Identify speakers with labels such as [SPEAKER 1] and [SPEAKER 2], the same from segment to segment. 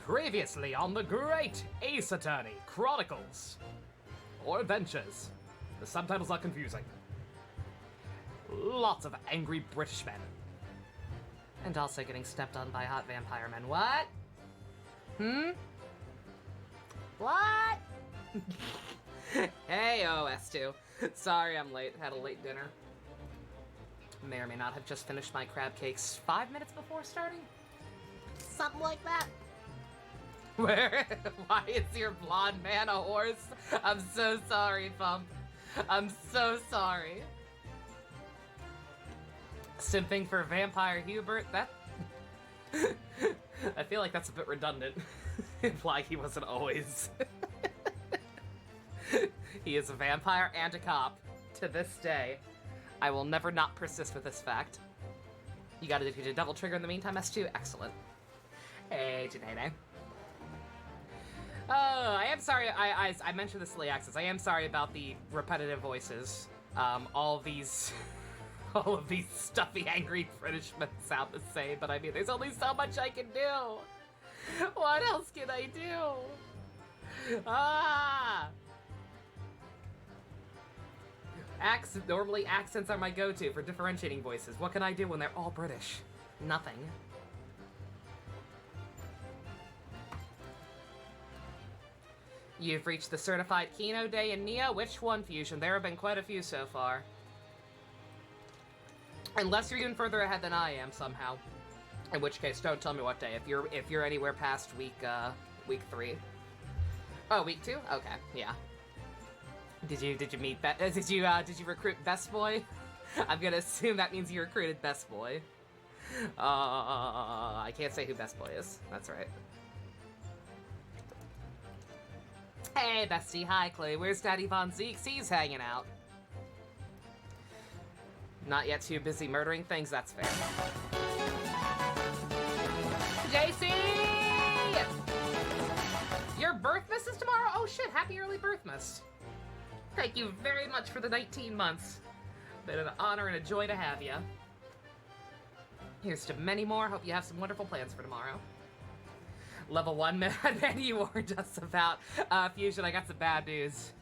[SPEAKER 1] Previously on the Great Ace Attorney Chronicles. Or Adventures. The subtitles are confusing. Lots of angry British men. And also getting stepped on by hot vampire men. What? What? Hey, OS2. Sorry I'm late. Had a late dinner. May or may not have just finished my crab cakes 5 minutes before starting. Something like that. Why is your blonde man a horse? I'm so sorry, Pump. I'm so sorry. Simping for Vampire Hubert? That... I feel like that's a bit redundant. Imply he wasn't always. He is a vampire and a cop. To this day. I will never not persist with this fact. You got a double trigger in the meantime, S2? Excellent. Hey, Janae. Oh, I am sorry. I mentioned this to Leaxis. I am sorry about the repetitive voices. All of these stuffy, angry Britishmen sound the same, but I mean, there's only so much I can do. What else can I do? Normally accents are my go-to for differentiating voices. What can I do when they're all British? Nothing. You've reached the certified Kino day in Neo. Which one, Fusion? There have been quite a few so far. Unless you're even further ahead than I am somehow. In which case, don't tell me what day. If you're anywhere past week 3. Oh, week 2? Okay, yeah. Did you recruit Best Boy? I'm gonna assume that means you recruited Best Boy. I can't say who Best Boy is. That's right. Hey, bestie. Hi, Clay. Where's Daddy Von Zeke? He's hanging out. Not yet too busy murdering things? That's fair. JC! Your birthmas is tomorrow? Oh shit, happy early birthmas. Thank you very much for the 19 months. Been an honor and a joy to have you. Here's to many more. Hope you have some wonderful plans for tomorrow. Level 1 man, you warned us about. Fusion, I got some bad news.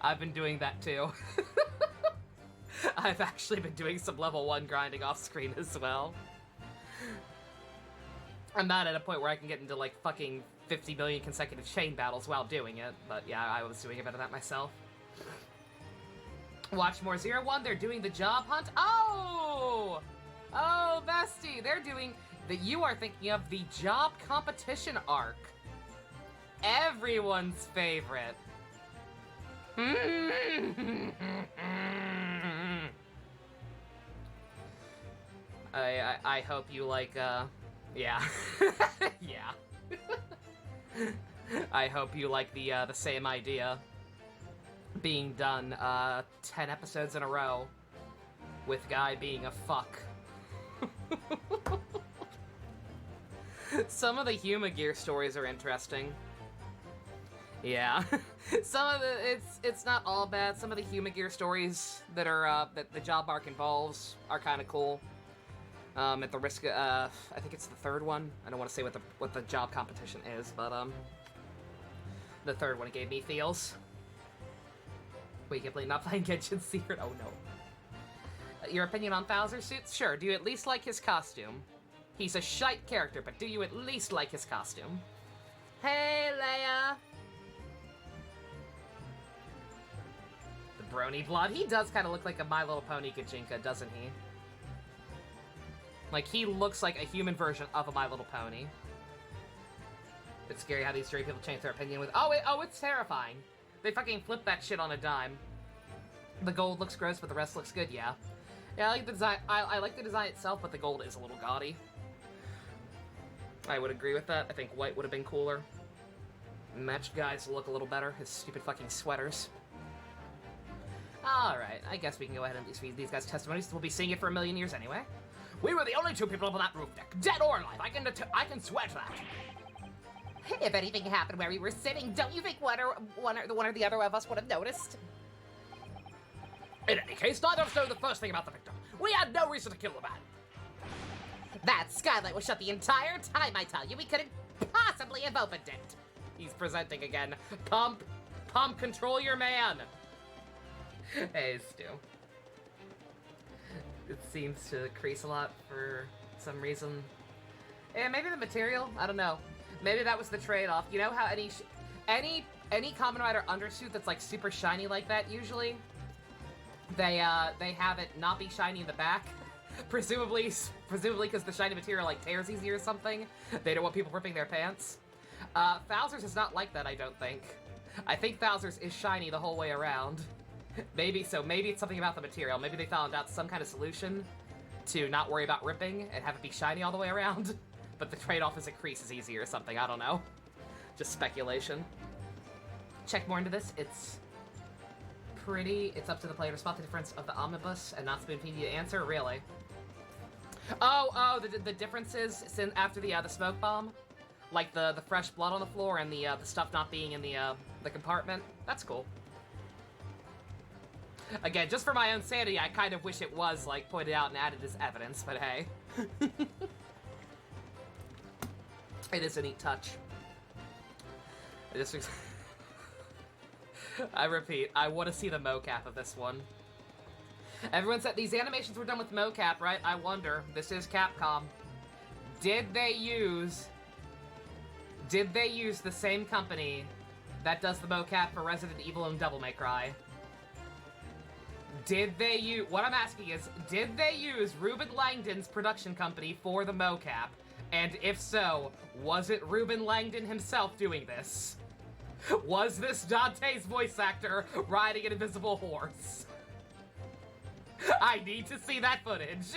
[SPEAKER 1] I've been doing that too. I've actually been doing some level 1 grinding off screen as well. I'm not at a point where I can get into like fucking 50 million consecutive chain battles while doing it, but yeah, I was doing a bit of that myself. Watch more 01, they're doing the job hunt. Oh! Oh, bestie, they're doing... You are thinking of the job competition arc. Everyone's favorite. I hope you like, yeah. Yeah. I hope you like the same idea being done, 10 episodes in a row with Guy being a fuck. Some of the Humagear stories are interesting. Yeah. Some of the... It's not all bad. Some of the Humagear stories that are, that the job arc involves are kind of cool. At the risk of, I think it's the third one. I don't want to say what the job competition is, but, the third one gave me feels. Wait, you not playing Genshin Secret? Oh, no. Your opinion on Bowser suits? Sure. Do you at least like his costume? He's a shite character, but do you at least like his costume? Hey, Leia! The brony blood. He does kind of look like a My Little Pony Kajinka, doesn't he? Like, he looks like a human version of a My Little Pony. It's scary how these stray people change their opinion with... Oh, it's terrifying. They fucking flip that shit on a dime. The gold looks gross, but the rest looks good, yeah. Yeah, I like the design. I like the design itself, but the gold is a little gaudy. I would agree with that. I think white would have been cooler. Matched guys look a little better. His stupid fucking sweaters. Alright, I guess we can go ahead and read these guys' testimonies. We'll be seeing it for a million years anyway. We were the only 2 people up on that roof deck. Dead or alive. I can swear to that. If anything happened where we were sitting, don't you think one or the other of us would have noticed? In any case, neither of us know the first thing about the victim. We had no reason to kill the man. That skylight was shut the entire time, I tell you. We couldn't possibly have opened it. He's presenting again. Pump, control your man. Hey, Stu. It seems to crease a lot for some reason. Yeah, maybe the material? I don't know. Maybe that was the trade-off. You know how any Kamen Rider undersuit that's like super shiny like that, usually they have it not be shiny in the back, presumably because the shiny material like tears easy or something. They don't want people ripping their pants. Bowser's is not like that, I don't think. I think Bowser's is shiny the whole way around. Maybe it's something about the material. Maybe they found out some kind of solution to not worry about ripping and have it be shiny all the way around. But the trade-off is a crease is easy or something, I don't know. Just speculation. Check more into this. It's up to the player to spot the difference of the omnibus and not spoon-feed you to answer, really. The differences since after the smoke bomb? Like the fresh blood on the floor and the stuff not being in the compartment? That's cool. Again, just for my own sanity, I kind of wish it was, like, pointed out and added as evidence, but hey. It is a neat touch. I repeat, I want to see the mocap of this one. Everyone said these animations were done with mocap, right? I wonder. This is Capcom. Did they use the same company that does the mocap for Resident Evil and Devil May Cry? What I'm asking is, did they use Ruben Langdon's production company for the mocap? And if so, was it Ruben Langdon himself doing this? Was this Dante's voice actor riding an invisible horse? I need to see that footage.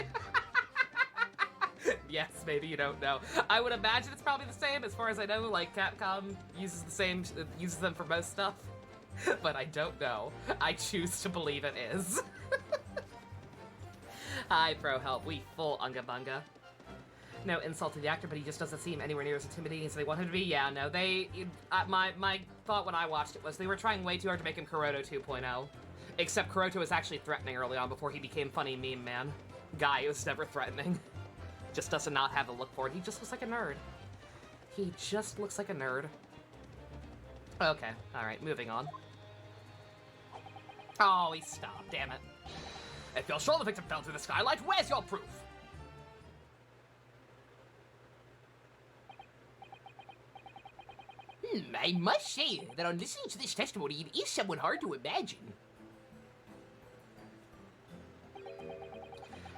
[SPEAKER 1] Yes, maybe you don't know. I would imagine it's probably the same. As far as I know, like, Capcom uses them for most stuff. But I don't know. I choose to believe it is. Hi, Pro Help. We full unga bunga. No insult to the actor, but he just doesn't seem anywhere near as intimidating as they want him to be. Yeah, no, my thought when I watched it was they were trying way too hard to make him Kuroto 2.0. Except Kuroto was actually threatening early on before he became funny meme man. Guy who's never threatening. Just does not have the look for it. He just looks like a nerd. He just looks like a nerd. Okay, alright, moving on. Oh, he stopped, damn it. If you're sure the victim fell through the skylight, where's your proof? I must say that on listening to this testimony, it is somewhat hard to imagine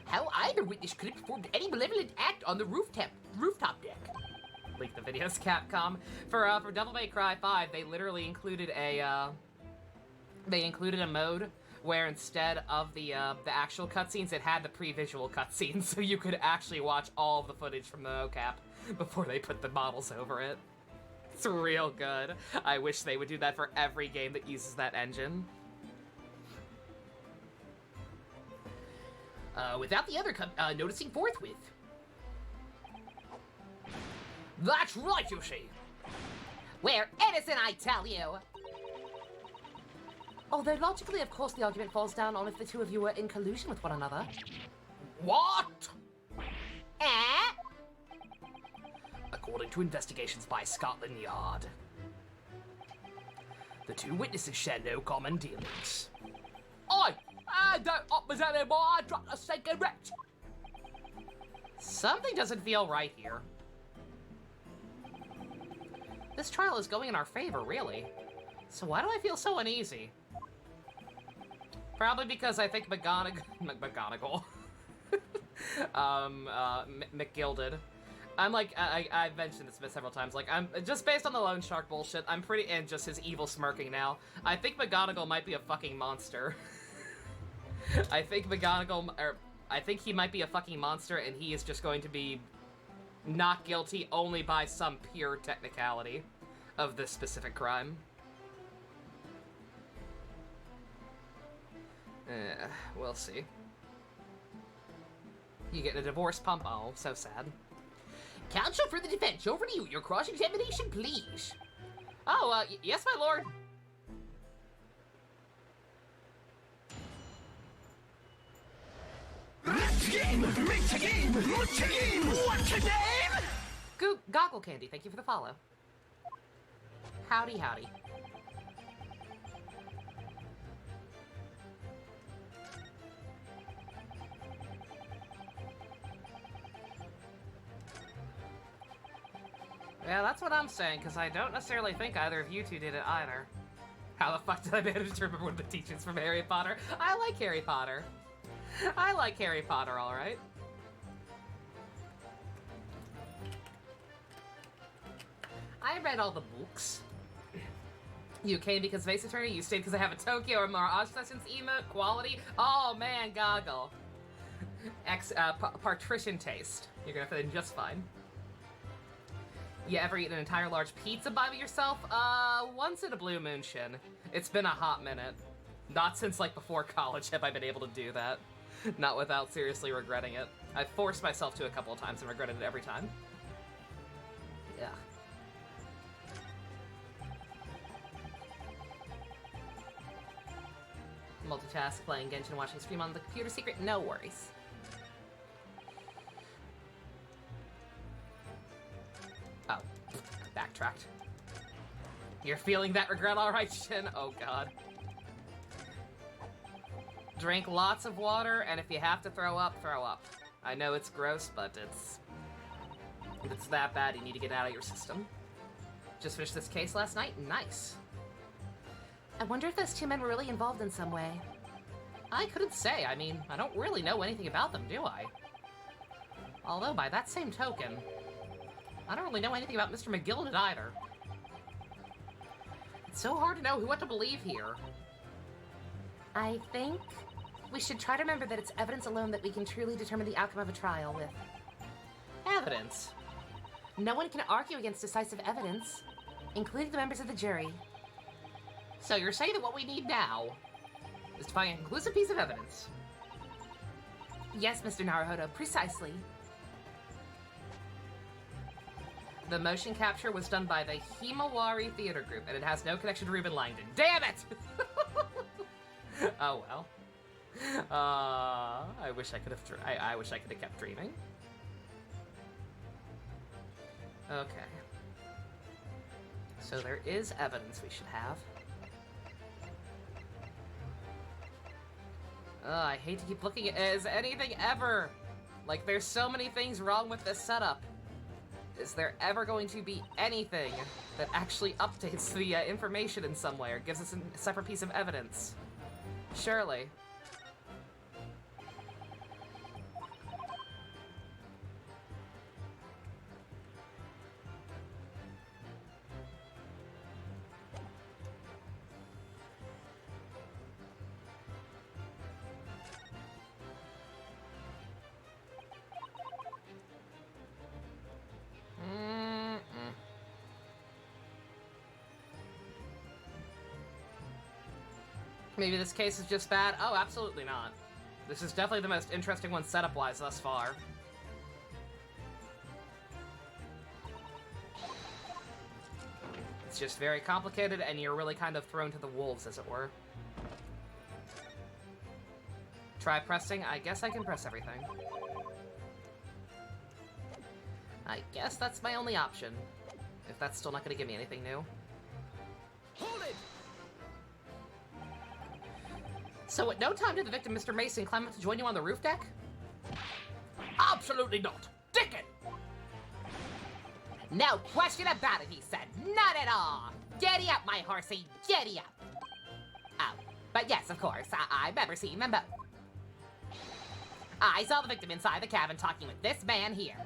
[SPEAKER 1] how either witness could have performed any malevolent act on the rooftop deck. Leak the videos, Capcom. For Devil May Cry 5, they literally included a mode where instead of the actual cutscenes, it had the pre-visual cutscenes, so you could actually watch all of the footage from the mocap before they put the models over it. It's real good. I wish they would do that for every game that uses that engine. Without the other noticing forthwith. That's right, you see. We're innocent, I tell you. Although logically, of course, the argument falls down on if the two of you were in collusion with one another. What? According to investigations by Scotland Yard, the two witnesses share no common dealings. I don't represent anymore, I dropped a cigarette. Something doesn't feel right here. This trial is going in our favor, really. So why do I feel so uneasy? Probably because I think McGonagall. McGilded. I'm like, I've mentioned this several times, like, I'm, just based on the Lone Shark bullshit, I'm pretty, and just his evil smirking now, I think McGonagall might be a fucking monster. I think he might be a fucking monster, and he is just going to be not guilty only by some pure technicality of this specific crime. We'll see. You getting a divorce pump? Oh, so sad. Counsel for the defense, over to you. Your cross-examination, please. Oh, yes, my lord.
[SPEAKER 2] Let's game! Make the game! What's your game? What's your name?
[SPEAKER 1] Goggle Candy, thank you for the follow. Howdy, howdy. Yeah, that's what I'm saying, because I don't necessarily think either of you two did it either. How the fuck did I manage to remember one of the teachings from Harry Potter? I like Harry Potter. I like Harry Potter, alright. I read all the books. You came because Face Attorney, you stayed because I have a Tokyo or Mirage Sessions emote, quality. Oh man, Goggle. Patrician taste. You're gonna fit in just fine. You ever eaten an entire large pizza by yourself? Once in a blue moon, Shin. It's been a hot minute. Not since, like, before college have I been able to do that. Not without seriously regretting it. I've forced myself to a couple of times and regretted it every time. Yeah. Multitask, playing Genshin, watching stream on the computer secret, no worries. Oh, backtracked. You're feeling that regret, alright, Shin? Oh god. Drink lots of water, and if you have to throw up, throw up. I know it's gross, but if it's that bad, you need to get out of your system. Just finished this case last night? Nice. I wonder if those two men were really involved in some way. I couldn't say. I mean, I don't really know anything about them, do I? Although, by that same token, I don't really know anything about Mr. McGillen either. It's so hard to know what to believe here. I think we should try to remember that it's evidence alone that we can truly determine the outcome of a trial with. Evidence? No one can argue against decisive evidence, including the members of the jury. So you're saying that what we need now is to find a conclusive piece of evidence? Yes, Mr. Naruhodo, precisely. The motion capture was done by the Himawari Theater Group, and it has no connection to Reuben Langdon. Damn it! Oh well. I wish I could have. I wish I could have kept dreaming. Okay. So there is evidence we should have. I hate to keep looking at is anything ever. Like, there's so many things wrong with this setup. Is there ever going to be anything that actually updates the information in some way or gives us a separate piece of evidence? Surely. Maybe this case is just bad? Oh, absolutely not. This is definitely the most interesting one setup-wise thus far. It's just very complicated, and you're really kind of thrown to the wolves, as it were. Try pressing? I guess I can press everything. I guess that's my only option. If that's still not going to give me anything new. Hold it! So at no time did the victim, Mr. Mason, climb up to join you on the roof deck? Absolutely not. Dick it! No question about it, he said. Not at all. Giddy up, my horsey. Giddy up. Oh, but yes, of course. I remember seeing them both. I saw the victim inside the cabin talking with this man here.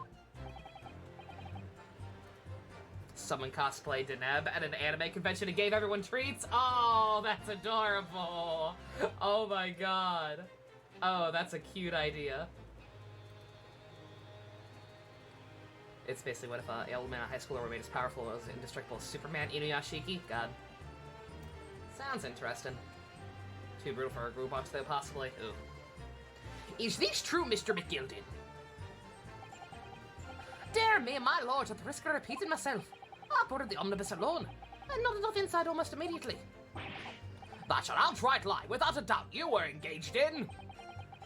[SPEAKER 1] Someone cosplayed Deneb at an anime convention and gave everyone treats? Oh, that's adorable. Oh my god. Oh, that's a cute idea. It's basically what if an elemental high schooler were made as powerful as indestructible as Superman, Inuyashiki? God. Sounds interesting. Too brutal for a group watch, though, possibly. Ooh. Is this true, Mr. McGilden? Dear me, my lord, at the risk of repeating myself, I boarded the omnibus alone, and not enough inside almost immediately. That's an outright lie, without a doubt you were engaged in.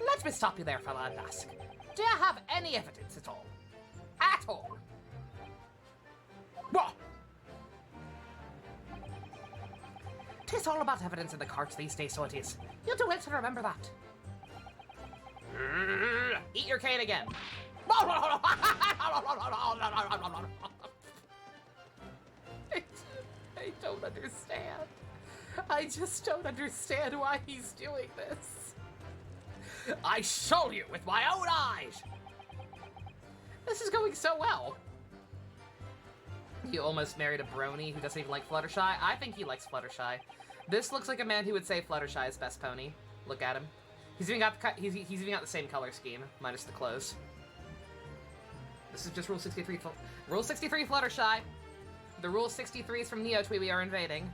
[SPEAKER 1] Let me stop you there, fella, and ask, do you have any evidence at all? At all? It's all about evidence in the carts these days, so it is. You'll do well to remember that. Eat your cane again. I don't understand. I just don't understand why he's doing this. I showed you with my own eyes. This is going so well. You almost married a brony who doesn't even like Fluttershy. I think he likes Fluttershy. This looks like a man who would say Fluttershy is best pony. Look at him. He's even got he's even got the same color scheme, minus the clothes. This is just Rule 63. Rule 63 Fluttershy. The Rule 63s from Neotwee we are invading.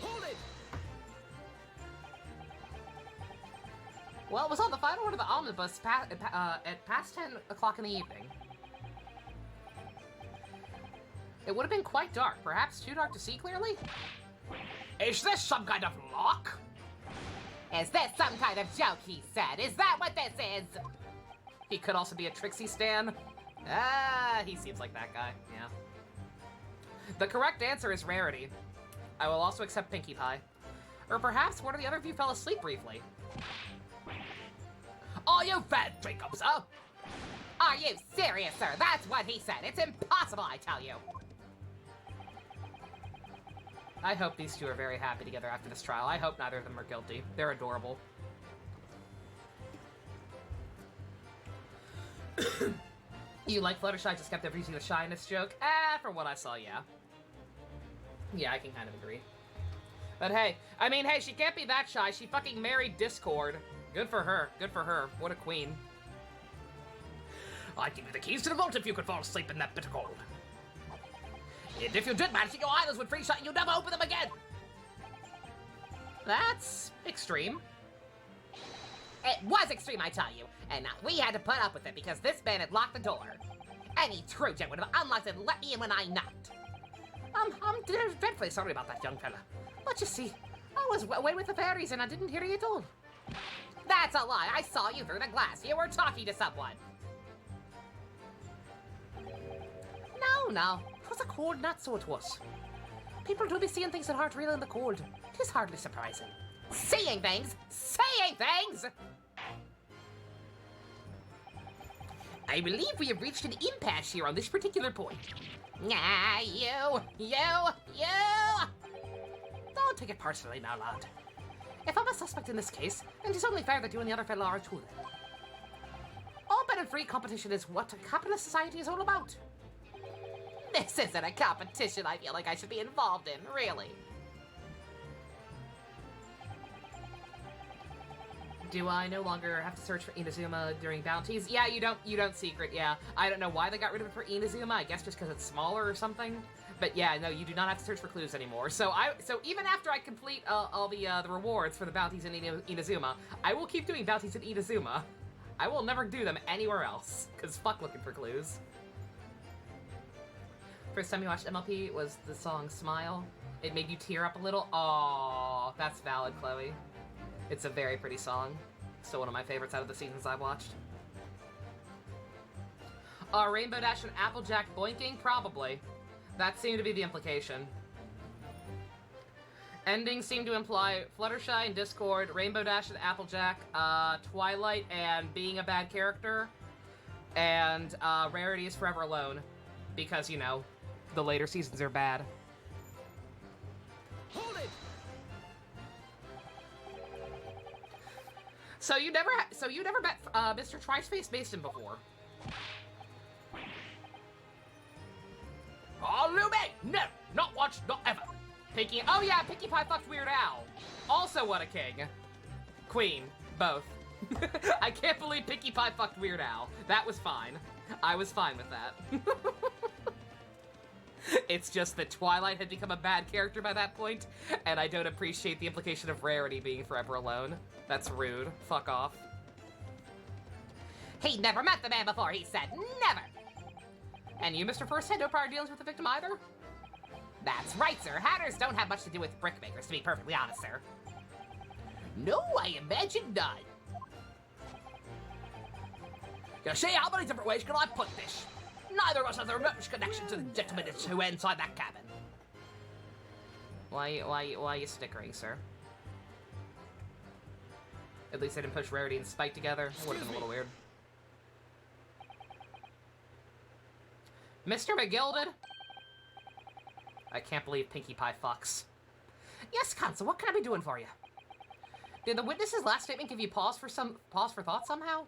[SPEAKER 1] Hold it! Well, it was on the final one of the omnibus at past 10 o'clock in the evening. It would have been quite dark, perhaps too dark to see clearly. Is this some kind of lock? Is this some kind of joke, he said? Is that what this is? He could also be a Trixie stan. Ah, he seems like that guy, yeah. The correct answer is Rarity. I will also accept Pinkie Pie. Or perhaps one of the other of you fell asleep briefly. Are you fed, Jacob, sir? Are you serious, sir? That's what he said. It's impossible, I tell you. I hope these two are very happy together after this trial. I hope neither of them are guilty. They're adorable. You like Fluttershy just kept using the shyness joke? For what I saw, yeah. Yeah, I can kind of agree. But hey, I mean, hey, she can't be that shy. She fucking married Discord. Good for her. Good for her. What a queen. I'd give you the keys to the vault if you could fall asleep in that bit of gold. And if you did manage, your eyelids would freeze shut and you'd never open them again. That's extreme. It was extreme, I tell you. And we had to put up with it because this man had locked the door. Any true gent would have unlocked it and let me in when I knocked. I'm dreadfully sorry about that, young fella. But you see, I was away with the fairies and I didn't hear you at all. That's a lie. I saw you through the glass. You were talking to someone. No. It was a cold night, so it was. People do be seeing things that aren't real in the cold. It is hardly surprising. Seeing things? Saying things! I believe we have reached an impasse here on this particular point. Ah, you! Don't take it personally now, lad. If I'm a suspect in this case, then it's only fair that you and the other fellow are too then. Open and free competition is what a capitalist society is all about. This isn't a competition I feel like I should be involved in, really. Do I no longer have to search for Inazuma during bounties? Yeah, you don't secret, yeah. I don't know why they got rid of it for Inazuma, I guess just because it's smaller or something. But yeah, no, you do not have to search for clues anymore. So even after I complete all the rewards for the bounties in Inazuma, I will keep doing bounties in Inazuma. I will never do them anywhere else, because fuck looking for clues. First time you watched MLP was the song Smile. It made you tear up a little. Aww, that's valid, Chloe. It's a very pretty song. Still one of my favorites out of the seasons I've watched. Rainbow Dash and Applejack boinking? Probably. That seemed to be the implication. Endings seem to imply Fluttershy and Discord, Rainbow Dash and Applejack, Twilight and being a bad character, and Rarity is Forever Alone. Because, you know, the later seasons are bad. Hold it! So you never met Mr. Twice-Face Mason before? Oh, Lumi! No! Not once, not ever! Pinkie... Oh yeah, Pinkie Pie fucked Weird Al. Also what a king. Queen. Both. I can't believe Pinkie Pie fucked Weird Al. That was fine. I was fine with that. It's just that Twilight had become a bad character by that point, and I don't appreciate the implication of Rarity being Forever Alone. That's rude. Fuck off. He'd never met the man before, he said. Never! And you, Mr. First, had no prior dealings with the victim either? That's right, sir. Hatters don't have much to do with brickmakers, to be perfectly honest, sir. No, I imagine none. You see, how many different ways can I put this? Neither of us has the remotest connection to the gentleman who inside that cabin. Why are you snickering, sir? At least I didn't push Rarity and Spike together. It would have been a little weird. Mr. McGilded? I can't believe Pinkie Pie fucks. Yes, Counsel, what can I be doing for you? Did the witness's last statement give you pause for thought somehow?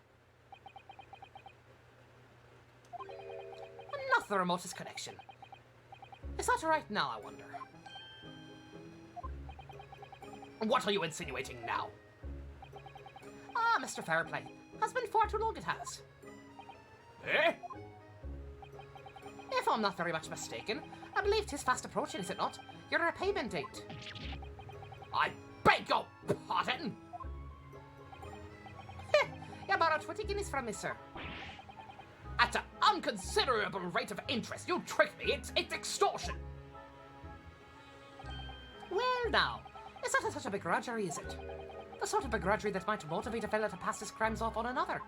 [SPEAKER 1] Not the remotest connection. Is that right now, I wonder? What are you insinuating now? Ah, Mr. Fairplay. Has been far too long, it has. Eh? If I'm not very much mistaken, I believe 'tis fast approaching, is it not? Your repayment date. I beg your pardon? You borrowed 20 guineas from me, sir. At an unconsiderable rate of interest, you tricked me. It's extortion. Well, now, is that such a begrudgery, is it? The sort of begrudgery that might motivate a fella to pass his crimes off on another.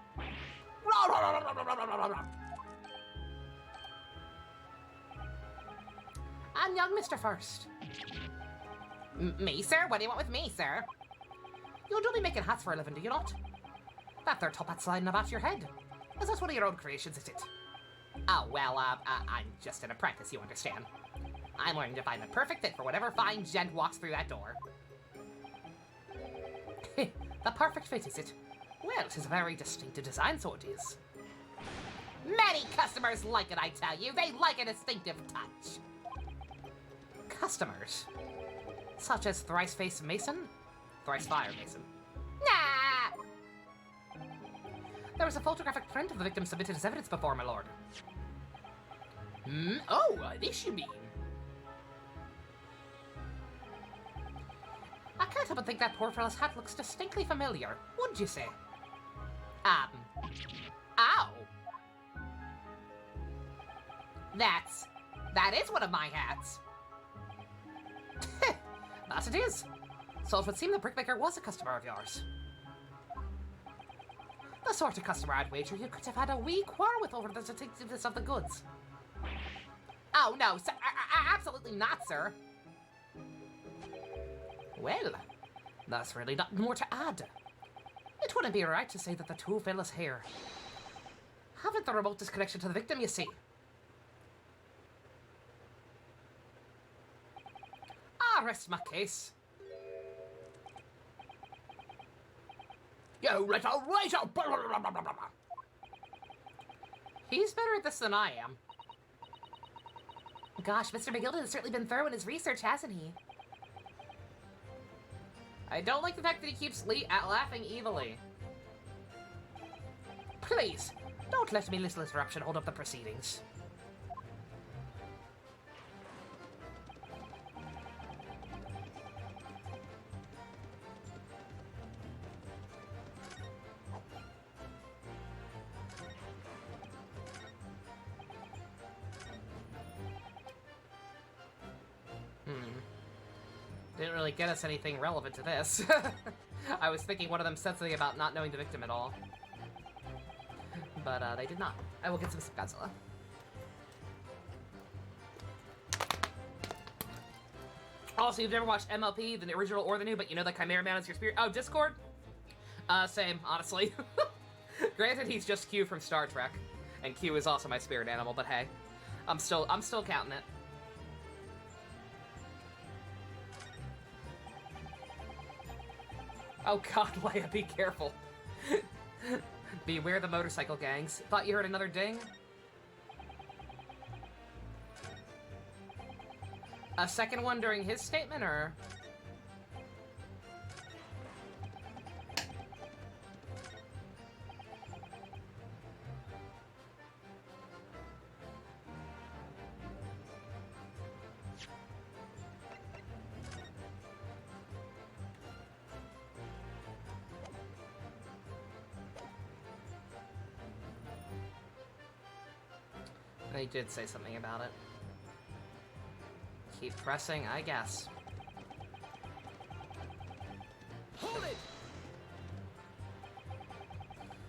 [SPEAKER 1] And young Mr. First. Me, sir? What do you want with me, sir? You do be making hats for a living, do you not? That there top hat sliding about your head. Is that one of your own creations, is it? Oh, well, I'm just an apprentice, you understand. I'm learning to find the perfect fit for whatever fine gent walks through that door. The perfect fit, is it? Well, it is a very distinctive design, so it is. Many customers like it, I tell you. They like a distinctive touch. Customers? Such as Thrice-Faced Mason? Thrice-Fire Mason. Nah! There was a photographic print of the victim submitted as evidence before, my lord. Oh, this you mean? I can't help but think that poor fellow's hat looks distinctly familiar, wouldn't you say? Ow! That is one of my hats. That it is. So it would seem the brickmaker was a customer of yours. The sort of customer I'd wager you could have had a wee quarrel with over the distinctiveness of the goods. Oh, no, sir. Absolutely not, sir. Well, there's really not more to add. It wouldn't be right to say that the two fellas here haven't the remotest connection to the victim, you see. I rest my case. You little razor! He's better at this than I am. Gosh, Mr. McGilded has certainly been thorough in his research, hasn't he? I don't like the fact that he keeps laughing evilly. Please, don't let me, little interruption, hold up the proceedings. Didn't really get us anything relevant to this. I was thinking one of them said something about not knowing the victim at all. But they did not. I will get some Godzilla. Also, you've never watched MLP, the original or the new, but you know that Chimera Man is your spirit. Oh, Discord? Same, honestly. Granted, he's just Q from Star Trek. And Q is also my spirit animal, but hey. I'm still counting it. Oh god, Leia, be careful. Beware the motorcycle gangs. Thought you heard another ding? A second one during his statement, or? They did say something about it. Keep pressing, I guess. Hold it!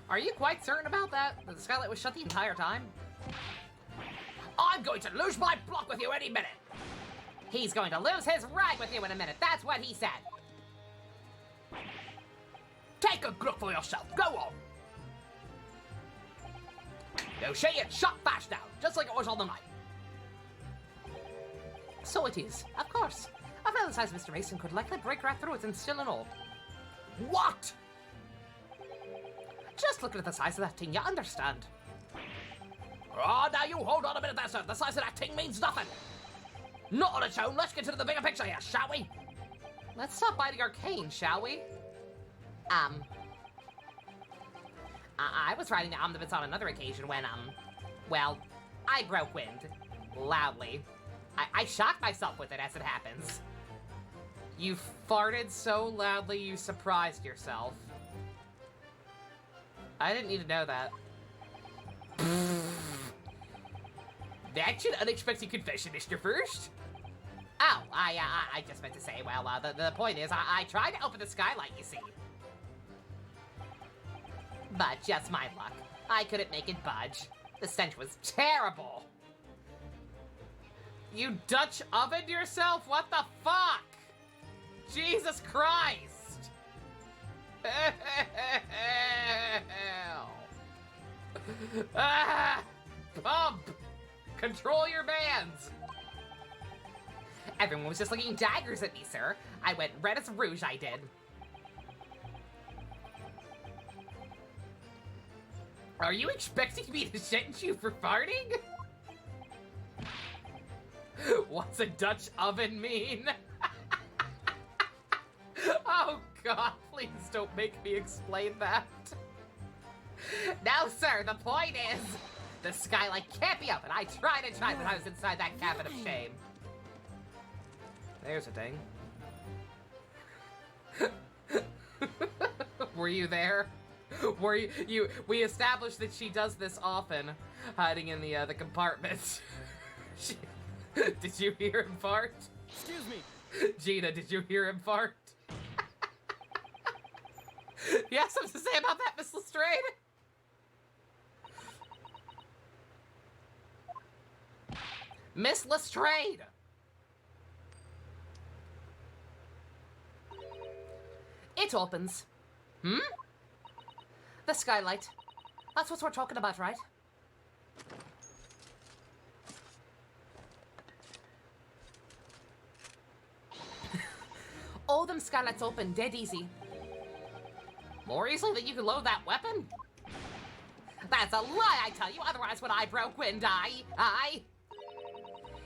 [SPEAKER 1] Are you quite certain about that? That the skylight was shut the entire time? I'm going to lose my block with you any minute! He's going to lose his ride with you in a minute. That's what he said. Take a look for yourself. Go on. You see it shut fast now, just like it was on the night. So it is, of course. A fellow the size of Mr. Mason could likely break right through it and still and all. What? Just looking at the size of that thing, you understand. Oh, now you hold on a minute there, sir. The size of that thing means nothing. Not on its own. Let's get to the bigger picture here, shall we? Let's stop biting our cane, shall we? I was riding the omnibus on another occasion when, well, I broke wind. Loudly. I shocked myself with it, as it happens. You farted so loudly you surprised yourself. I didn't need to know that. That's an unexpected confession, Mr. First. Oh, I just meant to say, well, the point is, I tried to open the skylight, you see. But just my luck. I couldn't make it budge. The stench was terrible. You Dutch ovened yourself? What the fuck? Jesus Christ! Pump! Control your bands! Everyone was just looking daggers at me, sir. I went red as rouge, I did. Are you expecting me to sentence you for farting? What's a Dutch oven mean? Oh God, please don't make me explain that. Now, sir, the point is, the skylight can't be open. I tried and tried when I was inside that cabin of shame. There's a ding. Were you there? Were you? We established that she does this often, hiding in the compartments. Did you hear him fart?
[SPEAKER 2] Excuse me.
[SPEAKER 1] Gina, did you hear him fart? You have something to say about that, Miss Lestrade? Miss Lestrade! It opens. Hmm? The skylight. That's what we're talking about, right? All them skylights open dead easy. More easily than you can load that weapon? That's a lie, I tell you. Otherwise, when I broke wind, I...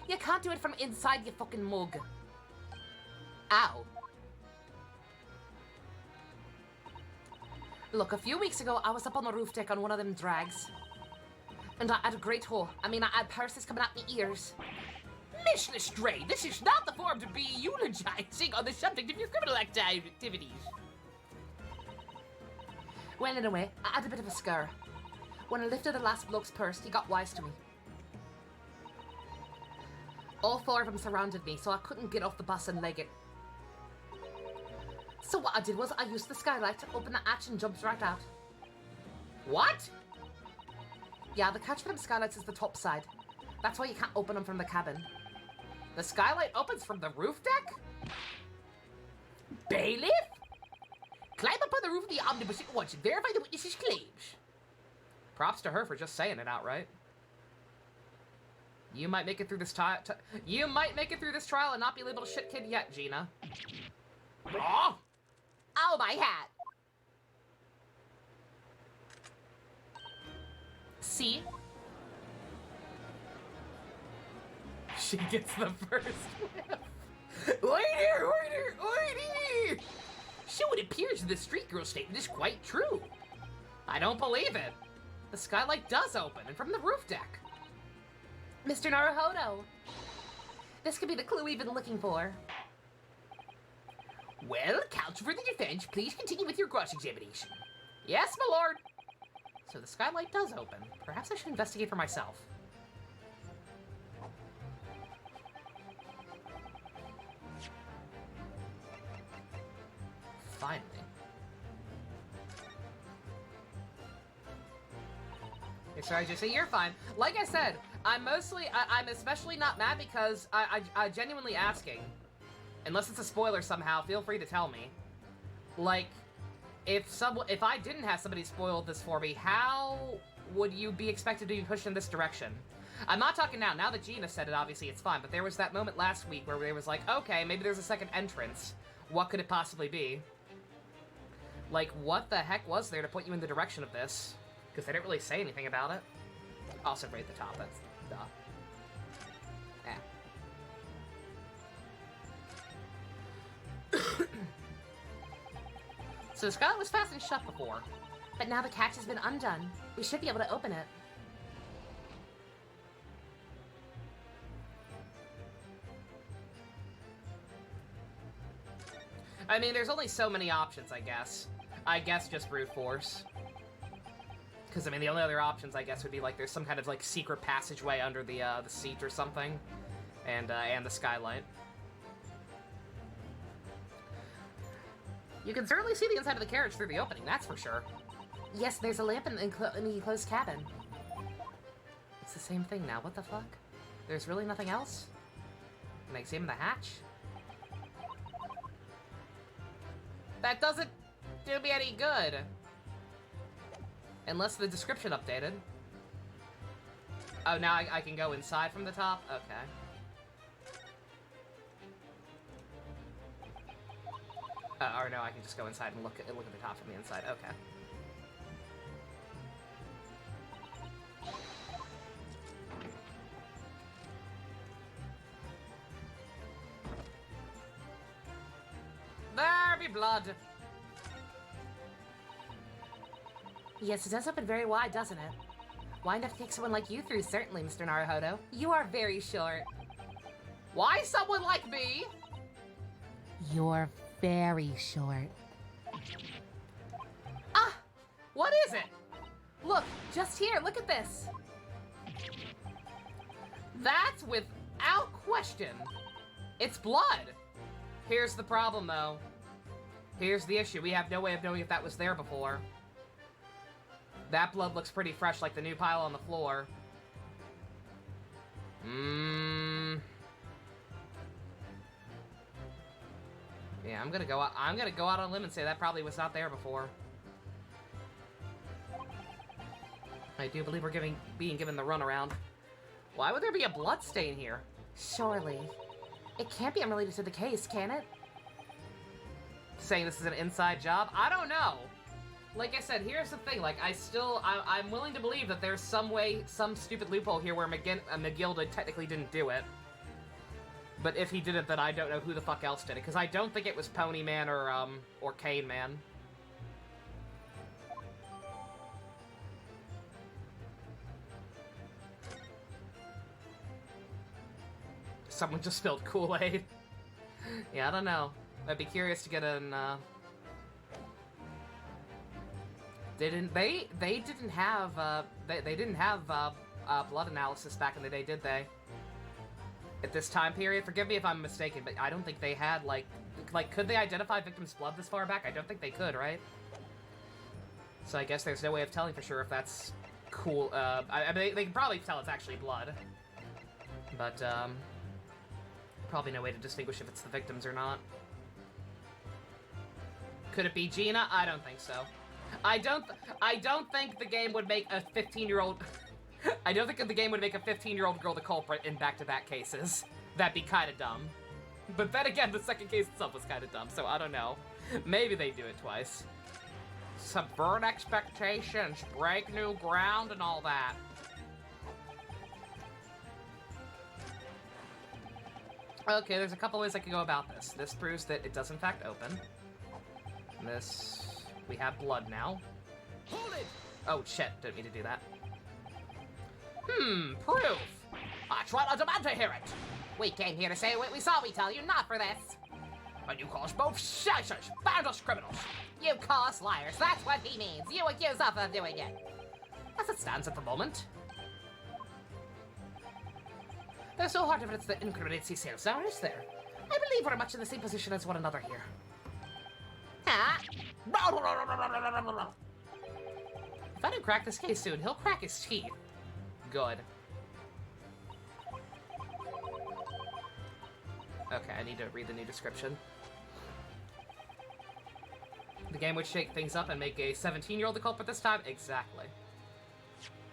[SPEAKER 1] You can't do it from inside, you fucking mug. Ow. Look, a few weeks ago, I was up on the roof deck on one of them drags. And I had a great hole. I mean, I had parasites coming out my ears. Miss Lestrade, this is not the form to be eulogizing on the subject of your criminal activities. Well, anyway, I had a bit of a scare. When I lifted the last bloke's purse, he got wise to me. All four of them surrounded me, so I couldn't get off the bus and leg it. So what I did was I used the skylight to open the hatch and jumped right out. What? Yeah, the catch for them skylights is the top side. That's why you can't open them from the cabin. The skylight opens from the roof deck? Bailiff? Climb up on the roof of the omnibus at once and verify the witness's claims. Props to her for just saying it outright. You might make it through this trial. You might make it through this trial and not be labeled a shit kid yet, Gina. Oh! Oh, my hat! See? She gets the first whiff. Lady! So it appears the street girl statement is quite true. I don't believe it. The skylight does open, and from the roof deck. Mr. Naruhodo, this could be the clue we've been looking for. Well, counsel for the defense, please continue with your cross-examination. Yes, my lord. So the skylight does open. Perhaps I should investigate for myself. Finally. Hey, sorry, just say you're fine. Like I said, I'm especially not mad because I genuinely asking, unless it's a spoiler somehow, feel free to tell me. Like, if I didn't have somebody spoil this for me, how would you be expected to be pushed in this direction? I'm not talking now. Now that Gina said it, obviously it's fine. But there was that moment last week where there was like, okay, maybe there's a second entrance. What could it possibly be? Like, what the heck was there to put you in the direction of this? Because they didn't really say anything about it. Also, right at the top. That's duh. Eh. So Scarlet was fastened shut before, but now the catch has been undone. We should be able to open it. I mean, there's only so many options, I guess. I guess just brute force. Because, I mean, the only other options, I guess, would be, like, there's some kind of, like, secret passageway under the seat or something. And the skylight. You can certainly see the inside of the carriage through the opening, that's for sure. Yes, there's a lamp in the enclosed cabin. It's the same thing now, what the fuck? There's really nothing else? Can I examine the hatch? That doesn't do me any good. Unless the description updated. Oh, now I can go inside from the top? Okay. Or no, I can just go inside and look at the top from the inside. Okay. There be blood. Yes, it does open very wide, doesn't it? Wide enough to take someone like you through, certainly, Mr. Naruhodo. You are very short. Why someone like me? You're very short. Ah! What is it? Look, just here, look at this. That's without question. It's blood. Here's the problem, though. Here's the issue. We have no way of knowing if that was there before. That blood looks pretty fresh, like the new pile on the floor. Yeah, I'm gonna go out on a limb and say that probably was not there before. I do believe we're being given the runaround. Why would there be a blood stain here? Surely. It can't be unrelated to the case, can it? Saying this is an inside job? I don't know. Like I said, here's the thing. Like, I'm willing to believe that there's some way, some stupid loophole here where McGilda technically didn't do it. But if he did it, then I don't know who the fuck else did it. Because I don't think it was Pony Man or Cane Man. Someone just spilled Kool-Aid. Yeah, I don't know. I'd be curious to get an, They didn't have blood analysis back in the day, did they? At this time period? Forgive me if I'm mistaken, but I don't think they had, like, could they identify victims' blood this far back? I don't think they could, right? So I guess there's no way of telling for sure if that's cool. I mean, they can probably tell it's actually blood. But, probably no way to distinguish if it's the victims or not. Could it be Gina? I don't think so. I don't think the game would make a 15-year-old... I don't think the game would make a 15-year-old girl the culprit in back-to-back cases. That'd be kind of dumb. But then again, the second case itself was kind of dumb, so I don't know. Maybe they do it twice. Subvert expectations, break new ground, and all that. Okay, there's a couple ways I could go about this. This proves that it does in fact open. This... We have blood now. Hold it! Oh, shit. Didn't mean to do that. Proof! I try to demand to hear it! We came here to say what we saw, we tell you, not for this! And you call us both shysters, bound us criminals! You call us liars, that's what he means! You accuse us of doing it! As it stands at the moment. There's no hard evidence that incriminates yourselves now, is there? I believe we're much in the same position as one another here. Ah! If I don't crack this case soon, he'll crack his teeth. Good. Okay, I need to read the new description. The game would shake things up and make a 17-year-old the culprit this time? Exactly.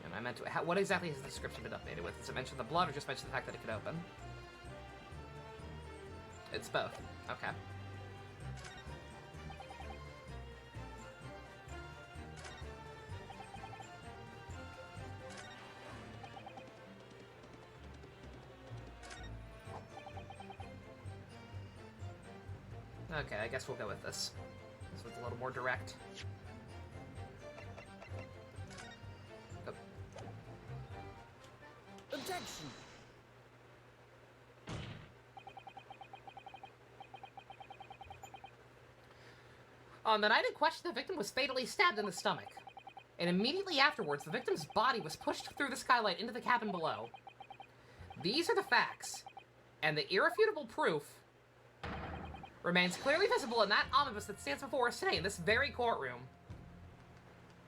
[SPEAKER 1] And I meant to... what exactly has the description been updated with? Does it mention the blood or just mention the fact that it could open? It's both. Okay. Okay, I guess we'll go with this. This was a little more direct. Oh.
[SPEAKER 2] Objection!
[SPEAKER 1] On the night in question, the victim was fatally stabbed in the stomach. And immediately afterwards, the victim's body was pushed through the skylight into the cabin below. These are the facts. And the irrefutable proof remains clearly visible in that omnibus that stands before us today in this very courtroom.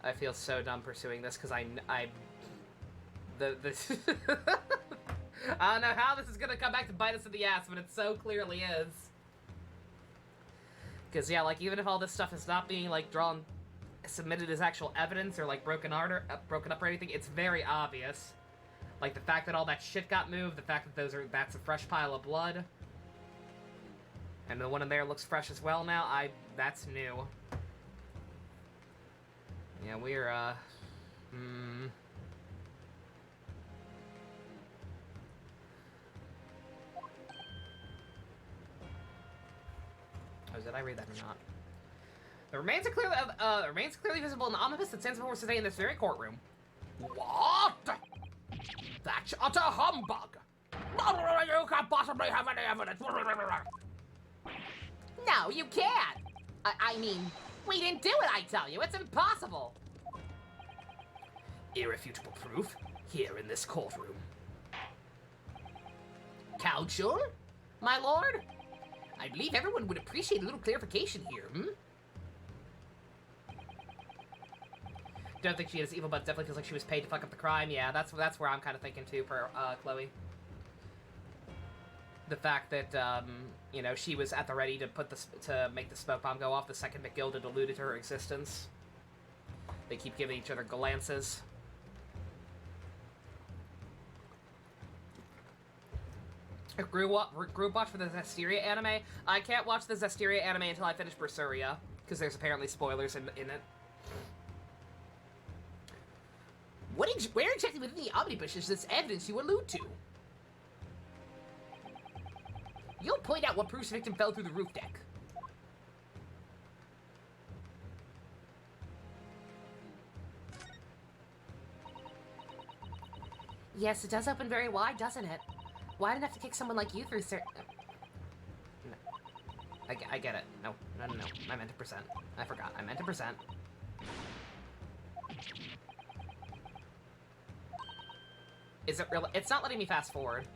[SPEAKER 1] I feel so dumb pursuing this because I don't know how this is gonna come back to bite us in the ass, but it so clearly is. Because, yeah, like, even if all this stuff is not being, like, submitted as actual evidence or, like, broken up or anything, it's very obvious. Like, the fact that all that shit got moved, the fact that that's a fresh pile of blood. And the one in there looks fresh as well now. That's new. Yeah, we're, Oh, did I read that or not? The remains are clearly visible in the omnibus that stands before us today in this very courtroom. What? That's utter humbug! You can't possibly have any evidence! No, you can't! I mean, we didn't do it, I tell you! It's impossible! Irrefutable proof, here in this courtroom. Counsel? My lord? I believe everyone would appreciate a little clarification here, Don't think she is evil, but definitely feels like she was paid to fuck up the crime. Yeah, that's where I'm kind of thinking too, per Chloe. The fact that, you know, she was at the ready to make the smoke bomb go off the second McGill alluded to her existence. They keep giving each other glances. Group watch for the Zestiria anime. I can't watch the Zestiria anime until I finish Berseria, because there's apparently spoilers in it. Where exactly within the omnibus is this evidence you allude to? You'll point out what proves the victim fell through the roof deck. Yes, it does open very wide, doesn't it? Why'd it have to kick someone like you through No. I get it. No. I meant to percent. I forgot. I meant to percent. Is it really? It's not letting me fast forward.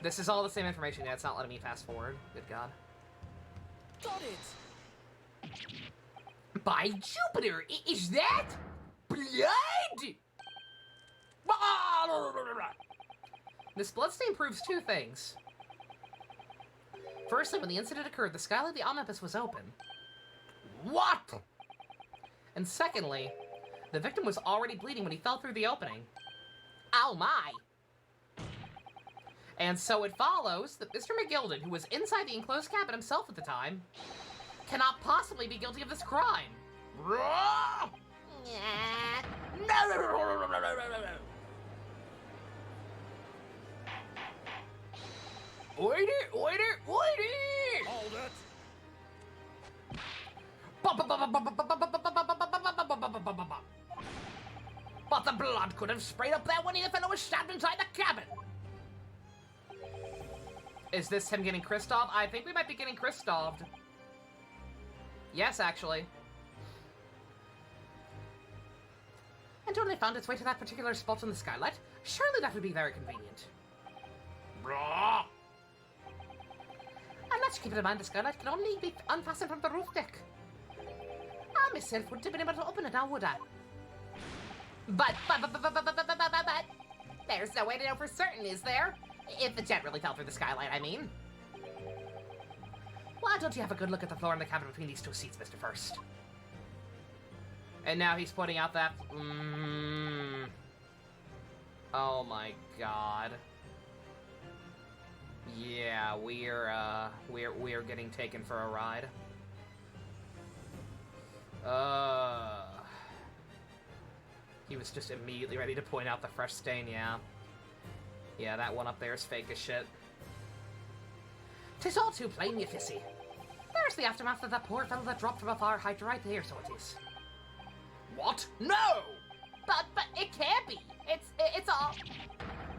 [SPEAKER 1] This is all the same information. Yeah, it's not letting me fast forward. Good God.
[SPEAKER 2] Got it!
[SPEAKER 1] By Jupiter! Is that blood? This bloodstain proves two things. Firstly, when the incident occurred, the skylight of the omnibus was open. What? And secondly, the victim was already bleeding when he fell through the opening. Ow my! And so it follows that Mr. McGilden, who was inside the enclosed cabin himself at the time, cannot possibly be guilty of this crime. Order!
[SPEAKER 2] Hold it!
[SPEAKER 1] But the blood could have sprayed up there when the fellow was stabbed inside the cabin. Is this him getting Kristoff? I think we might be getting Kristoffed. Yes, actually. And only found its way to that particular spot on the skylight. Surely that would be very convenient. Bruh. And let's keep in mind the skylight can only be unfastened from the roof deck. I myself wouldn't have been able to open it now, would I? But, there's no way to know for certain, is there? If the jet really fell through the skylight, I mean. Why don't you have a good look at the floor in the cabin between these two seats, Mr. First? And now he's pointing out that... Oh my god. Yeah, we're getting taken for a ride. He was just immediately ready to point out the fresh stain, yeah. Yeah, that one up there is fake as shit. 'Tis all too plain, ye fissy. There's the aftermath of that poor fellow that dropped from a fire height right there, so it is. What? No! But it can't be. It's all...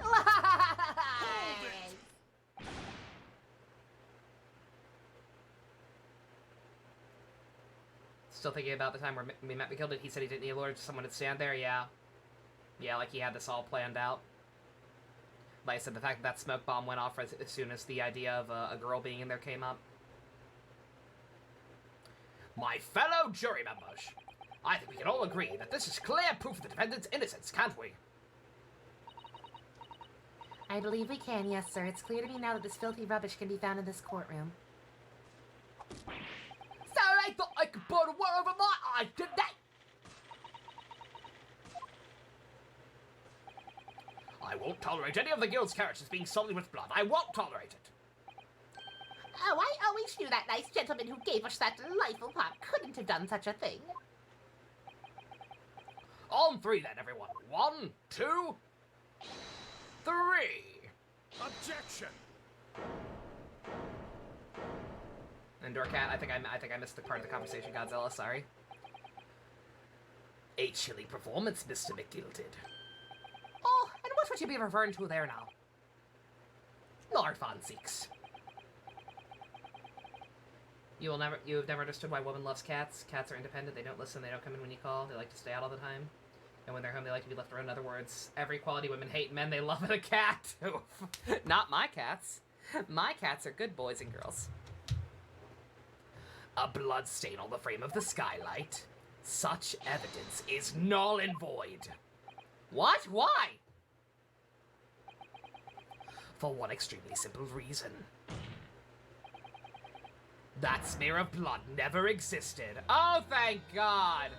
[SPEAKER 2] Hold it!
[SPEAKER 1] Still thinking about the time where we met McGilded, he said he didn't need a lawyer, just someone to stand there, yeah. Yeah, like he had this all planned out. Like I said, the fact that smoke bomb went off as soon as the idea of a girl being in there came up. My fellow jury members, I think we can all agree that this is clear proof of the defendant's innocence, can't we?
[SPEAKER 3] I believe we can, yes, sir. It's clear to me now that this filthy rubbish can be found in this courtroom.
[SPEAKER 1] So I thought I could put a word over my eyes today! I won't tolerate any of the guild's characters being sullied with blood. I won't tolerate it.
[SPEAKER 3] Oh, I always knew that nice gentleman who gave us that delightful pot couldn't have done such a thing.
[SPEAKER 1] On three then, everyone. 1, 2, 3.
[SPEAKER 2] Objection!
[SPEAKER 1] And Dorcat, I think I missed the part of the conversation, Godzilla, sorry. A chilly performance, Mr. McGilded. Oh, and what would you be referring to there now? Lord Von Zeeks. You've never understood why woman loves cats. Cats are independent, they don't listen, they don't come in when you call, they like to stay out all the time. And when they're home, they like to be left alone. In other words, every quality women hate men, they love in a cat. Not my cats. My cats are good boys and girls. A blood stain on the frame of the skylight. Such evidence is null and void. What? Why? For one extremely simple reason. That smear of blood never existed. Oh, thank God.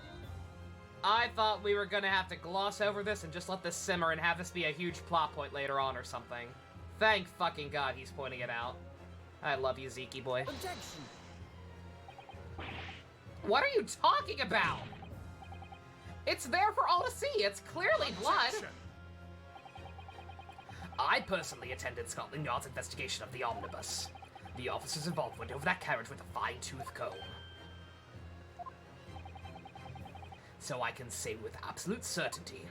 [SPEAKER 1] I thought we were gonna have to gloss over this and just let this simmer and have this be a huge plot point later on or something. Thank fucking God he's pointing it out. I love you, Zeke boy.
[SPEAKER 2] Objection!
[SPEAKER 1] What are you talking about? It's there for all to see. It's clearly blood.
[SPEAKER 2] Objection!
[SPEAKER 1] I personally attended Scotland Yard's investigation of the omnibus. The officers involved went over that carriage with a fine-tooth comb. So I can say with absolute certainty,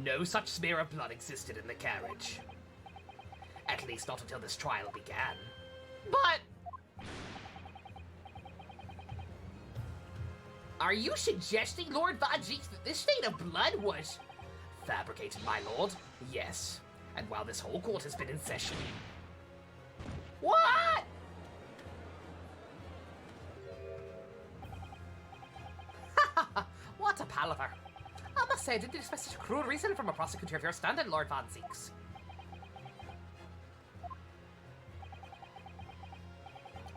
[SPEAKER 1] no such smear of blood existed in the carriage. At least not until this trial began. But... are you suggesting, Lord Von Zeeks, that this stain of blood was... fabricated, my lord? Yes. And while this whole court has been in session... What?! What a palaver. I must say, I didn't expect such a cruel reason from a prosecutor of your standing, Lord Von Zeeks.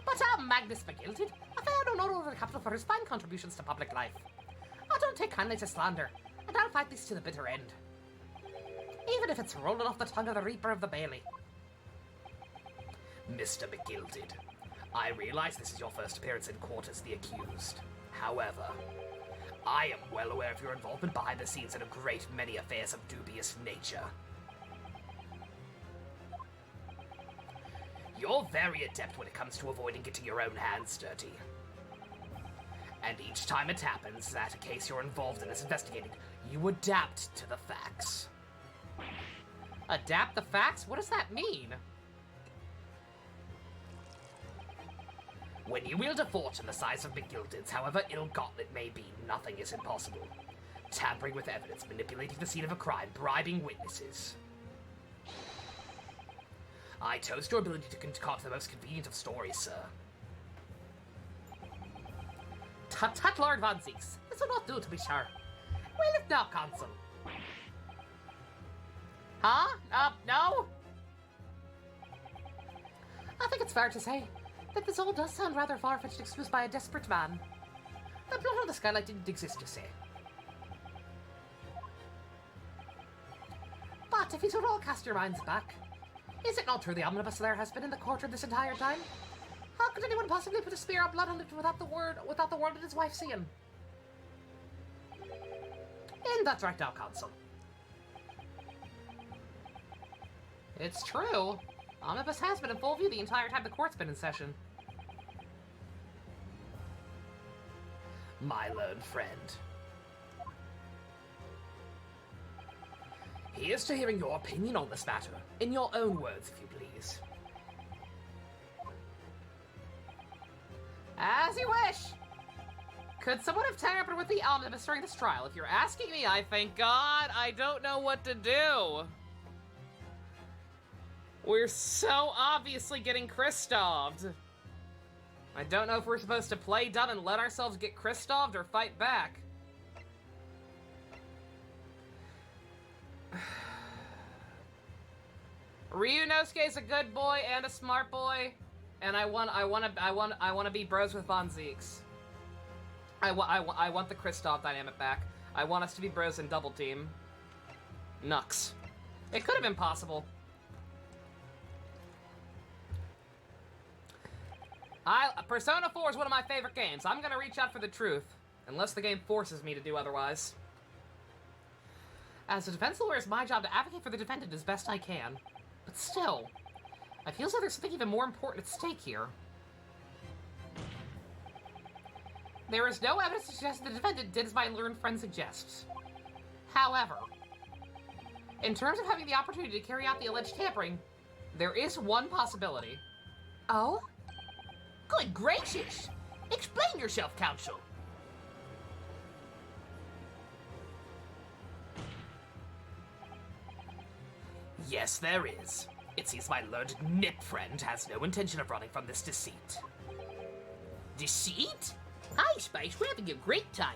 [SPEAKER 1] But Magnus McGilded, a fair known all over the capital for his fine contributions to public life. I don't take kindly to slander, and I'll fight this to the bitter end. Even if it's rolling off the tongue of the Reaper of the Bailey. Mr. McGilded, I realize this is your first appearance in court as the accused. However, I am well aware of your involvement behind the scenes in a great many affairs of dubious nature. You're very adept when it comes to avoiding getting your own hands dirty. And each time it happens that a case you're involved in is investigated, you adapt to the facts. Adapt the facts? What does that mean? When you wield a fortune the size of McGilded's, however ill-gotten it may be, nothing is impossible. Tampering with evidence, manipulating the scene of a crime, bribing witnesses. I toast your ability to concoct the most convenient of stories, sir. Tut-tut, Lord Von Zeeks. This will not do, to be sure. Well, if not, Consul. Huh? No? I think it's fair to say that this all does sound rather far-fetched excuse by a desperate man. The blood on the skylight didn't exist, you say. But if you should all cast your minds back, is it not true the omnibus there has been in the courtroom this entire time? How could anyone possibly put a smear of blood on it without the word and his wife seeing? And that's right now, Counsel. It's true. Omnibus has been in full view the entire time the court's been in session. My learned friend. Here's to hearing your opinion on this matter, in your own words, if you please. As you wish! Could someone have tampered with the omnibus during this trial? If you're asking me, I thank God I don't know what to do. We're so obviously getting Christoved. I don't know if we're supposed to play dumb and let ourselves get Christoved or fight back. Ryunosuke's a good boy and a smart boy, and I want to be bros with Von Zeeks. I want the Christoph dynamic back. I want us to be bros in double team. Nux. It could have been possible. Persona 4 is one of my favorite games. I'm gonna reach out for the truth, unless the game forces me to do otherwise. As a defense lawyer, it's my job to advocate for the defendant as best I can. But still, I feel as though there's something even more important at stake here. There is no evidence to suggest the defendant did as my learned friend suggests. However, in terms of having the opportunity to carry out the alleged tampering, there is one possibility.
[SPEAKER 3] Oh? Good gracious! Explain yourself, Counsel.
[SPEAKER 4] Yes, there is. It seems my learned nip friend has no intention of running from this deceit.
[SPEAKER 3] Deceit? Hi, Spice, we're having a great time.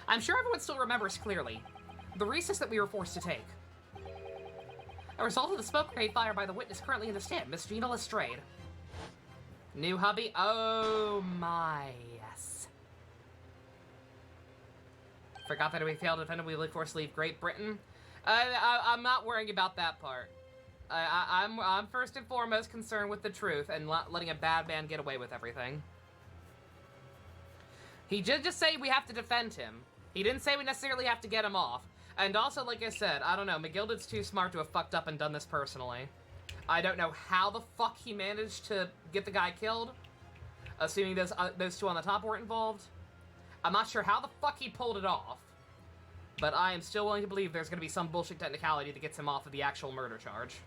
[SPEAKER 1] I'm sure everyone still remembers clearly the recess that we were forced to take. A result of the smoke grenade fired by the witness currently in the stand, Miss Gina Lestrade. New hubby? Oh my, yes. Forgot that we failed to defend and we look forced to leave Great Britain. I'm not worrying about that part. I'm first and foremost concerned with the truth and not letting a bad man get away with everything. He did just say we have to defend him. He didn't say we necessarily have to get him off. And also, like I said, I don't know, McGilded's too smart to have fucked up and done this personally. I don't know how the fuck he managed to get the guy killed, assuming those two on the top weren't involved. I'm not sure how the fuck he pulled it off, but I am still willing to believe there's going to be some bullshit technicality that gets him off of the actual murder charge.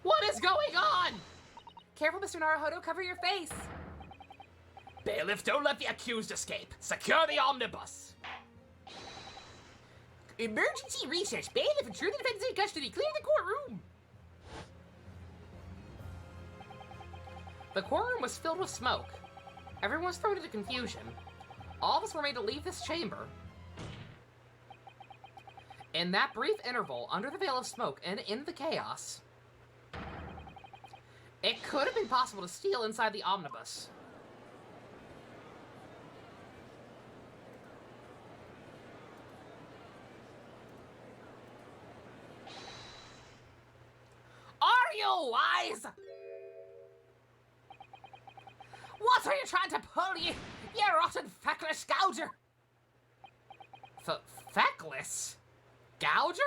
[SPEAKER 1] What is going on? Careful, Mr. Naruhodo, cover your face.
[SPEAKER 4] Bailiff, don't let the accused escape. Secure the omnibus.
[SPEAKER 3] Emergency recess. Bailiff, ensure the defendant's in custody. Clear the courtroom.
[SPEAKER 1] The courtroom was filled with smoke. Everyone was thrown into confusion. All of us were made to leave this chamber. In that brief interval, under the veil of smoke and in the chaos, it could have been possible to steal inside the omnibus. Are you wise? What are you trying to pull, you rotten feckless gouger? Feckless? Gouger?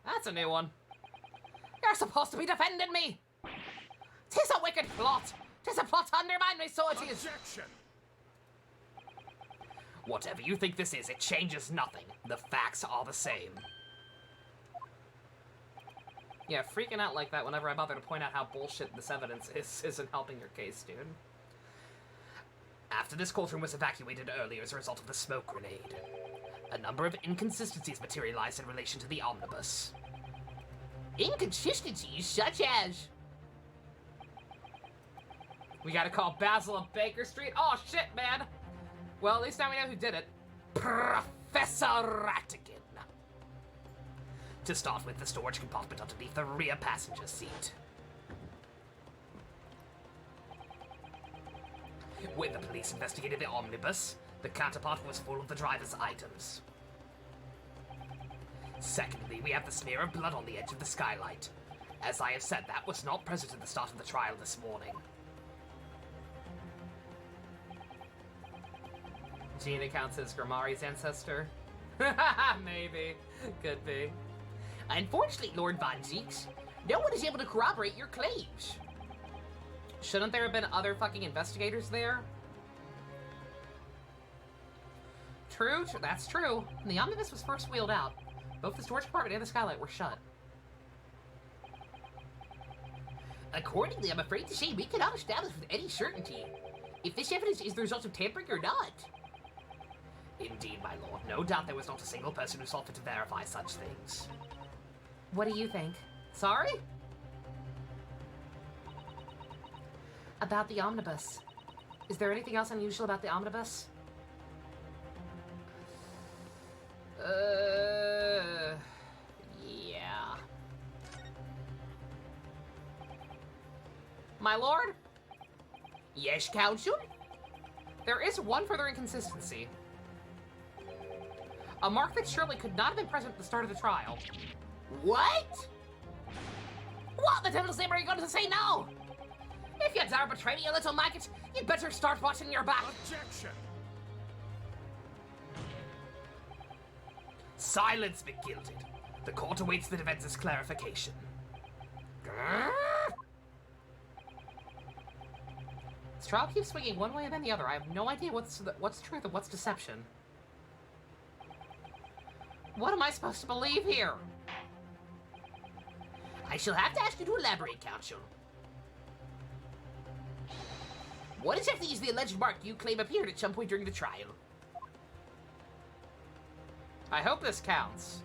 [SPEAKER 1] That's a new one. You're supposed to be defending me. 'Tis a wicked plot. 'Tis a plot to undermine me, so it is.
[SPEAKER 2] Objection!
[SPEAKER 4] Whatever you think this is, it changes nothing. The facts are the same.
[SPEAKER 1] Yeah, freaking out like that whenever I bother to point out how bullshit this evidence is isn't helping your case, dude.
[SPEAKER 4] After this courtroom was evacuated earlier as a result of the smoke grenade, a number of inconsistencies materialized in relation to the omnibus.
[SPEAKER 3] Inconsistencies such as...
[SPEAKER 1] We gotta call Basil of Baker Street? Oh shit, man! Well, at least now we know who did it.
[SPEAKER 4] Professor Rattigan. To start with, the storage compartment underneath the rear passenger seat. When the police investigated the omnibus, the counterpart was full of the driver's items. Secondly, we have the smear of blood on the edge of the skylight. As I have said, that was not present at the start of the trial this morning.
[SPEAKER 1] Gina counts as Grimari's ancestor? Maybe. Could be.
[SPEAKER 3] Unfortunately, Lord Von Zeeks, no one is able to corroborate your claims.
[SPEAKER 1] Shouldn't there have been other fucking investigators there? True, that's true. When the omnibus was first wheeled out, both the storage compartment and the skylight were shut.
[SPEAKER 3] Accordingly, I'm afraid to say we cannot establish with any certainty if this evidence is the result of tampering or not.
[SPEAKER 4] Indeed, my lord. No doubt there was not a single person who saw fit to verify such things.
[SPEAKER 1] What do you think? Sorry? About the omnibus. Is there anything else unusual about the omnibus? Yeah. My lord?
[SPEAKER 3] Yes, Counsel?
[SPEAKER 1] There is one further inconsistency. A mark that surely could not have been present at the start of the trial.
[SPEAKER 3] What? What the devil's name are you going to say now? If you dare betray me, you little maggot, you'd better start watching your back.
[SPEAKER 2] Objection!
[SPEAKER 4] Silence, McGilded. The court awaits the defense's clarification.
[SPEAKER 1] This trial keeps swinging one way and then the other. I have no idea what's truth and what's deception. What am I supposed to believe here?
[SPEAKER 3] I shall have to ask you to elaborate, Counsel. What exactly is the alleged mark you claim appeared at some point during the trial?
[SPEAKER 1] I hope this counts.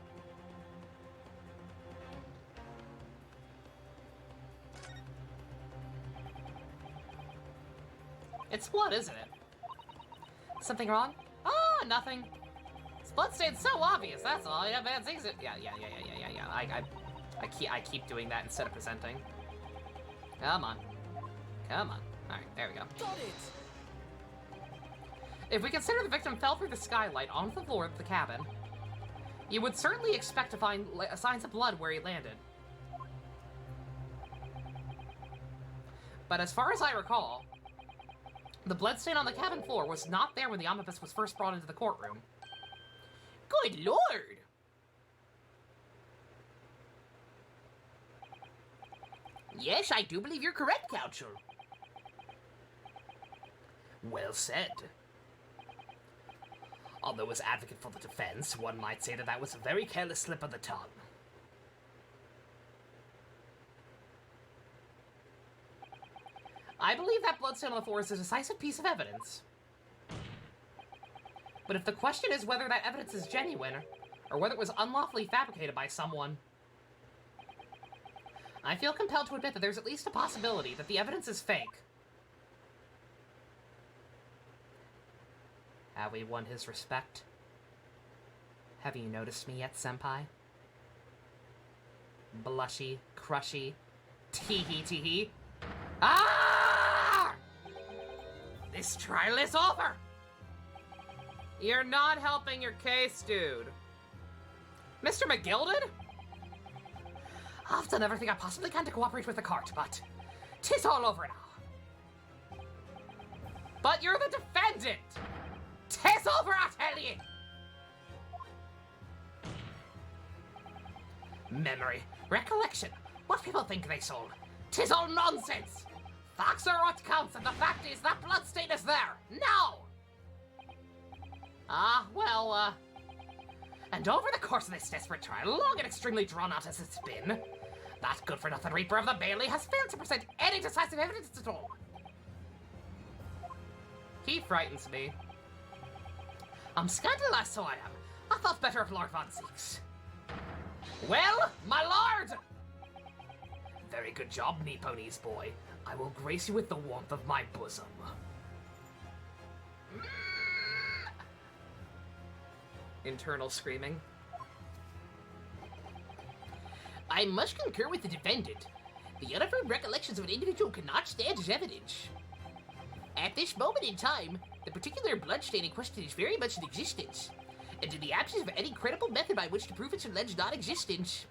[SPEAKER 1] It's blood, isn't it? Something wrong? Oh, nothing. This bloodstain's so obvious, that's all. Yeah, man, things. Yeah. I keep doing that instead of presenting. Come on. Come on. Alright, there we go.
[SPEAKER 2] Got it!
[SPEAKER 1] If we consider the victim fell through the skylight onto the floor of the cabin, you would certainly expect to find signs of blood where he landed. But as far as I recall, the bloodstain on the cabin floor was not there when the omnibus was first brought into the courtroom.
[SPEAKER 3] Good Lord! Yes, I do believe you're correct, Counsel.
[SPEAKER 4] Well said. Although as advocate for the defense, one might say that was a very careless slip of the tongue.
[SPEAKER 1] I believe that bloodstain on the floor is a decisive piece of evidence. But if the question is whether that evidence is genuine, or whether it was unlawfully fabricated by someone, I feel compelled to admit that there's at least a possibility that the evidence is fake. Have we won his respect? Have you noticed me yet, senpai? Blushy, crushy, teehee. Ah! This trial is over! You're not helping your case, dude. Mr. McGilded? I've done everything I possibly can to cooperate with the court, but 'tis all over now. But you're the defendant! 'Tis over, I tell ye! Memory, recollection, what people think they saw. 'Tis all nonsense! Facts are what counts, and the fact is that bloodstain is there, now! And over the course of this desperate trial, long and extremely drawn out as it's been, that good-for-nothing Reaper of the Bailey has failed to present any decisive evidence at all. He frightens me. I'm scandalized, so I am. I thought better of Lord Von Zeeks. Well, my lord!
[SPEAKER 4] Very good job, Nipponi's boy. I will grace you with the warmth of my bosom.
[SPEAKER 1] internal screaming.
[SPEAKER 3] I must concur with the defendant. The unaffirmed recollections of an individual cannot stand as evidence. At this moment in time, the particular bloodstain in question is very much in existence, and in the absence of any credible method by which to prove its alleged non-existence,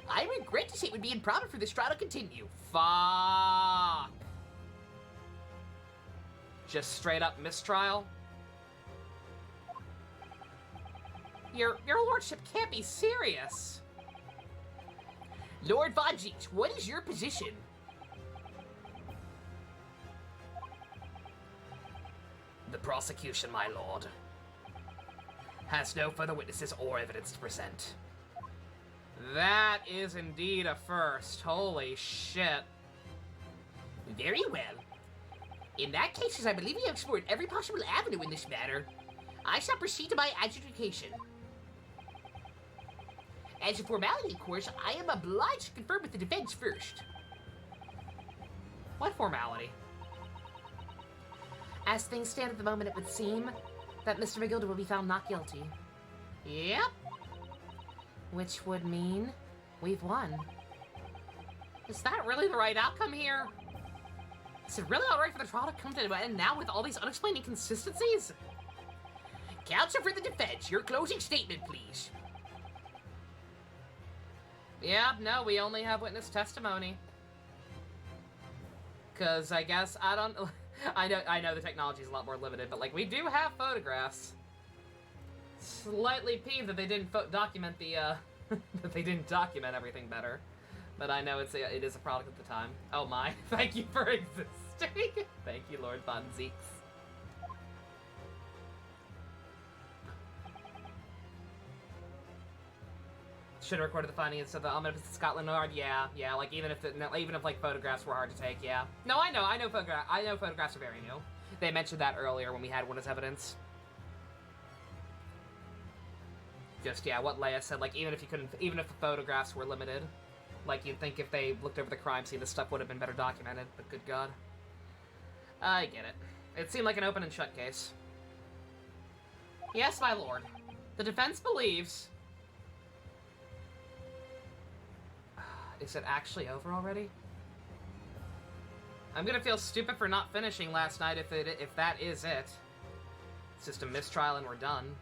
[SPEAKER 3] I regret to say it would be improper for this trial to continue.
[SPEAKER 1] Fuck. Just straight up mistrial? Your lordship can't be serious.
[SPEAKER 3] Lord Von Jinx, what is your position?
[SPEAKER 4] The prosecution, my lord, has no further witnesses or evidence to present.
[SPEAKER 1] That is indeed a first. Holy shit.
[SPEAKER 3] Very well. In that case, as I believe we have explored every possible avenue in this matter, I shall proceed to my adjudication. As a formality, of course, I am obliged to confirm with the defense first.
[SPEAKER 1] What formality?
[SPEAKER 2] As things stand at the moment, it would seem that Mr. McGilda will be found not guilty.
[SPEAKER 1] Yep.
[SPEAKER 2] Which would mean we've won.
[SPEAKER 1] Is that really the right outcome here? Is it really alright for the trial to come to an end now with all these unexplained inconsistencies?
[SPEAKER 3] Counsel for the defense, your closing statement, please.
[SPEAKER 1] Yeah, no, we only have witness testimony. Cause I guess I don't. I know the technology is a lot more limited, but like we do have photographs. Slightly peeved that they didn't document the that they didn't document everything better. But I know it is a product at the time. Oh my! Thank you for existing. Thank you, Lord Von Zeeks. Should have recorded the findings of the omnibus of Scotland Yard. Yeah. Like even if like photographs were hard to take. Yeah. No, I know photographs are very new. They mentioned that earlier when we had one as evidence. Just yeah, what Leia said. Like even if the photographs were limited, like you'd think if they looked over the crime scene, this stuff would have been better documented. But good God, I get it. It seemed like an open and shut case. Yes, my lord. The defense believes. Is it actually over already? I'm gonna feel stupid for not finishing last night if that is it. It's just a mistrial and we're done.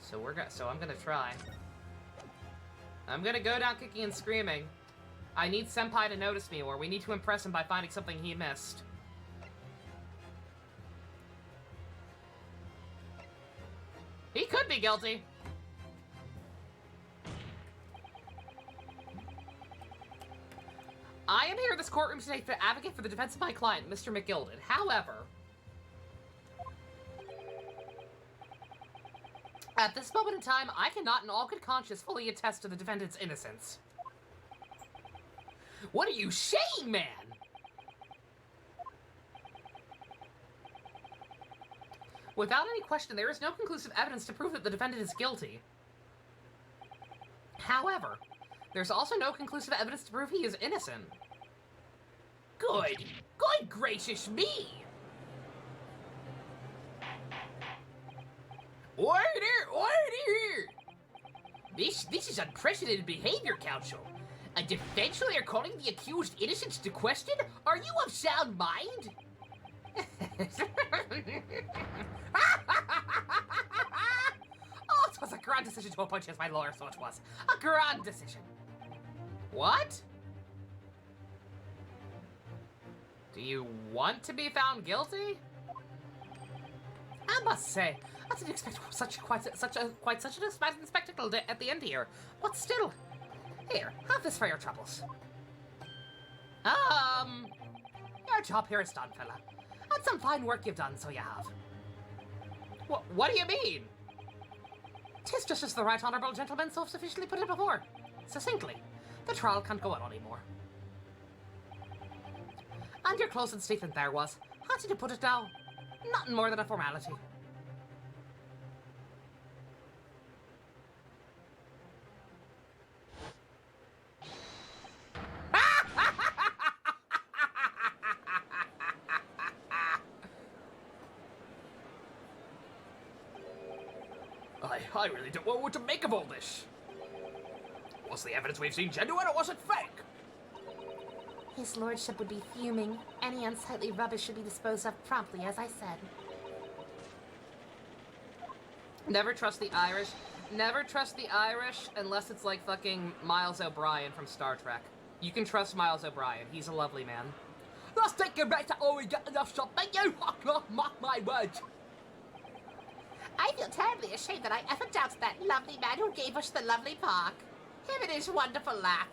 [SPEAKER 1] So I'm gonna try. I'm gonna go down kicking and screaming. I need Senpai to notice me, or we need to impress him by finding something he missed. He could be guilty. I am here in this courtroom today to advocate for the defense of my client, Mr. McGilden. However, at this moment in time, I cannot in all good conscience fully attest to the defendant's innocence.
[SPEAKER 3] What are you saying, man?
[SPEAKER 1] Without any question, there is no conclusive evidence to prove that the defendant is guilty. However, there's also no conclusive evidence to prove he is innocent.
[SPEAKER 3] Good gracious me! Order! This is unprecedented behavior, counsel. A defense lawyer calling the accused innocent to question? Are you of sound mind?
[SPEAKER 1] Oh, it was a grand decision to appoint you as my lawyer, so it was. A grand decision. What? Do you want to be found guilty? I must say, I didn't expect quite such an exciting spectacle at the end here. But still, here, have this for your troubles. Your job here is done, fella. And some fine work you've done, so you have. What do you mean? 'Tis just as the right honourable gentleman so sufficiently put it before. Succinctly, the trial can't go on anymore. And your closing statement there was, how did you put it now? Nothing more than a formality.
[SPEAKER 4] I really don't know what to make of all this. Was the evidence we've seen genuine, or was it fake?
[SPEAKER 2] His lordship would be fuming. Any unsightly rubbish should be disposed of promptly, as I said.
[SPEAKER 1] Never trust the Irish. Never trust the Irish unless it's like fucking Miles O'Brien from Star Trek. You can trust Miles O'Brien. He's a lovely man.
[SPEAKER 3] Let's take you back to all we got enough shopping, you mock my words. I feel terribly ashamed that I ever doubted that lovely man who gave us the lovely park. Him and his wonderful laugh.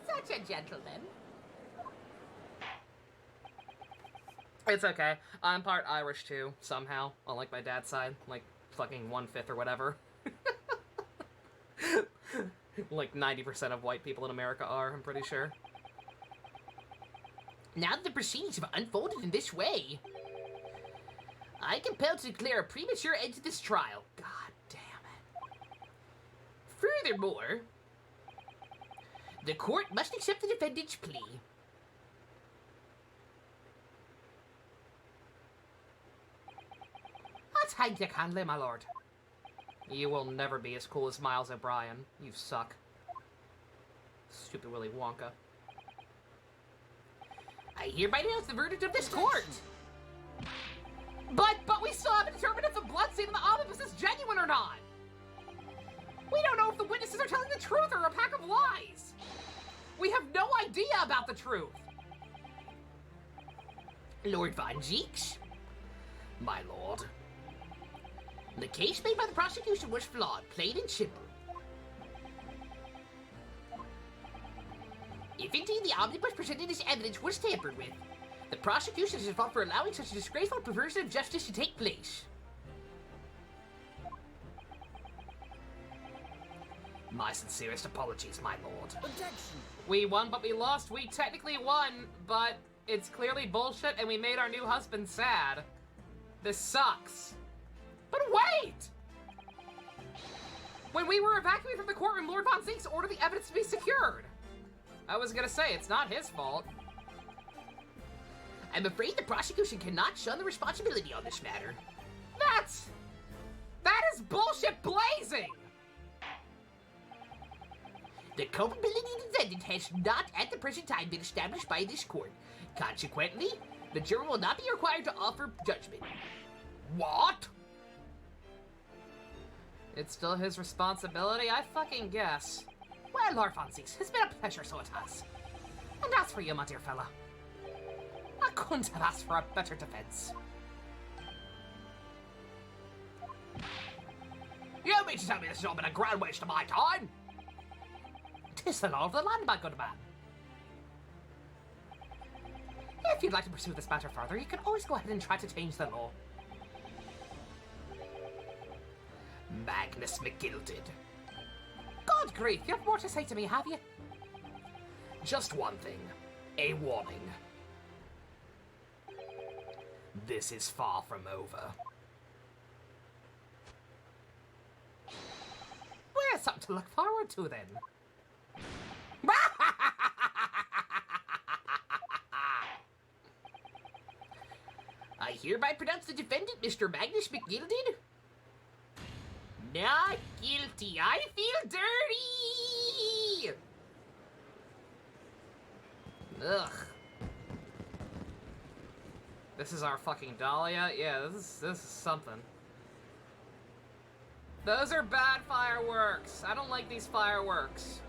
[SPEAKER 3] Such a gentleman.
[SPEAKER 1] It's okay. I'm part Irish too, somehow. Unlike my dad's side. Like, fucking 1/5 or whatever. Like 90% of white people in America are, I'm pretty sure.
[SPEAKER 3] Now that the proceedings have unfolded in this way, I am compelled to declare a premature end to this trial. God damn it. Furthermore, the court must accept the defendant's plea.
[SPEAKER 1] Thank you kindly, my lord. You will never be as cool as Miles O'Brien. You suck. Stupid Willy Wonka.
[SPEAKER 3] I hereby announce the verdict of this court.
[SPEAKER 1] But we still haven't determined if the blood stain in the omnibus is genuine or not. We don't know if the witnesses are telling the truth or a pack of lies. We have no idea about the truth.
[SPEAKER 3] Lord Von Zeeks, my lord. The case made by the prosecution was flawed, plain and simple. If indeed the omnibus presented as evidence was tampered with, the prosecution is at fault for allowing such a disgraceful perversion of justice to take place.
[SPEAKER 4] My sincerest apologies, my lord.
[SPEAKER 3] Objection!
[SPEAKER 1] We won, but we lost. We technically won, but it's clearly bullshit, and we made our new husband sad. This sucks. But wait! When we were evacuated from the courtroom, Lord Von Zeeks ordered the evidence to be secured. I was gonna say, it's not his fault.
[SPEAKER 3] I'm afraid the prosecution cannot shun the responsibility on this matter.
[SPEAKER 1] That is bullshit blazing!
[SPEAKER 3] The culpability of the defendant has not at the present time been established by this court. Consequently, the jury will not be required to offer judgment.
[SPEAKER 4] What?
[SPEAKER 1] It's still his responsibility, I fucking guess. Well, Lord Von Zeeks, it's been a pleasure, so it has. And as for you, my dear fella, I couldn't have asked for a better defense.
[SPEAKER 4] You mean to tell me this has all been a grand waste of my time?
[SPEAKER 1] 'Tis the law of the land, my good man. If you'd like to pursue this matter further, you can always go ahead and try to change the law.
[SPEAKER 4] Magnus McGilded.
[SPEAKER 1] Good grief, you have more to say to me, have you?
[SPEAKER 4] Just one thing. A warning. This is far from over.
[SPEAKER 1] Well, something to look forward to, then.
[SPEAKER 3] I hereby pronounce the defendant, Mr. Magnus McGilded, not guilty. I feel dirty!
[SPEAKER 1] Ugh. This is our fucking Dahlia? Yeah, this is something. Those are bad fireworks. I don't like these fireworks.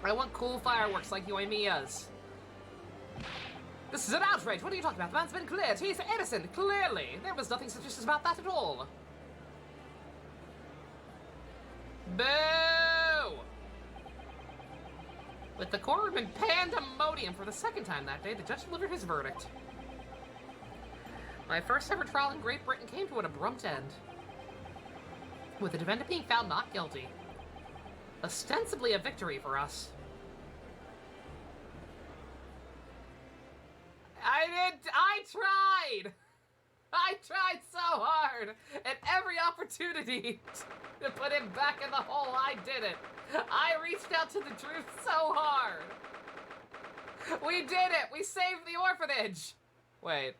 [SPEAKER 1] I want cool fireworks like Yoimiya's. This is an outrage. What are you talking about? The man's been cleared. He's innocent, clearly. There was nothing suspicious about that at all. Boo! With the courtroom in pandemonium for the second time that day, the judge delivered his verdict. My first ever trial in Great Britain came to an abrupt end, with the defendant being found not guilty. Ostensibly a victory for us. I tried so hard! At every opportunity to put him back in the hole, I did it! I reached out to the truth so hard! We did it! We saved the orphanage! Wait.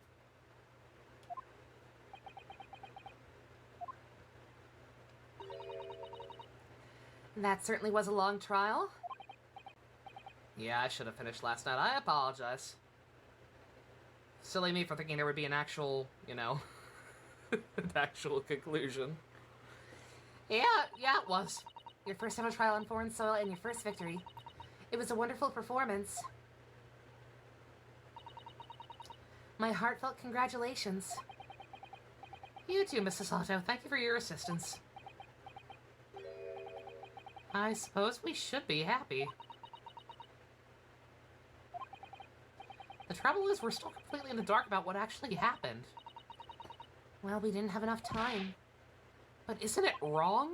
[SPEAKER 1] That certainly was a long trial. Yeah, I should have finished last night. I apologize. Silly me for thinking there would be an actual, you know, an actual conclusion. Yeah, it was.
[SPEAKER 2] Your first ever trial on foreign soil and your first victory. It was a wonderful performance. My heartfelt congratulations.
[SPEAKER 1] You too, Mrs. Otto. Thank you for your assistance. I suppose we should be happy. The trouble is, we're still completely in the dark about what actually happened.
[SPEAKER 2] Well, we didn't have enough time.
[SPEAKER 1] But isn't it wrong?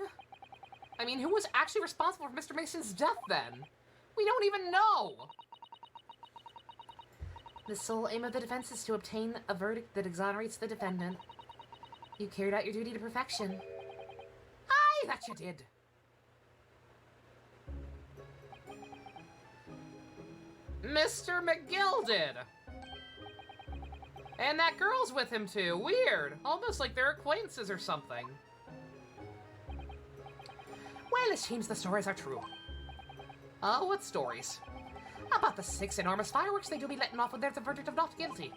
[SPEAKER 1] I mean, who was actually responsible for Mr. Mason's death then? We don't even know!
[SPEAKER 2] The sole aim of the defense is to obtain a verdict that exonerates the defendant. You carried out your duty to perfection.
[SPEAKER 1] Aye, that you did. Mr. McGill did. And that girl's with him too. Weird. Almost like they're acquaintances or something. Well, it seems the stories are true. Oh, what stories? About the 6 enormous fireworks they do be letting off when there's a verdict of not guilty.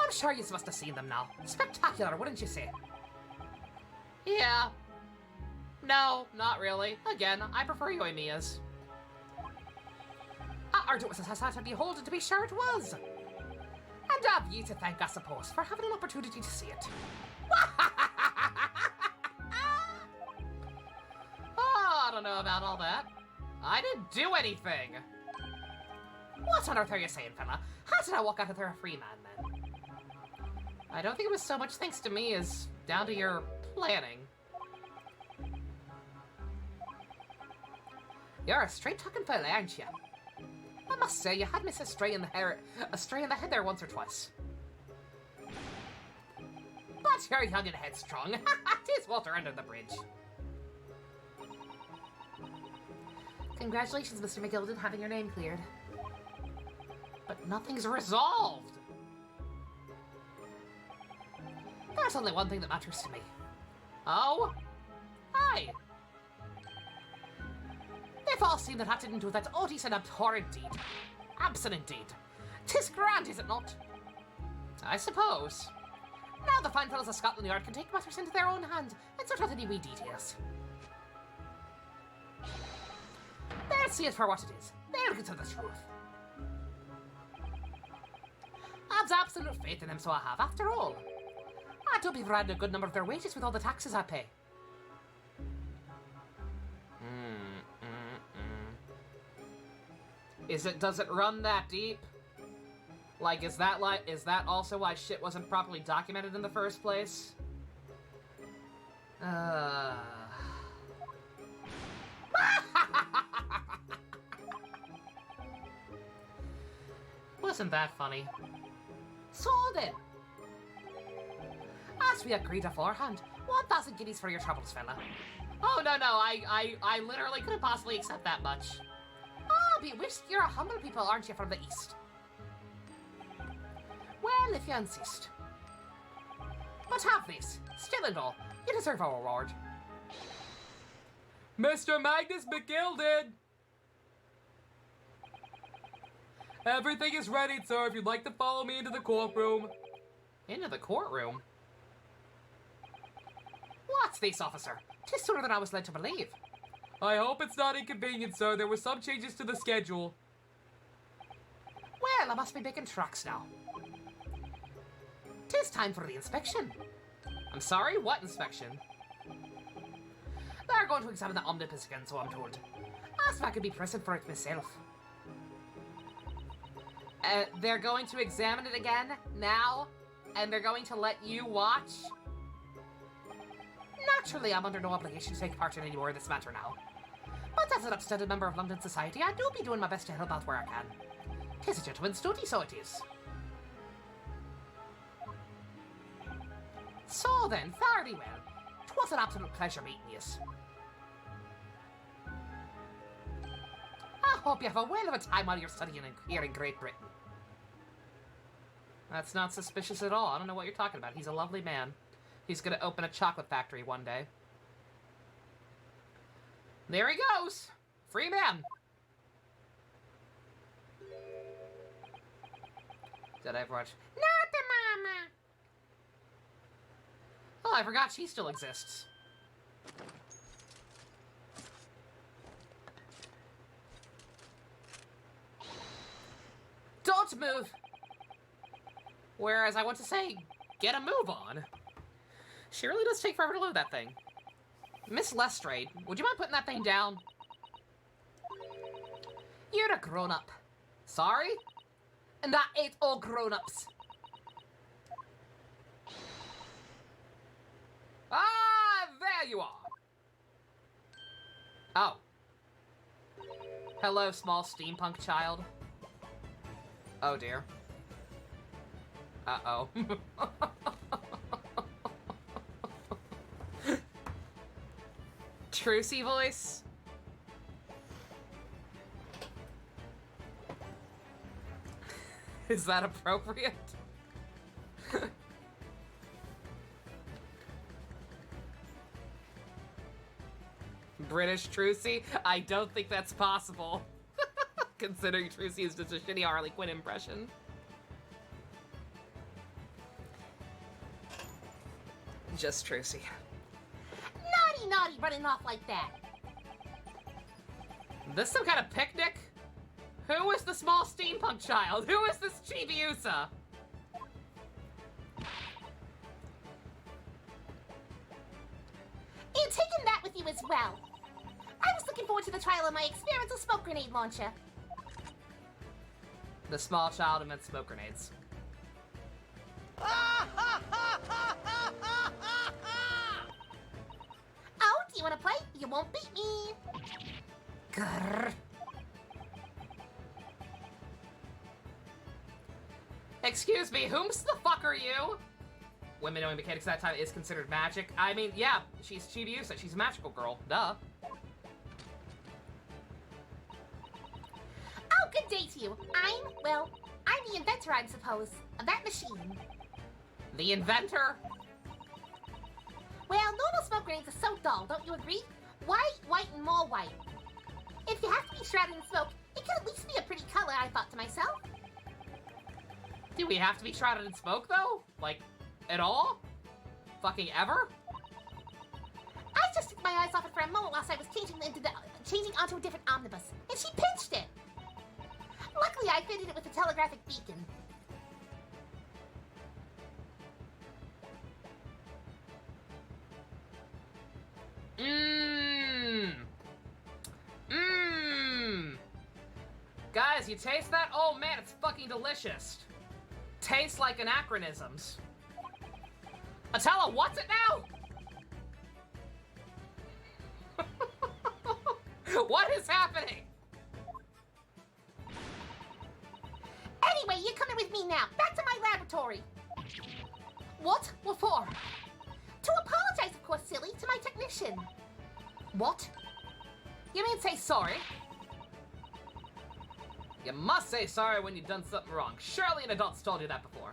[SPEAKER 1] I'm sure you must have seen them now. Spectacular, wouldn't you say? Yeah. No, not really. Again, I prefer Yoimiya's. Arduous as I to behold and to be sure it was. And have ye to thank, I suppose, for having an opportunity to see it. Oh, I don't know about all that. I didn't do anything. What on earth are you saying, fella? How did I walk out of there a free man, then? I don't think it was so much thanks to me as down to your planning. You're a straight-talking fella, aren't you? I must say, you had me astray in the head there once or twice. But you're young and headstrong. Tis water under the bridge.
[SPEAKER 2] Congratulations, Mr. McGilden, having your name cleared.
[SPEAKER 1] But nothing's resolved. There's only one thing that matters to me. Oh? Hi. They've all seen that I didn't do that odious and abhorrent deed. Absent indeed. 'Tis grand, is it not? I suppose. Now the fine fellows of Scotland Yard can take matters into their own hands and sort out any wee details. They'll see it for what it is. They'll get to the truth. I've absolute faith in them, so I have, after all. I do be riding a good number of their wages with all the taxes I pay. Does it run that deep? Like, is that also why shit wasn't properly documented in the first place? Wasn't that funny? So then, as we agreed beforehand, 1,000 guineas for your troubles, fella. Oh, no, I literally couldn't possibly accept that much. I'll be wished you're a humble people, aren't you, from the east? Well, if you insist. But have this. Still and all, you deserve a reward. Mr. Magnus McGilded! Everything is ready, sir, if you'd like to follow me into the courtroom. Into the courtroom? What's this, officer? 'Tis sooner than I was led to believe. I hope it's not inconvenient, sir. There were some changes to the schedule. Well, I must be making tracks now. 'Tis time for the inspection. I'm sorry, what inspection? They're going to examine the omnibus again, so I'm told. Asked if I could be present for it myself. They're going to examine it again, now? And they're going to let you watch? Naturally, I'm under no obligation to take part in any more of this matter now. But as an upstanding member of London society, I do be doing my best to help out where I can. 'Tis a gentleman's duty, so it is. So then, fairly well. 'Twas an absolute pleasure meeting yous. I hope you have a whale of a time while you're studying here in Great Britain. That's not suspicious at all. I don't know what you're talking about. He's a lovely man. He's gonna open a chocolate factory one day. There he goes! Free man! Did I ever watch?
[SPEAKER 2] Not the mama.
[SPEAKER 1] Oh, I forgot she still exists. Don't move! Whereas I want to say, get a move on. She really does take forever to load that thing. Miss Lestrade, would you mind putting that thing down? You're a grown-up. Sorry? And that ain't all grown-ups. Ah, there you are. Oh. Hello, small steampunk child. Oh, dear. Uh-oh. Trucy voice? Is that appropriate? British Trucy? I don't think that's possible. Considering Trucy is just a shitty Harley Quinn impression. Just Trucy.
[SPEAKER 2] Naughty, naughty, running off like that.
[SPEAKER 1] This some kind of picnic? Who is the small steampunk child? Who is this Chibiusa?
[SPEAKER 2] And taking that with you as well. I was looking forward to the trial of my experimental smoke grenade launcher.
[SPEAKER 1] The small child invents smoke grenades.
[SPEAKER 2] Oh, do you want to play? You won't beat me.
[SPEAKER 1] Grrr. Excuse me, whom's the fuck are you? Women knowing mechanics at that time is considered magic. I mean, yeah, she's Chibiusa. She's a magical girl. Duh.
[SPEAKER 2] Oh, good day to you. I'm the inventor, I suppose, of that machine.
[SPEAKER 1] The inventor?
[SPEAKER 2] Well, normal smoke grenades are so dull, don't you agree? White, white, and more white. If you have to be shrouded in smoke, it can at least be a pretty color, I thought to myself.
[SPEAKER 1] Do we have to be shrouded in smoke, though? Like, at all? Fucking ever?
[SPEAKER 2] I just took my eyes off it for a moment whilst I was changing onto a different omnibus, and she pinched it. Luckily, I fitted it with a telegraphic beacon.
[SPEAKER 1] Guys, you taste that? Oh man, it's fucking delicious. Tastes like anachronisms. Atella, what's it now? What is happening?
[SPEAKER 2] Anyway, you're coming with me now. Back to my laboratory. What? What for? To apologize, of course, silly, to my technician.
[SPEAKER 1] What? You mean say sorry? You must say sorry when you've done something wrong. Surely an adult's told you that before.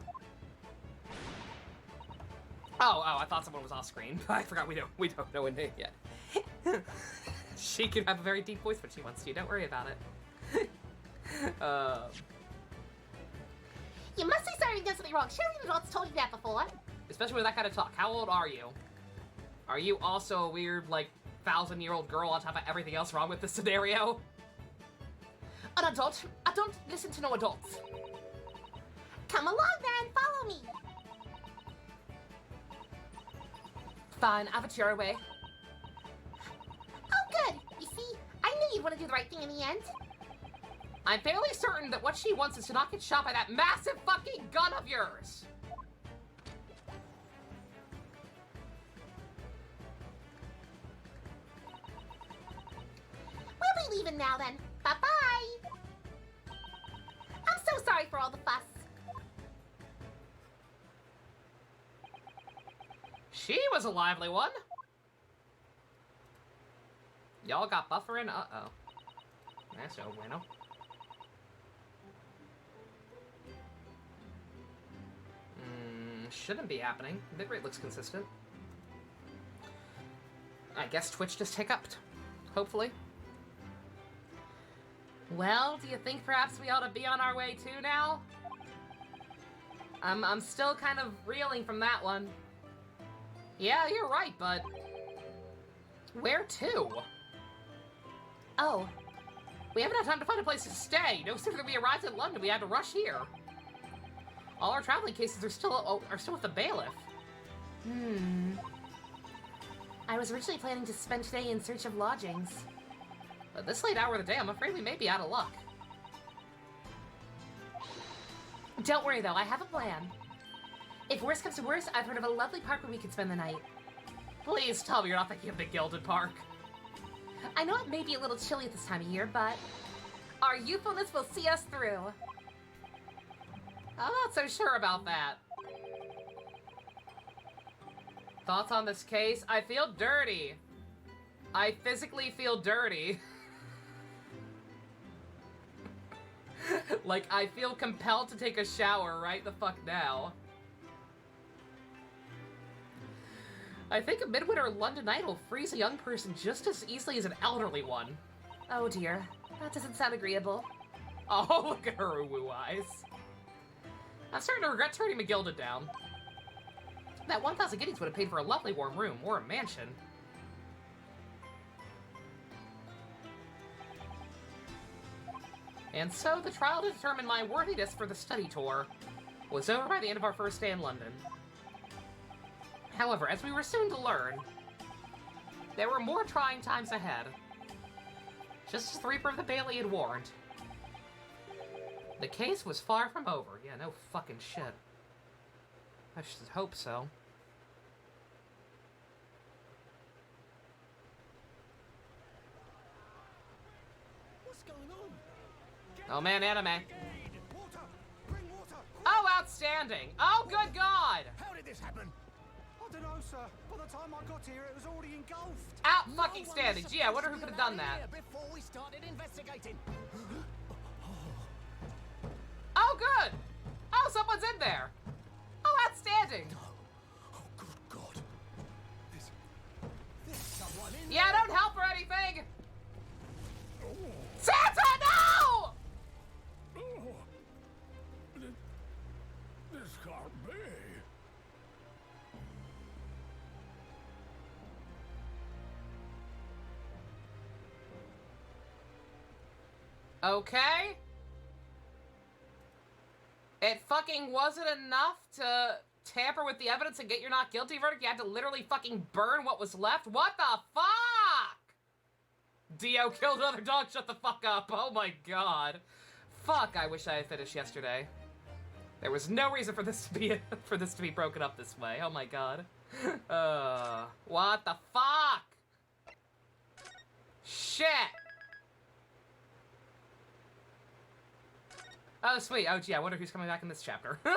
[SPEAKER 1] Oh, I thought someone was off screen. I forgot we don't know a name yet. She can have a very deep voice when she wants to. Don't worry about it.
[SPEAKER 2] You must say sorry when you've done something wrong. Surely an adult's told you that before.
[SPEAKER 1] Especially with that kind of talk. How old are you? Are you also a weird, like, 1,000-year-old girl on top of everything else wrong with this scenario?
[SPEAKER 2] An adult? I don't listen to no adults. Come along then, follow me.
[SPEAKER 1] Fine, have it your way.
[SPEAKER 2] Oh, good. You see, I knew you'd want to do the right thing in the end.
[SPEAKER 1] I'm fairly certain that what she wants is to not get shot by that massive fucking gun of yours.
[SPEAKER 2] We'll be leaving now then. Bye-bye. I'm so sorry for all the fuss.
[SPEAKER 1] She was a lively one. Y'all got buffering? Uh-oh. That's no bueno. Shouldn't be happening. Bitrate looks consistent. I guess Twitch just hiccuped. Hopefully. Well, do you think perhaps we ought to be on our way too now? I'm still kind of reeling from that one. Yeah, you're right, but... where to? Oh. We haven't had time to find a place to stay. No sooner than we arrived in London, we had to rush here. All our traveling cases are still with the bailiff.
[SPEAKER 2] I was originally planning to spend today in search of lodgings.
[SPEAKER 1] But this late hour of the day, I'm afraid we may be out of luck.
[SPEAKER 2] Don't worry, though. I have a plan. If worse comes to worse, I've heard of a lovely park where we could spend the night.
[SPEAKER 1] Please tell me you're not thinking of the Gilded Park.
[SPEAKER 2] I know it may be a little chilly at this time of year, but our youthfulness will see us through.
[SPEAKER 1] I'm not so sure about that. Thoughts on this case? I feel dirty. I physically feel dirty. Like, I feel compelled to take a shower right the fuck now. I think a midwinter London night will freeze a young person just as easily as an elderly one.
[SPEAKER 2] Oh dear, that doesn't sound agreeable.
[SPEAKER 1] Oh, look at her woo eyes. I'm starting to regret turning McGilded down. That 1,000 guineas would have paid for a lovely warm room or a mansion. And so the trial to determine my worthiness for the study tour was over by the end of our first day in London. However, as we were soon to learn, there were more trying times ahead. Just as the Reaper of the Bailey had warned. The case was far from over. Yeah, no fucking shit. I should hope so.
[SPEAKER 5] What's going on?
[SPEAKER 1] Oh man, anime.
[SPEAKER 5] Water! Bring water!
[SPEAKER 1] Oh, outstanding! Oh, good God!
[SPEAKER 5] How did this happen? I don't know, sir. By the time I got here, it was already engulfed.
[SPEAKER 1] Out fucking standing. Gee, I wonder who could have done that.
[SPEAKER 5] Before we started investigating.
[SPEAKER 1] Oh, good! Oh, someone's in there! Oh, outstanding!
[SPEAKER 5] Oh, good God. There's someone in
[SPEAKER 1] Yeah, don't help or anything! Santa, no!
[SPEAKER 5] This can't be.
[SPEAKER 1] Okay. It fucking wasn't enough to tamper with the evidence and get your not guilty verdict. You had to literally fucking burn what was left. What the fuck? Dio killed another dog. Shut the fuck up. Oh my God. Fuck, I wish I had finished yesterday. There was no reason for this to be broken up this way. Oh my God. What the fuck? Shit. Oh, sweet. Oh, gee, I wonder who's coming back in this chapter. The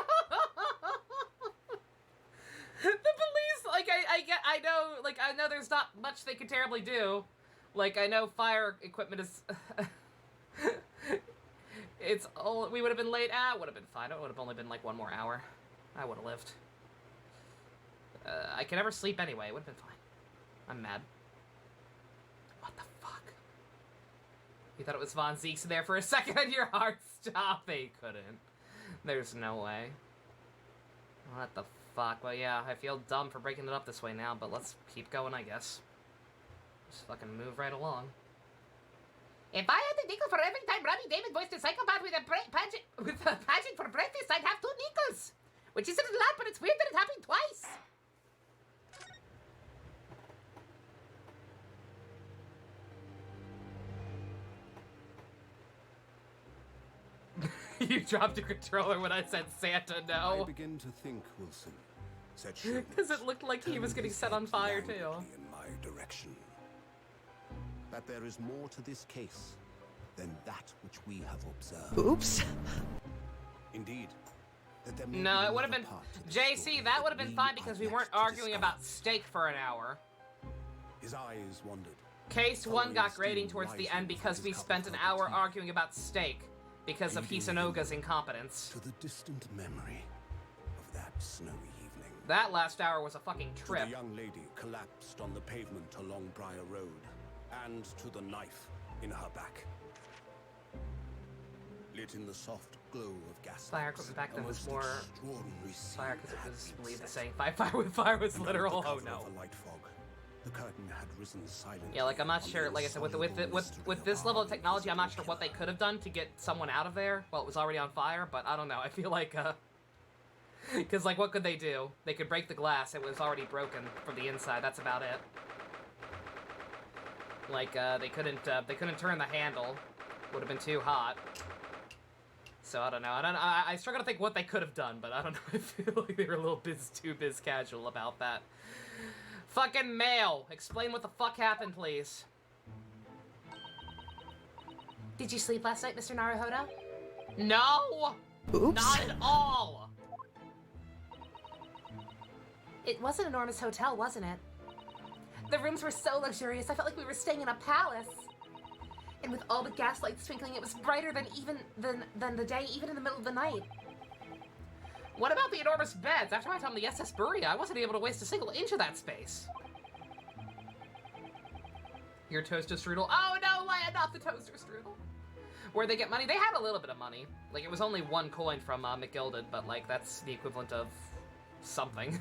[SPEAKER 1] police, like, I know there's not much they could terribly do. Like, I know fire equipment is... it's all... We would have been late. It would have been fine. It would have only been, like, 1 more hour. I would have lived. I can never sleep anyway. It would have been fine. I'm mad. What the fuck? You thought it was Von Zeke's there for a second and your heart stopped? They couldn't. There's no way. What the fuck? Well, yeah, I feel dumb for breaking it up this way now, but let's keep going, I guess. Just fucking move right along.
[SPEAKER 2] If I had a nickel for every time Robbie David voiced a psychopath with a pageant for breakfast, I'd have 2 nickels. Which isn't a lot, but it's weird that it happened twice.
[SPEAKER 1] You dropped your controller when I said Santa,
[SPEAKER 6] I
[SPEAKER 1] no.
[SPEAKER 6] begin to think, Wilson, said Sherwood,
[SPEAKER 1] Because it looked like he was getting set on fire, too.
[SPEAKER 6] in my direction, that there is more to this case than that which we have observed.
[SPEAKER 7] Oops.
[SPEAKER 6] Indeed, that there may
[SPEAKER 1] No,
[SPEAKER 6] be
[SPEAKER 1] it would have been...
[SPEAKER 6] another part to this
[SPEAKER 1] JC,
[SPEAKER 6] story
[SPEAKER 1] that would have been
[SPEAKER 6] we
[SPEAKER 1] fine
[SPEAKER 6] are
[SPEAKER 1] because we
[SPEAKER 6] yet
[SPEAKER 1] weren't
[SPEAKER 6] to
[SPEAKER 1] arguing
[SPEAKER 6] discover.
[SPEAKER 1] about steak for an hour.
[SPEAKER 6] His eyes wandered.
[SPEAKER 1] Case 1 got
[SPEAKER 6] Following
[SPEAKER 1] grading
[SPEAKER 6] steam
[SPEAKER 1] towards the
[SPEAKER 6] rising
[SPEAKER 1] end because
[SPEAKER 6] from
[SPEAKER 1] we
[SPEAKER 6] his
[SPEAKER 1] spent an
[SPEAKER 6] cup of
[SPEAKER 1] hour
[SPEAKER 6] tea.
[SPEAKER 1] arguing about steak because of
[SPEAKER 6] Leading
[SPEAKER 1] Hisanoga's
[SPEAKER 6] him
[SPEAKER 1] incompetence.
[SPEAKER 6] To the distant memory of that snowy evening.
[SPEAKER 1] That last hour was a fucking
[SPEAKER 6] To
[SPEAKER 1] trip.
[SPEAKER 6] the young lady collapsed on the pavement along Briar Road, and to the knife in her back. Lit in the soft glow of gas.
[SPEAKER 1] Fire equipment back then was more fire because it was believed to say fire with fire was literal. Oh no.
[SPEAKER 6] Light fog. The curtain had risen silently.
[SPEAKER 1] Yeah, like I'm not sure. Like I said, with this level of technology, I'm not sure what they could have done to get someone out of there. Well, it was already on fire, but I don't know. I feel like because like what could they do? They could break the glass. It was already broken from the inside. That's about it. Like they couldn't turn the handle. Would have been too hot. So I don't know. I struggle to think what they could have done, but I don't know. I feel like they were a little too biz casual about that. Fucking mail! Explain what the fuck happened, please.
[SPEAKER 2] Did you sleep last night, Mr. Naruhodo?
[SPEAKER 1] No!
[SPEAKER 7] Oops.
[SPEAKER 1] Not at all!
[SPEAKER 2] It was an enormous hotel, wasn't it? The rooms were so luxurious, I felt like we were staying in a palace. And with all the gaslights twinkling, it was brighter than the day, even in the middle of the night.
[SPEAKER 1] What about the enormous beds? After my time on the SS Buria, I wasn't able to waste a single inch of that space. Your toaster strudel. Oh no, Leia, not the toaster strudel. Where'd they get money? They had a little bit of money. Like, it was only 1 coin from McGilded, but, like, that's the equivalent of something.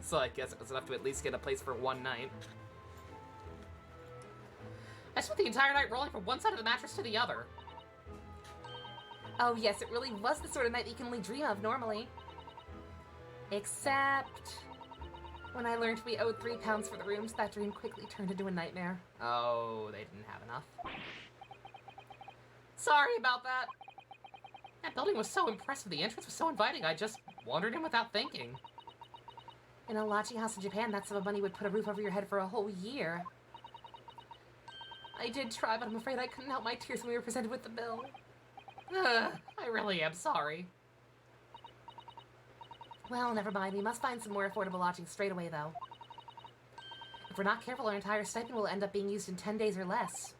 [SPEAKER 1] So I guess it was enough to at least get a place for 1 night. I spent the entire night rolling from one side of the mattress to the other.
[SPEAKER 2] Oh yes, it really was the sort of night that you can only dream of normally. Except... when I learned we owed £3 for the rooms, that dream quickly turned into a nightmare.
[SPEAKER 1] Oh, they didn't have enough. Sorry about that. That building was so impressive. The entrance was so inviting. I just wandered in without thinking.
[SPEAKER 2] In a lodging house in Japan, that sum of money would put a roof over your head for a whole year. I did try, but I'm afraid I couldn't help my tears when we were presented with the bill.
[SPEAKER 1] I really am sorry.
[SPEAKER 2] Well, never mind. We must find some more affordable lodging straight away, though. If we're not careful, our entire stipend will end up being used in 10 days or less.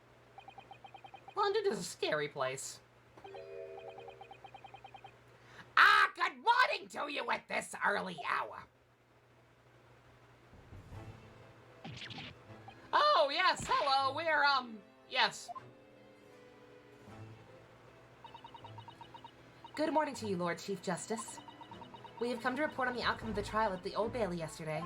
[SPEAKER 1] London is a scary place.
[SPEAKER 3] Ah, good morning to you at this early hour.
[SPEAKER 1] Oh, yes, hello, we're, yes.
[SPEAKER 2] Good morning to you, Lord Chief Justice. We have come to report on the outcome of the trial at the Old Bailey yesterday.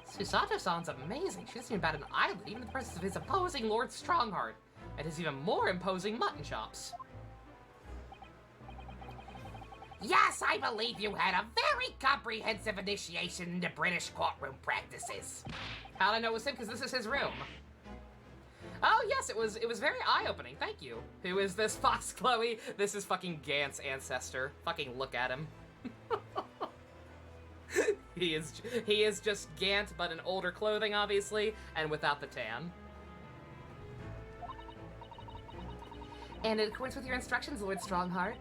[SPEAKER 1] Susato sounds amazing. She doesn't even bat an eyelid, even in the presence of his opposing Lord Strongheart, and his even more imposing mutton chops.
[SPEAKER 3] Yes, I believe you had a very comprehensive initiation into British courtroom practices.
[SPEAKER 1] How'd I know it was him? Because this is his room. Oh, yes, it was very eye-opening. Thank you. Who is this Fox Chloe? This is fucking Gant's ancestor. Fucking look at him. He is just Gant, but in older clothing, obviously, and without the tan.
[SPEAKER 2] And in accordance with your instructions, Lord Strongheart,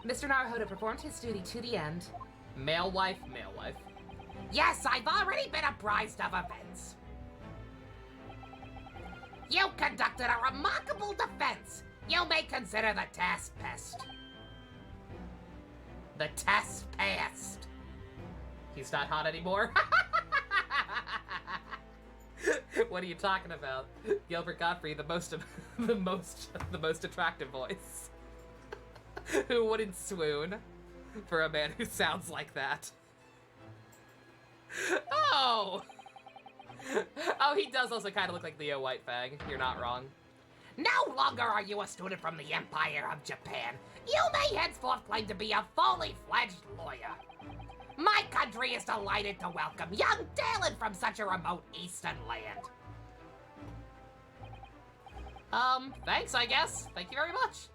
[SPEAKER 2] Mr. Naruhodo performed his duty to the end.
[SPEAKER 1] Male wife, male wife.
[SPEAKER 3] Yes, I've already been apprised of events. You conducted a remarkable defense. You may consider the task passed. The test passed.
[SPEAKER 1] He's not hot anymore. What are you talking about? Gilbert Gottfried, the most attractive voice. Who wouldn't swoon for a man who sounds like that? Oh! Oh, he does also kind of look like Leo Whitefang. You're not wrong.
[SPEAKER 3] No longer are you a student from the Empire of Japan. You may henceforth claim to be a fully fledged lawyer. My country is delighted to welcome young talent from such a remote eastern land.
[SPEAKER 1] Thanks, I guess. Thank you very much.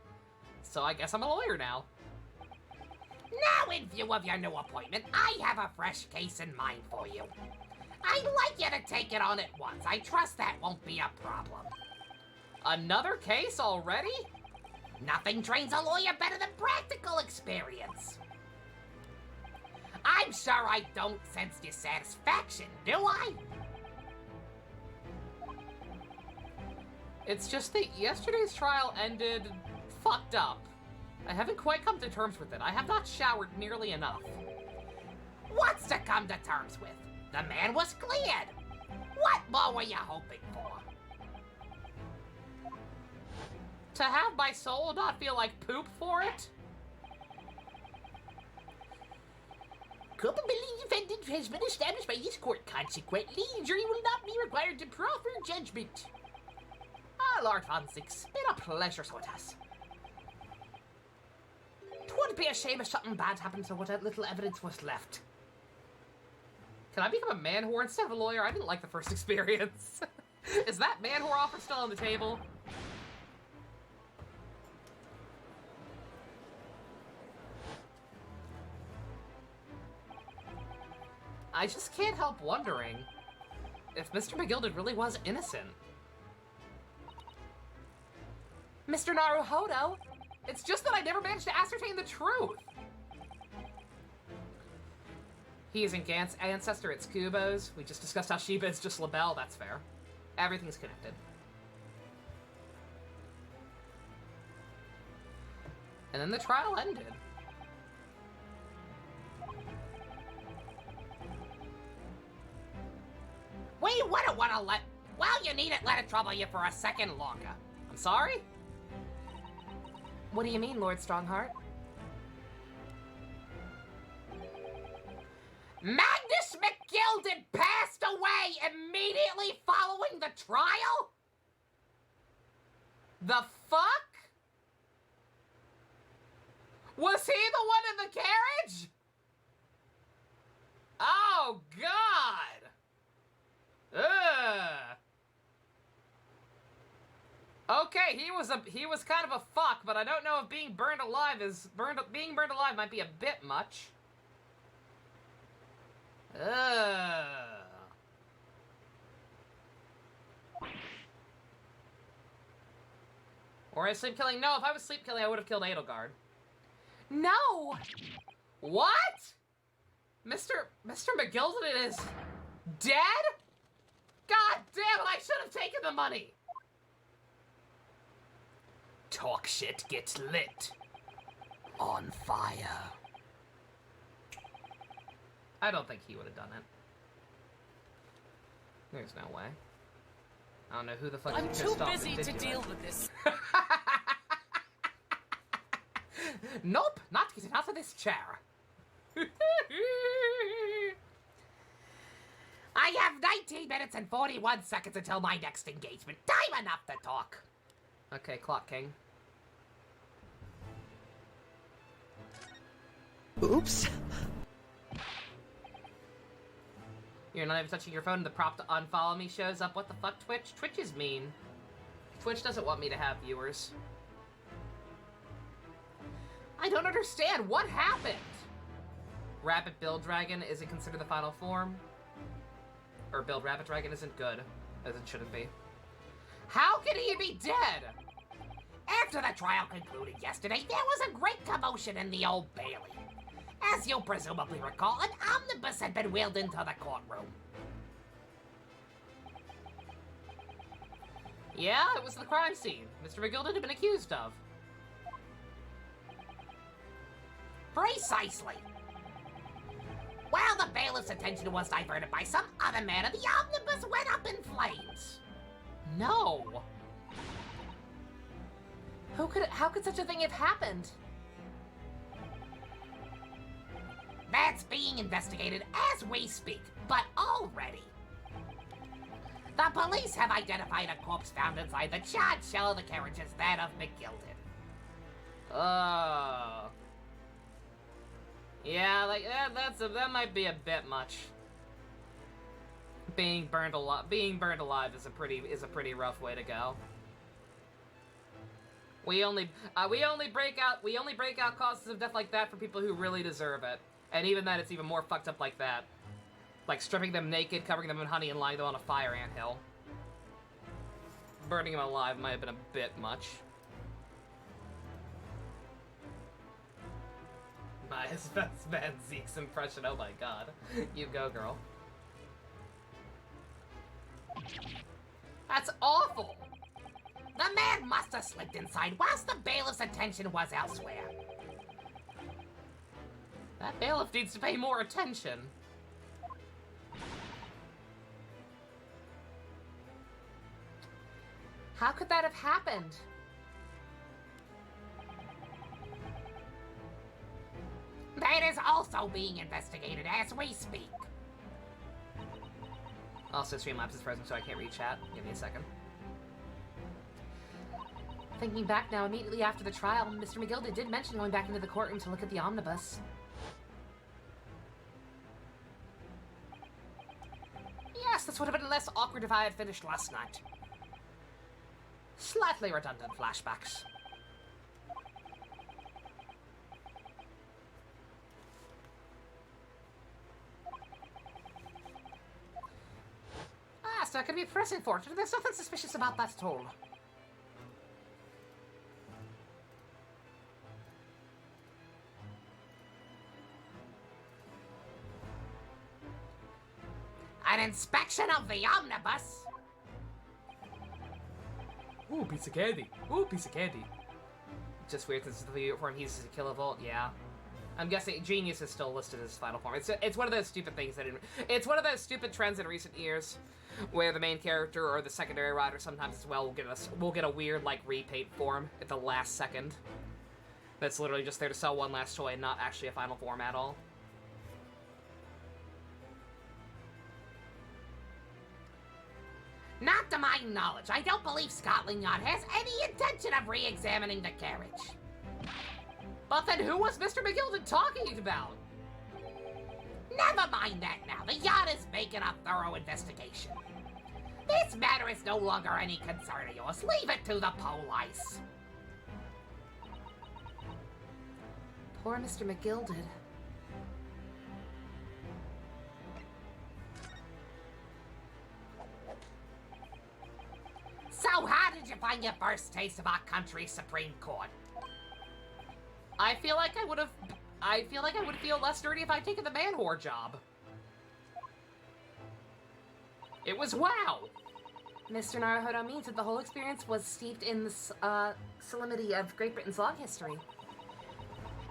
[SPEAKER 1] So I guess I'm a lawyer now.
[SPEAKER 3] Now, in view of your new appointment, I have a fresh case in mind for you. I'd like you to take it on at once. I trust that won't be a problem.
[SPEAKER 1] Another case already?
[SPEAKER 3] Nothing trains a lawyer better than practical experience. I'm sure I don't sense dissatisfaction, do I?
[SPEAKER 1] It's just that yesterday's trial ended fucked up. I haven't quite come to terms with it. I have not showered nearly enough.
[SPEAKER 3] What's to come to terms with? The man was cleared. What more were you hoping for?
[SPEAKER 1] To have my soul not feel like poop for it?
[SPEAKER 3] Culpability defendant has been established by this court. Consequently, the jury will not be required to proffer judgment.
[SPEAKER 1] Ah, Lord Von Six, been a pleasure so it has. 'Twould be a shame if something bad happened to what little evidence was left. Can I become a man whore instead of a lawyer? I didn't like the first experience. Is that man whore offer still on the table? I just can't help wondering if Mr. McGilded really was innocent.
[SPEAKER 2] Mr. Naruhodo?
[SPEAKER 1] It's just that I never managed to ascertain the truth. He is in Gant's ancestor, it's Kubo's. We just discussed how Sheba is just LaBelle, that's fair. Everything's connected. And then the trial ended.
[SPEAKER 3] We wouldn't want to let... Well, you need it, let it trouble you for a second longer.
[SPEAKER 1] I'm sorry?
[SPEAKER 2] What do you mean, Lord Strongheart?
[SPEAKER 3] Magnus McGilded passed away immediately following the trial?
[SPEAKER 1] The fuck? Was he the one in the carriage? Oh, God! Ugh. Okay, he was kind of a fuck, but I don't know if being burned alive might be a bit much. Ugh. Or is sleep killing? No, if I was sleep killing, I would have killed Edelgard.
[SPEAKER 2] No!
[SPEAKER 1] What? Mr. McGilded is dead? God damn it, I should have taken the money!
[SPEAKER 4] Talk shit gets lit. On fire.
[SPEAKER 1] I don't think he would have done it. There's no way. I don't know who the fuck
[SPEAKER 7] I'm
[SPEAKER 1] he
[SPEAKER 7] too
[SPEAKER 1] pissed off
[SPEAKER 7] busy
[SPEAKER 1] that did
[SPEAKER 7] to
[SPEAKER 1] do
[SPEAKER 7] deal
[SPEAKER 1] it.
[SPEAKER 7] with this.
[SPEAKER 1] Nope, not getting out of this chair.
[SPEAKER 3] I have 19 minutes and 41 seconds until my next engagement. Time enough to talk.
[SPEAKER 1] Okay, Clock King.
[SPEAKER 7] Oops.
[SPEAKER 1] You're not even touching your phone, the prop to unfollow me shows up. What the fuck, Twitch? Twitch is mean. Twitch doesn't want me to have viewers. I don't understand. What happened? Rabbit Build Dragon isn't considered the final form. Or Build Rabbit Dragon isn't good, as it shouldn't be. How can he be dead?
[SPEAKER 3] After the trial concluded yesterday, there was a great commotion in the Old Bailey. As you presumably recall, an omnibus had been wheeled into the courtroom.
[SPEAKER 1] Yeah, it was the crime scene Mr. McGilded had been accused of.
[SPEAKER 3] Precisely. While the bailiff's attention was diverted by some other matter, the omnibus went up in flames.
[SPEAKER 1] No.
[SPEAKER 2] How could such a thing have happened?
[SPEAKER 3] That's being investigated as we speak, but already. The police have identified a corpse found inside the charred shell of the carriage as that of McGilded.
[SPEAKER 1] Oh. Yeah, like that might be a bit much. Being burned alive is a pretty rough way to go. We only break out causes of death like that for people who really deserve it. And even then, it's even more fucked up like that. Like stripping them naked, covering them in honey, and lying them on a fire anthill. Burning them alive might have been a bit much. Maya's best man Zeke's impression, oh my god. You go, girl. That's awful!
[SPEAKER 3] The man must have slipped inside whilst the bailiff's attention was elsewhere.
[SPEAKER 1] That bailiff needs to pay more attention.
[SPEAKER 2] How could that have happened?
[SPEAKER 3] It is also being investigated as we speak.
[SPEAKER 1] Also, Streamlabs is frozen, so I can't read chat. Give me a second.
[SPEAKER 2] Thinking back now, immediately after the trial, Mr. McGilda did mention going back into the courtroom to look at the omnibus.
[SPEAKER 1] Yes, this would have been less awkward if I had finished last night. Slightly redundant flashbacks. Ah, it's not gonna be a pressing fortune. There's nothing suspicious about that at all.
[SPEAKER 3] An inspection of the omnibus?
[SPEAKER 1] Ooh, piece of candy. Ooh, piece of candy. Just weird since the form he uses to kill a vault, yeah. I'm guessing Genius is still listed as final form. It's one of those stupid things that it's one of those stupid trends in recent years where the main character or the secondary rider sometimes as well will get a weird like repaint form at the last second. That's literally just there to sell one last toy and not actually a final form at all.
[SPEAKER 3] Not to my knowledge, I don't believe Scotland Yard has any intention of re-examining the carriage.
[SPEAKER 1] But then who was Mr. McGilden talking about?
[SPEAKER 3] Never mind that now. The yacht is making a thorough investigation. This matter is no longer any concern of yours. Leave it to the police.
[SPEAKER 2] Poor Mr. McGilded.
[SPEAKER 3] So how did you find your first taste of our country's Supreme Court?
[SPEAKER 1] I feel like I would feel less dirty if I'd taken the man whore job. It was wow.
[SPEAKER 2] Mr. Naruhodo means that the whole experience was steeped in the solemnity of Great Britain's long history.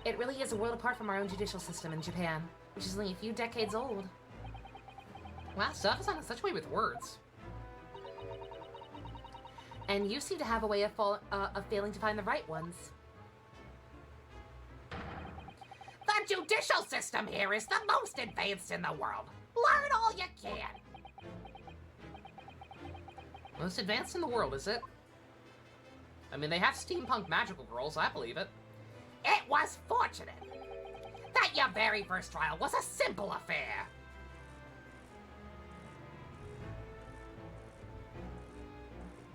[SPEAKER 2] It really is a world apart from our own judicial system in Japan, which is only a few decades old.
[SPEAKER 1] Wow, stuff is on such a way with words.
[SPEAKER 2] And you seem to have a way of failing to find the right ones.
[SPEAKER 3] The judicial system here is the most advanced in the world. Learn all you can.
[SPEAKER 1] Most advanced in the world, is it? I mean, they have steampunk magical girls, I believe it.
[SPEAKER 3] It was fortunate that your very first trial was a simple affair.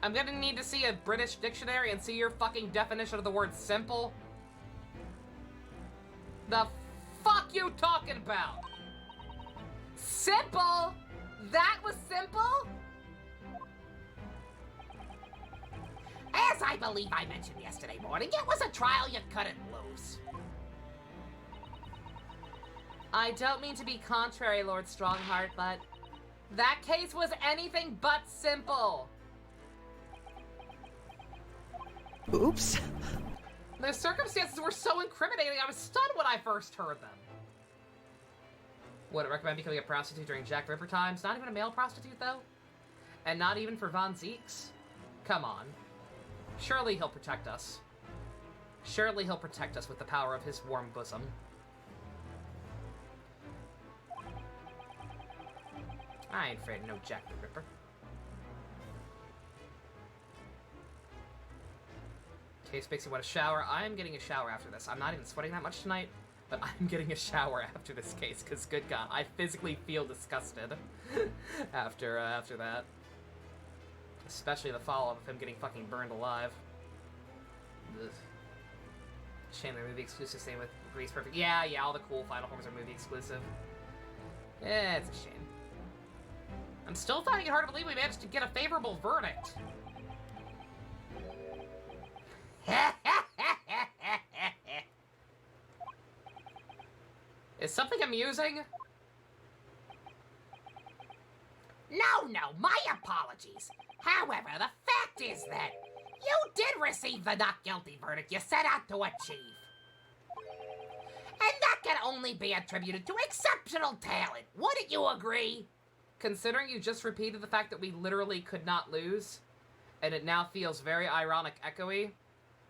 [SPEAKER 1] I'm gonna need to see a British dictionary and see your fucking definition of the word simple. The fuck you talking about?
[SPEAKER 2] Simple? That was simple?
[SPEAKER 3] As I believe I mentioned yesterday morning, it was a trial you couldn't lose.
[SPEAKER 2] I don't mean to be contrary, Lord Strongheart, but that case was anything but simple.
[SPEAKER 7] Oops.
[SPEAKER 1] The circumstances were so incriminating, I was stunned when I first heard them. Would I recommend becoming a prostitute during Jack the Ripper times? Not even a male prostitute, though? And not even for Von Zeeks? Come on. Surely he'll protect us. Surely he'll protect us with the power of his warm bosom. I ain't afraid of no Jack the Ripper. Case makes you want to shower. I'm getting a shower after this. I'm not even sweating that much tonight, but I'm getting a shower after this case, because good God, I physically feel disgusted after that. Especially the follow-up of him getting fucking burned alive. Ugh. Shame they're movie exclusive, same with Grease Perfect. Yeah, all the cool Final Forms are movie exclusive. Yeah, it's a shame. I'm still finding it hard to believe we managed to get a favorable verdict. Is something amusing?
[SPEAKER 3] No, my apologies. However, the fact is that you did receive the not guilty verdict you set out to achieve. And that can only be attributed to exceptional talent. Wouldn't you agree?
[SPEAKER 1] Considering you just repeated the fact that we literally could not lose, and it now feels very ironic echoey,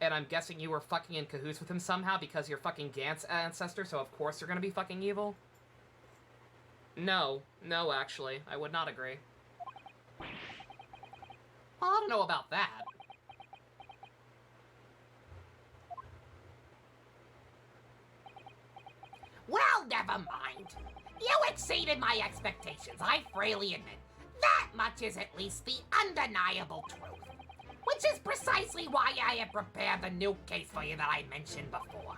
[SPEAKER 1] And I'm guessing you were fucking in cahoots with him somehow because you're fucking Gant's ancestor, so of course you're gonna be fucking evil? No. No, actually. I would not agree. Well, I don't know about that.
[SPEAKER 3] Well, never mind. You exceeded my expectations, I freely admit. That much is at least the undeniable truth. Which is precisely why I have prepared the new case for you that I mentioned before.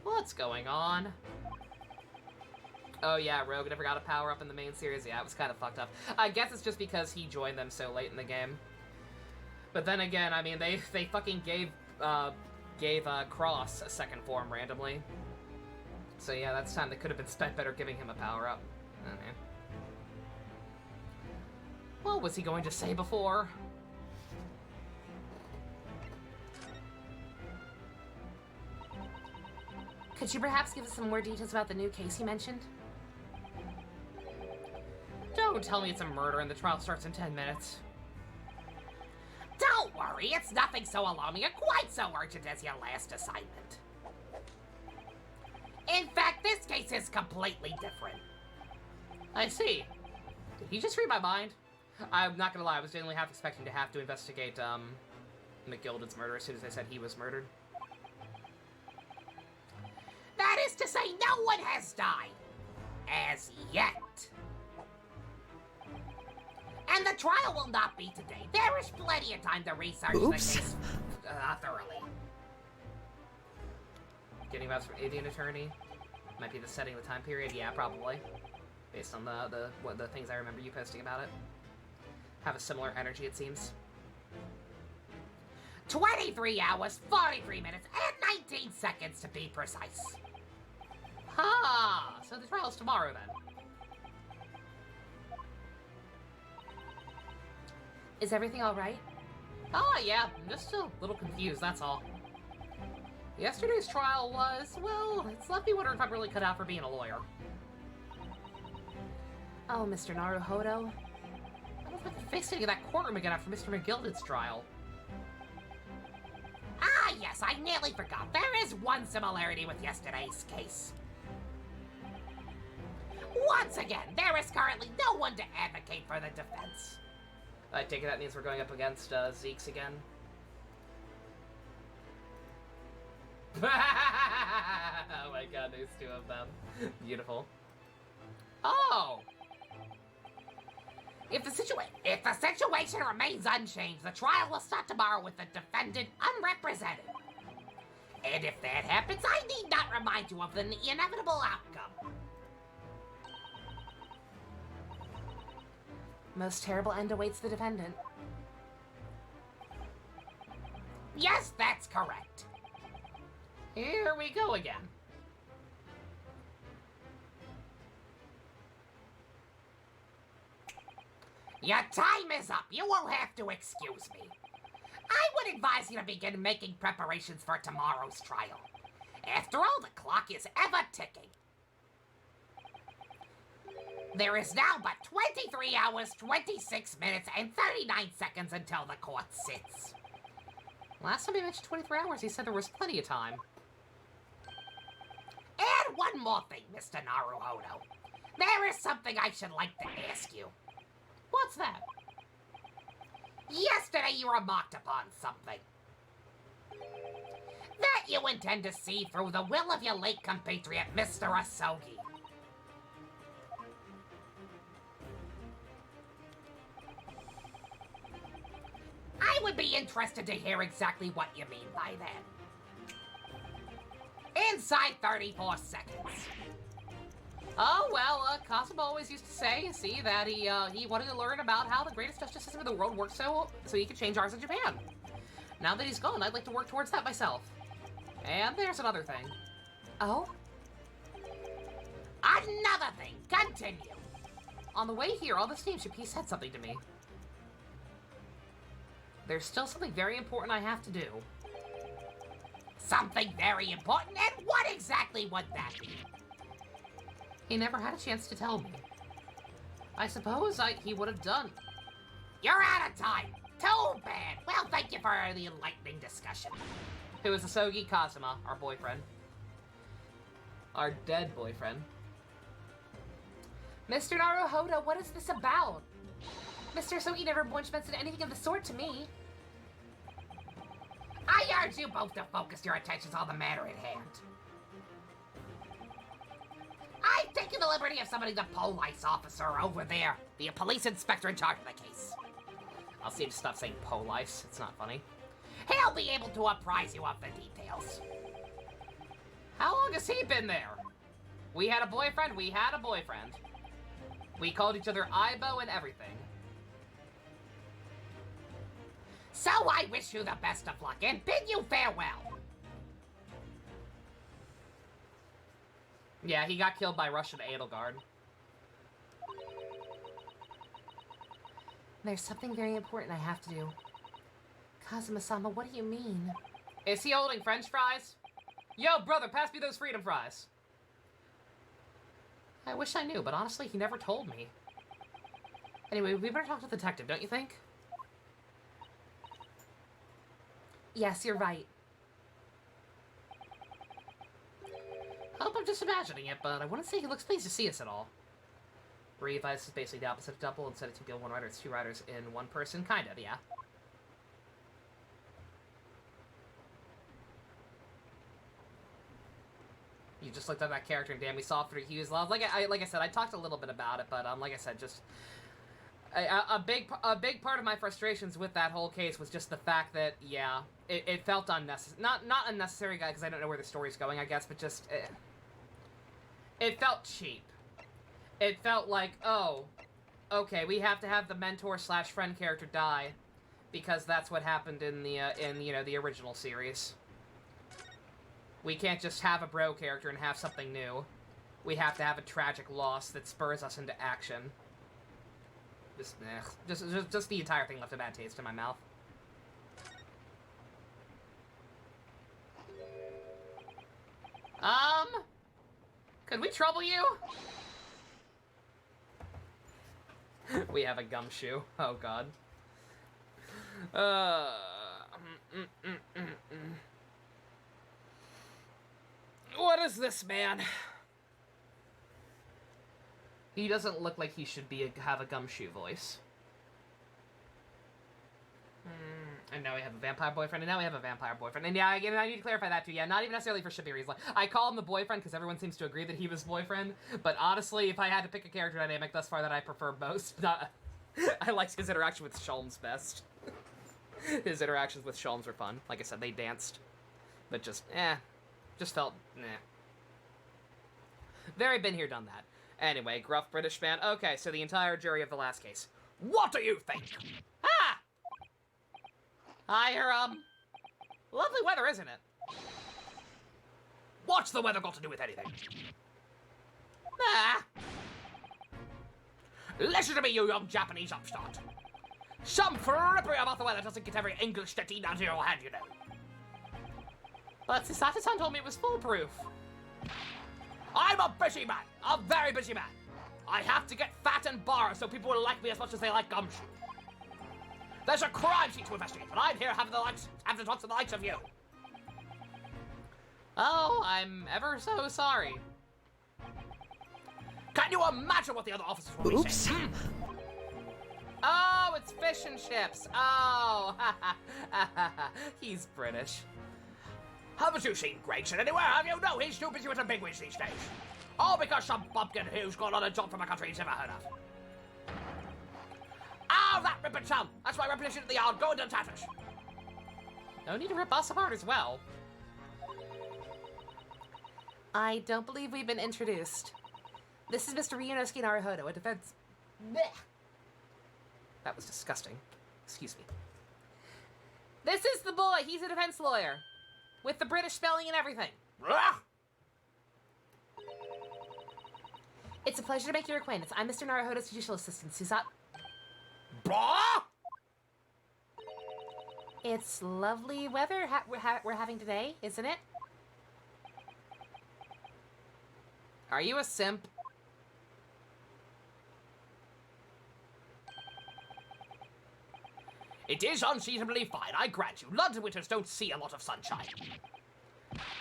[SPEAKER 1] What's going on? Oh yeah, Rogue never got a power-up in the main series. Yeah, it was kind of fucked up. I guess it's just because he joined them so late in the game. But then again, I mean, they fucking gave Cross a second form randomly. So yeah, that's time that could have been spent better giving him a power-up. Oh, man. What was he going to say before?
[SPEAKER 2] Could you perhaps give us some more details about the new case you mentioned?
[SPEAKER 1] Don't tell me it's a murder and the trial starts in 10 minutes.
[SPEAKER 3] Don't worry, it's nothing so alarming or quite so urgent as your last assignment. In fact, this case is completely different.
[SPEAKER 1] I see. Did he just read my mind? I'm not gonna lie, I was genuinely half expecting to have to investigate, McGilded's murder as soon as I said he was murdered.
[SPEAKER 3] That is to say, no one has died. As yet. And the trial will not be today. There is plenty of time to research the case thoroughly.
[SPEAKER 1] Getting vouched for Indian attorney? Might be the setting of the time period? Yeah, probably. Based on the things I remember you posting about it. Have a similar energy, it seems.
[SPEAKER 3] 23 hours, 43 minutes, and 19 seconds to be precise.
[SPEAKER 1] Ha! So the trial's tomorrow then.
[SPEAKER 2] Is everything all right?
[SPEAKER 1] Oh yeah, I'm just a little confused, that's all. Yesterday's trial was, well, it's left me wondering if I'm really cut out for being a lawyer.
[SPEAKER 2] Oh, Mr. Naruhodo.
[SPEAKER 1] I don't know if I can face sitting in that courtroom again after Mr. McGilded's trial.
[SPEAKER 3] Ah, yes, I nearly forgot. There is one similarity with yesterday's case. Once again, there is currently no one to advocate for the defense.
[SPEAKER 1] I take it that means we're going up against Zeke's again. Oh my god, there's two of them. Beautiful. Oh!
[SPEAKER 3] If the situation remains unchanged, the trial will start tomorrow with the defendant unrepresented. And if that happens, I need not remind you of the inevitable outcome.
[SPEAKER 2] Most terrible end awaits the defendant.
[SPEAKER 3] Yes, that's correct.
[SPEAKER 1] Here we go again.
[SPEAKER 3] Your time is up. You will have to excuse me. I would advise you to begin making preparations for tomorrow's trial. After all, the clock is ever ticking. There is now but 23 hours, 26 minutes, and 39 seconds until the court sits.
[SPEAKER 1] Last time he mentioned 23 hours, he said there was plenty of time.
[SPEAKER 3] And one more thing, Mr. Naruhodo. There is something I should like to ask you.
[SPEAKER 1] What's that?
[SPEAKER 3] Yesterday you remarked upon something. That you intend to see through the will of your late compatriot, Mr. Asogi. I would be interested to hear exactly what you mean by that. Inside 34 seconds.
[SPEAKER 1] Oh, well, Cosmo always used to say, see, that he wanted to learn about how the greatest justice system in the world works so he could change ours in Japan. Now that he's gone, I'd like to work towards that myself. And there's another thing.
[SPEAKER 2] Oh?
[SPEAKER 3] Another thing. Continue.
[SPEAKER 1] On the way here, all the steamship, he said something to me. There's still something very important I have to do.
[SPEAKER 3] Something very important? And what exactly would that be?
[SPEAKER 1] He never had a chance to tell me. I suppose he would have done.
[SPEAKER 3] You're out of time. Too bad. Well, thank you for the enlightening discussion.
[SPEAKER 1] Who is Asogi Kazuma, our boyfriend. Our dead boyfriend.
[SPEAKER 2] Mr. Naruhodo, what is this about? Mr. Sogi never once mentioned anything of the sort to me.
[SPEAKER 3] I urge you both to focus your attentions on the matter at hand. I've taken the liberty of summoning the police officer over there, the police inspector in charge of the case.
[SPEAKER 1] I'll see him stop saying police. It's not funny.
[SPEAKER 3] He'll be able to apprise you of the details.
[SPEAKER 1] How long has he been there? We had a boyfriend. We had a boyfriend. We called each other Aibo and everything.
[SPEAKER 3] So I wish you the best of luck and bid you farewell.
[SPEAKER 1] Yeah, he got killed by Russian Edelgard.
[SPEAKER 2] There's something very important I have to do. Kazuma-sama, what do you mean?
[SPEAKER 1] Is he holding French fries? Yo, brother, pass me those freedom fries. I wish I knew, but honestly, he never told me. Anyway, we better talk to the detective, don't you think?
[SPEAKER 2] Yes, you're right.
[SPEAKER 1] I hope I'm just imagining it, but I wouldn't say he looks pleased to see us at all. Revice is basically the opposite of double. Instead of two people, one rider, it's two riders in one person. Kind of, yeah. You just looked at that character and damn, we saw through Hughes' love. Like I said, I talked a little bit about it, but like I said, just a big part of my frustrations with that whole case was just the fact that yeah, it felt unnecessary. Not unnecessary, guy, because I don't know where the story's going, I guess, but just it felt cheap. It felt like, oh, okay, we have to have the mentor / friend character die because that's what happened in the the original series. We can't just have a bro character and have something new. We have to have a tragic loss that spurs us into action. Just the entire thing left a bad taste in my mouth. Could we trouble you? We have a gumshoe. Oh god. What is this man? He doesn't look like he should have a gumshoe voice. And now we have a vampire boyfriend, and now we have a vampire boyfriend. And yeah, again, I need to clarify that too. Yeah, not even necessarily for Shibiri's. Like, I call him the boyfriend because everyone seems to agree that he was boyfriend. But honestly, if I had to pick a character dynamic thus far that I prefer most, I liked his interaction with Sholmes best. His interactions with Sholmes were fun. Like I said, they danced. But just felt, Very been here, done that. Anyway, gruff British man. Okay, so the entire jury of the last case.
[SPEAKER 3] What do you think?
[SPEAKER 1] Ah! Hi, lovely weather, isn't it?
[SPEAKER 3] What's the weather got to do with anything?
[SPEAKER 1] Ah!
[SPEAKER 3] Listen to me, you young Japanese upstart. Some frippery about the weather doesn't get every English stetty down to your head, you know.
[SPEAKER 1] But Sasaki-san told me it was foolproof.
[SPEAKER 3] I'm a busy man, a very busy man. I have to get fat and bar so people will like me as much as they like gumshoe. There's a crime scene to investigate, and I'm here having the thoughts of the likes of you.
[SPEAKER 1] Oh, I'm ever so sorry.
[SPEAKER 3] Can you imagine what the other officers will be saying?
[SPEAKER 1] Oh, it's fish and chips. Oh, he's British.
[SPEAKER 3] Haven't you seen Gregson anywhere, have you? No, he's too busy with the bigwigs these days. All because some bumpkin who's got on a job from a country he's never heard of. Oh, that ripping chum! That's my reputation at the yard, going to tatters.
[SPEAKER 1] No need to rip us apart as well.
[SPEAKER 2] I don't believe we've been introduced. This is Mr. Ryunosuke Naruhodo, a defense... Blech.
[SPEAKER 1] That was disgusting. Excuse me.
[SPEAKER 2] This is the boy. He's a defense lawyer. With the British spelling and everything. It's a pleasure to make your acquaintance. I'm Mr. Naruhodo's judicial assistant, Suzat.
[SPEAKER 3] Blah!
[SPEAKER 2] It's lovely weather we're having today, isn't it?
[SPEAKER 1] Are you a simp?
[SPEAKER 4] It is unseasonably fine, I grant you. London winters don't see a lot of sunshine.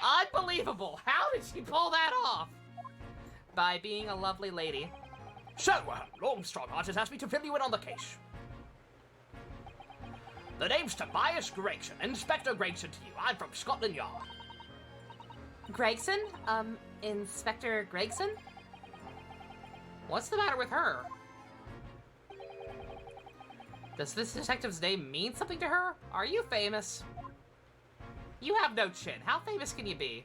[SPEAKER 1] Unbelievable! How did she pull that off? By being a lovely lady.
[SPEAKER 4] So, Lord Stronghart has asked me to fill you in on the case. The name's Tobias Gregson, Inspector Gregson to you. I'm from Scotland Yard.
[SPEAKER 2] Gregson? Inspector Gregson?
[SPEAKER 1] What's the matter with her? Does this detective's name mean something to her? Are you famous? You have no chin. How famous can you be?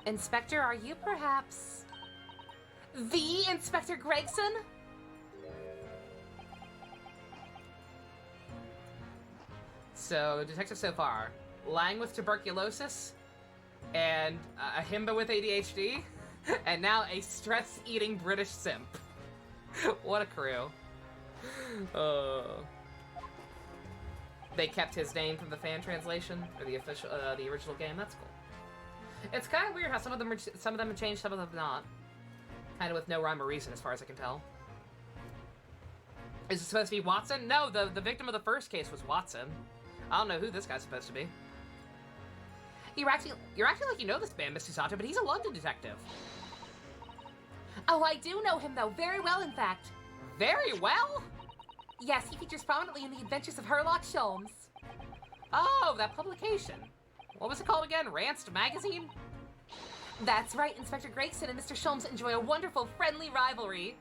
[SPEAKER 2] Inspector, are you perhaps the Inspector Gregson?
[SPEAKER 1] So, detective so far. Lang with tuberculosis, and a himbo with ADHD, and now a stress-eating British simp. What a crew. They kept his name from the fan translation, or the official, the original game. That's cool. It's kind of weird how some of them have changed, some of them have not. Kind of with no rhyme or reason, as far as I can tell. Is it supposed to be Watson? No, the victim of the first case was Watson. I don't know who this guy's supposed to be.
[SPEAKER 2] You're acting
[SPEAKER 1] like you know this man, Mr. Sato, but he's a London detective.
[SPEAKER 2] Oh, I do know him, though. Very well, in fact.
[SPEAKER 1] Very well?
[SPEAKER 2] Yes, he features prominently in the adventures of Herlock Sholmes.
[SPEAKER 1] Oh, that publication. What was it called again? Ranced Magazine?
[SPEAKER 2] That's right. Inspector Gregson and Mr. Sholmes enjoy a wonderful, friendly rivalry.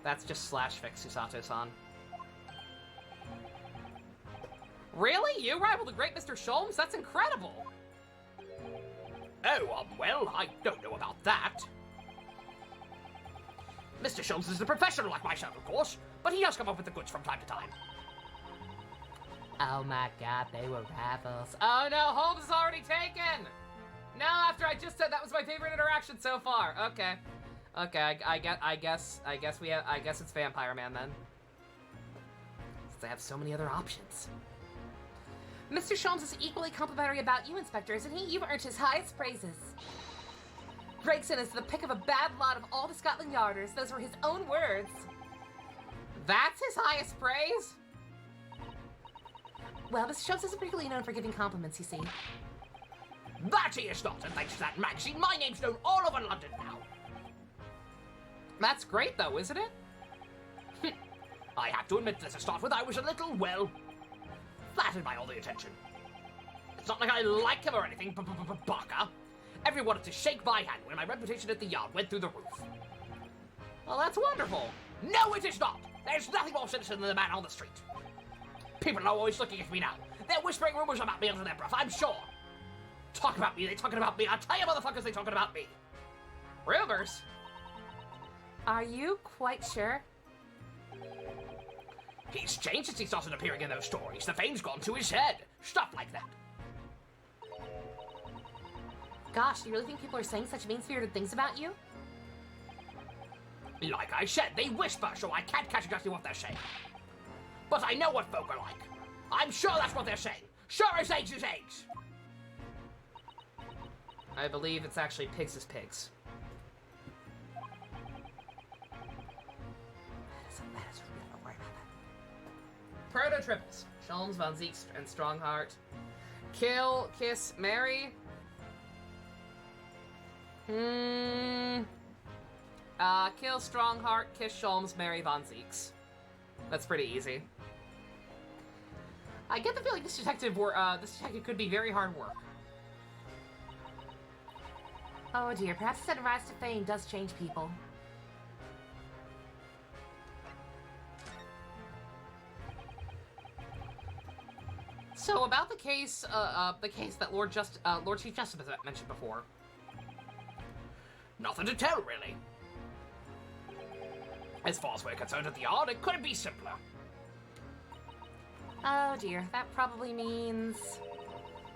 [SPEAKER 1] That's just slash fix, Susato-san. Really? You rival the great Mr. Sholmes? That's incredible!
[SPEAKER 4] Oh, well, I don't know about that. Mr. Sholmes is a professional like myself, of course, but he does come up with the goods from time to time.
[SPEAKER 1] Oh my god, they were rivals. Oh no, Holmes is already taken! No, after I just said that was my favorite interaction so far. Okay. Okay, I guess it's Vampire Man then. Since I have so many other options.
[SPEAKER 2] Mr. Sholmes is equally complimentary about you, Inspector, isn't he? You've earned his highest praises. Gregson is the pick of a bad lot of all the Scotland Yarders. Those were his own words.
[SPEAKER 1] That's his highest praise?
[SPEAKER 2] Well, Mr. Sholmes isn't particularly known for giving compliments, you see.
[SPEAKER 4] That he is not, and thanks to that magazine, my name's known all over London now.
[SPEAKER 1] That's great, though, isn't it?
[SPEAKER 4] I have to admit that to start with, I was a little, well, flattered by all the attention. It's not like I like him or anything, Barker. Everyone wanted to shake my hand when my reputation at the Yard went through the roof.
[SPEAKER 1] Well, that's wonderful.
[SPEAKER 4] No, it is not! There's nothing more sinister than the man on the street. People are always looking at me now. They're whispering rumors about me under their breath, I'm sure. Talk about me, they talking about me. I'll tell you motherfuckers, they talking about me.
[SPEAKER 1] Rumors?
[SPEAKER 2] Are you quite sure?
[SPEAKER 4] He's changed since he started appearing in those stories. The fame's gone to his head. Stuff like that.
[SPEAKER 2] Gosh, do you really think people are saying such mean-spirited things about you?
[SPEAKER 4] Like I said, they whisper, so I can't catch exactly what they're saying. But I know what folk are like. I'm sure that's what they're saying. Sure as eggs is eggs.
[SPEAKER 1] I believe it's actually pigs is pigs. Proto triples. Sholmes, Von Zeke, and Strongheart. Kill, kiss, marry. Kill Strongheart, kiss Sholmes, marry Von Zeeks. That's pretty easy. I get the feeling this detective could be very hard work.
[SPEAKER 2] Oh dear, perhaps the sudden rise to fame does change people.
[SPEAKER 1] So about the case that Lord Chief Justice mentioned before.
[SPEAKER 4] Nothing to tell, really. As far as we're concerned at the Yard, it couldn't be simpler.
[SPEAKER 2] Oh dear, that probably means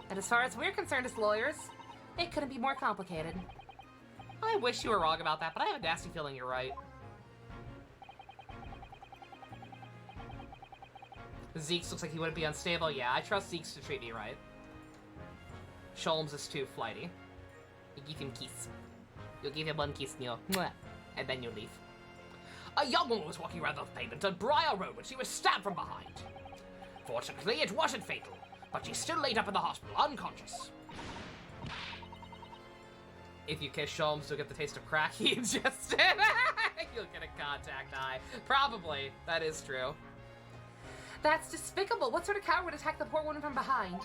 [SPEAKER 2] that as far as we're concerned as lawyers, it couldn't be more complicated.
[SPEAKER 1] I wish you were wrong about that, but I have a nasty feeling you're right. Zeeks looks like he wouldn't be unstable. Yeah, I trust Zeeks to treat me right. Sholmes is too flighty. You give him kiss. You give him one kiss, Neil. And then you leave.
[SPEAKER 4] A young woman was walking around the pavement on Briar Road when she was stabbed from behind. Fortunately, it wasn't fatal, but she's still laid up in the hospital, unconscious.
[SPEAKER 1] If you kiss Sholmes, you'll get the taste of crack he ingested. You'll get a contact eye. Probably. That is true.
[SPEAKER 2] That's despicable. What sort of coward would attack the poor woman from behind?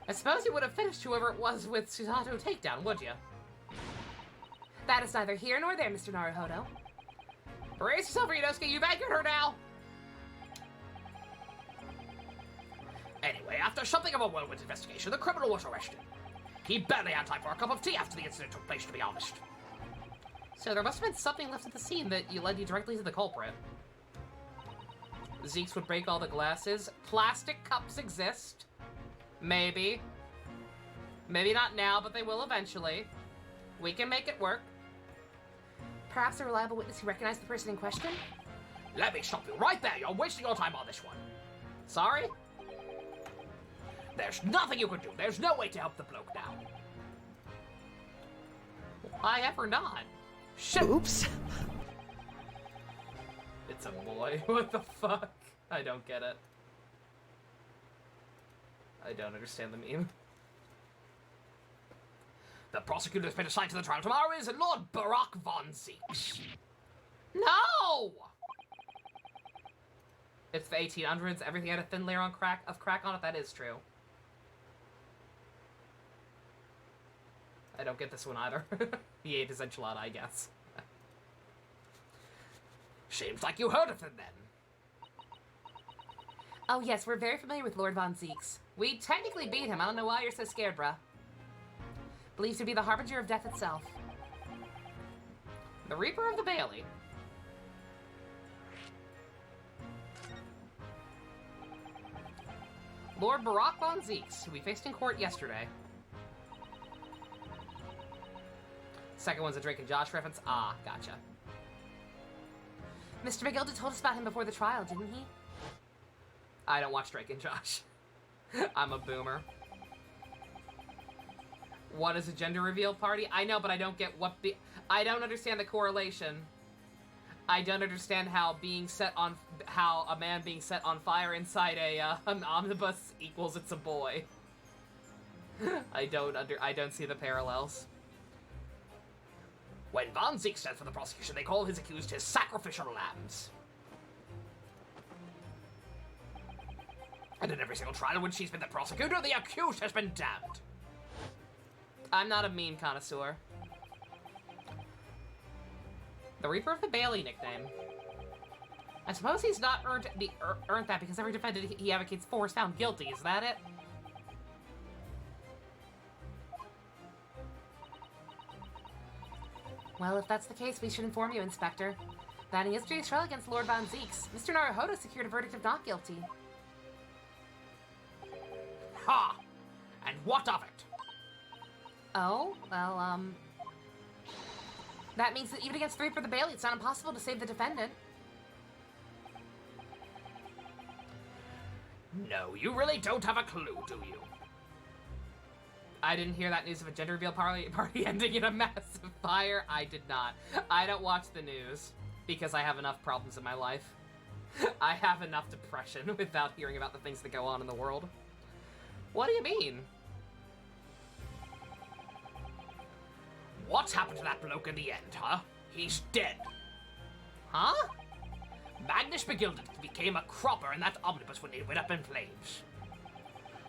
[SPEAKER 1] I suppose you would have finished whoever it was with Susato takedown, would you?
[SPEAKER 2] That is neither here nor there, Mr. Naruhodo.
[SPEAKER 1] Brace yourself, Ryunosuke. You've angered her now.
[SPEAKER 4] Anyway, after something of a whirlwind investigation, the criminal was arrested. He barely had time for a cup of tea after the incident took place, to be honest.
[SPEAKER 1] So there must have been something left at the scene that led you directly to the culprit. Zeeks would break all the glasses. Plastic cups exist. Maybe. Maybe not now, but they will eventually. We can make it work.
[SPEAKER 2] Perhaps a reliable witness who recognized the person in question?
[SPEAKER 4] Let me stop you right there. You're wasting your time on this one.
[SPEAKER 1] Sorry?
[SPEAKER 4] There's nothing you can do. There's no way to help the bloke now.
[SPEAKER 1] Why ever not?
[SPEAKER 4] Shit.
[SPEAKER 7] Oops.
[SPEAKER 1] It's a boy. What the fuck? I don't get it. I don't understand the meme.
[SPEAKER 4] The prosecutor's been assigned to the trial tomorrow is Lord Barack von Zeeks.
[SPEAKER 1] No! It's the 1800s. Everything had a thin layer of crack on it. That is true. I don't get this one either. He ate his enchilada, I guess.
[SPEAKER 4] Seems like you heard of him then.
[SPEAKER 2] Oh yes, we're very familiar with Lord Von Zeeks.
[SPEAKER 1] We technically beat him. I don't know why you're so scared, bruh.
[SPEAKER 2] Believed to be the harbinger of death itself.
[SPEAKER 1] The Reaper of the Bailey. Lord Barack von Zeeks, who we faced in court yesterday. Second one's a Drake and Josh reference. Ah, gotcha.
[SPEAKER 2] Mr. McGilda told us about him before the trial, didn't he?
[SPEAKER 1] I don't watch Drake and Josh. I'm a boomer. What is a gender reveal party? I know, but I don't get what the... I don't understand the correlation. I don't understand how a man being set on fire inside an omnibus equals it's a boy. I don't see the parallels.
[SPEAKER 4] When Von Zeeks stands for the prosecution, they call his accused his sacrificial lambs. And in every single trial in which she's been the prosecutor, the accused has been damned.
[SPEAKER 1] I'm not a meme connoisseur. The Reaper of the Bailey nickname. I suppose he's not earned that because every defendant he advocates for is found guilty. Is that it?
[SPEAKER 2] Well, if that's the case, we should inform you, Inspector, that in yesterday's trial against Lord Von Zeeks, Mr. Naruhodo secured a verdict of not guilty.
[SPEAKER 4] Ha! And what of it?
[SPEAKER 2] Oh, well, that means that even against the Reaper of the Bailey, it's not impossible to save the defendant.
[SPEAKER 4] No, you really don't have a clue, do you?
[SPEAKER 1] I didn't hear that news of a gender reveal party ending in a massive fire. I did not. I don't watch the news because I have enough problems in my life. I have enough depression without hearing about the things that go on in the world. What do you mean?
[SPEAKER 4] What's happened to that bloke in the end, huh? He's dead.
[SPEAKER 1] Huh?
[SPEAKER 4] Magnus McGilded became a cropper in that omnibus when it went up in flames.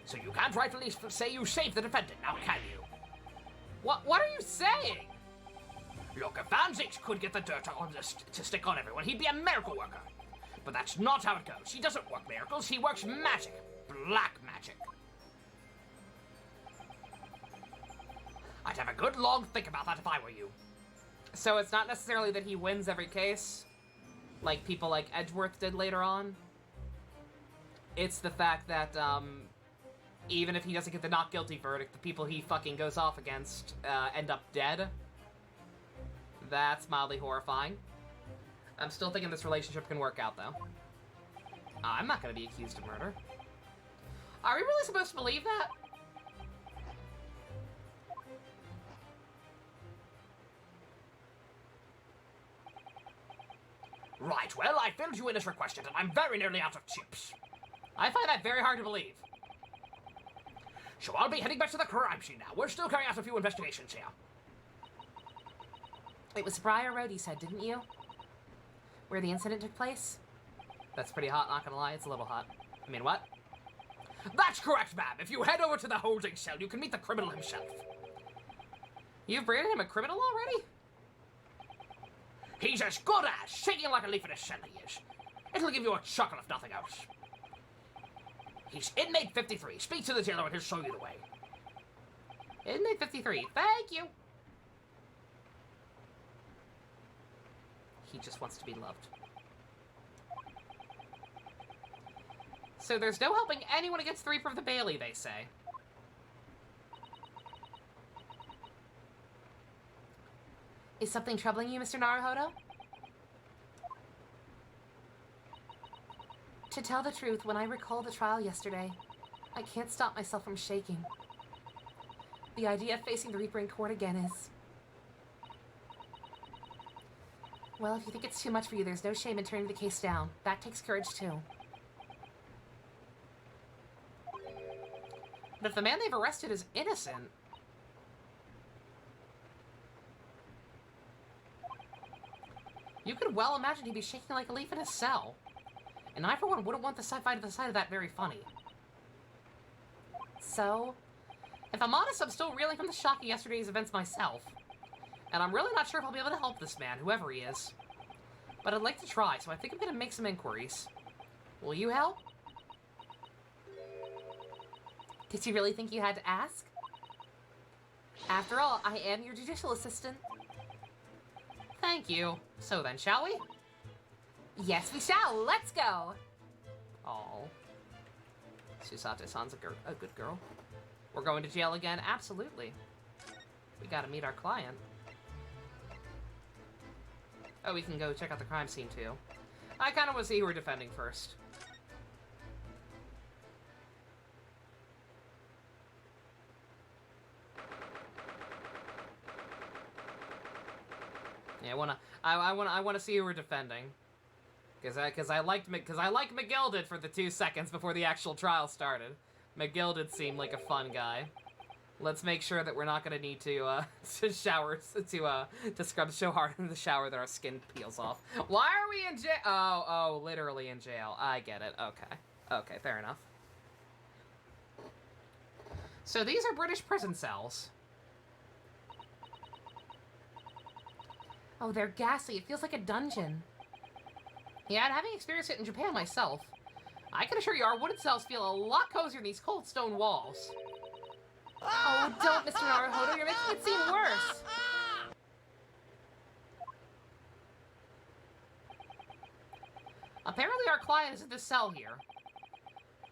[SPEAKER 4] So you can't rightfully say you saved the defendant, now can you?
[SPEAKER 1] What are you saying?
[SPEAKER 4] Look, if Van Zeeks could get the dirt to stick on everyone, he'd be a miracle worker. But that's not how it goes. He doesn't work miracles, he works magic. Black magic. I'd have a good long think about that if I were you.
[SPEAKER 1] So it's not necessarily that he wins every case, like people like Edgeworth did later on. It's the fact that, even if he doesn't get the not guilty verdict, the people he fucking goes off against, end up dead. That's mildly horrifying. I'm still thinking this relationship can work out, though. I'm not gonna be accused of murder. Are we really supposed to believe that?
[SPEAKER 4] Right, well, I filled you in as requested, and I'm very nearly out of chips.
[SPEAKER 1] I find that very hard to believe.
[SPEAKER 4] So I'll be heading back to the crime scene now. We're still carrying out a few investigations here.
[SPEAKER 2] It was Briar Road, you said, didn't you? Where the incident took place?
[SPEAKER 1] That's pretty hot, not gonna lie. It's a little hot. I mean, what?
[SPEAKER 4] That's correct, ma'am. If you head over to the holding cell, you can meet the criminal himself.
[SPEAKER 1] You've branded him a criminal already?
[SPEAKER 4] He's as good as shaking like a leaf in a cell, he is. It'll give you a chuckle if nothing else. He's inmate 53. Speak to the jailer and he'll show you the way.
[SPEAKER 1] Inmate 53. Thank you. He just wants to be loved. So there's no helping anyone against the Reaper of the Bailey, they say.
[SPEAKER 2] Is something troubling you, Mr. Naruhodo? To tell the truth, when I recall the trial yesterday, I can't stop myself from shaking. The idea of facing the Reaper in court again is... Well, if you think it's too much for you, there's no shame in turning the case down. That takes courage, too.
[SPEAKER 1] But if the man they've arrested is innocent... You could well imagine he'd be shaking like a leaf in his cell. And I, for one, wouldn't want the sci-fi to the side of that very funny.
[SPEAKER 2] So?
[SPEAKER 1] If I'm honest, I'm still reeling from the shock of yesterday's events myself. And I'm really not sure if I'll be able to help this man, whoever he is. But I'd like to try, so I think I'm gonna make some inquiries. Will you help?
[SPEAKER 2] Did you really think you had to ask? After all, I am your judicial assistant.
[SPEAKER 1] Thank you. So then, shall we?
[SPEAKER 2] Yes, we shall. Let's go.
[SPEAKER 1] Oh, Susate-san's a good girl. We're going to jail again? Absolutely. We gotta meet our client. Oh, we can go check out the crime scene, too. I kind of want to see who we're defending first. Yeah, I wanna see who we're defending. Because I liked McGill did for the 2 seconds before the actual trial started. McGill did seem like a fun guy. Let's make sure that we're not gonna need to to scrub so hard in the shower that our skin peels off. Why are we in jail? Oh, literally in jail. I get it. Okay, fair enough. So these are British prison cells.
[SPEAKER 2] Oh, they're ghastly. It feels like a dungeon.
[SPEAKER 1] Yeah, and having experienced it in Japan myself, I can assure you our wooden cells feel a lot cozier than these cold stone walls.
[SPEAKER 2] Oh, don't, Mr. Naruhodo. You're making it seem worse.
[SPEAKER 1] Apparently our client is in this cell here.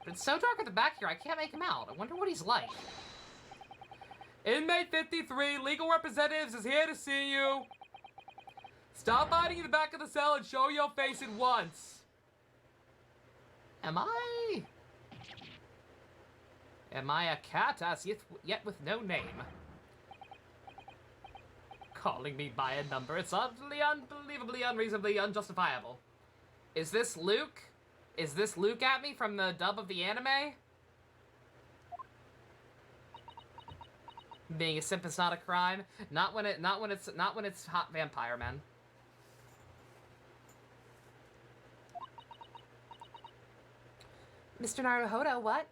[SPEAKER 1] But it's so dark at the back here, I can't make him out. I wonder what he's like. Inmate 53, legal representatives is here to see you. Stop hiding in the back of the cell and show your face at once. Am I a cat as yet with no name? Calling me by a number, it's utterly, unbelievably, unreasonably unjustifiable. Is this Luke? Is this Luke at me from the dub of the anime? Being a simp is not a crime. Not when it's hot vampire men.
[SPEAKER 2] Mr. Naruhodo, what?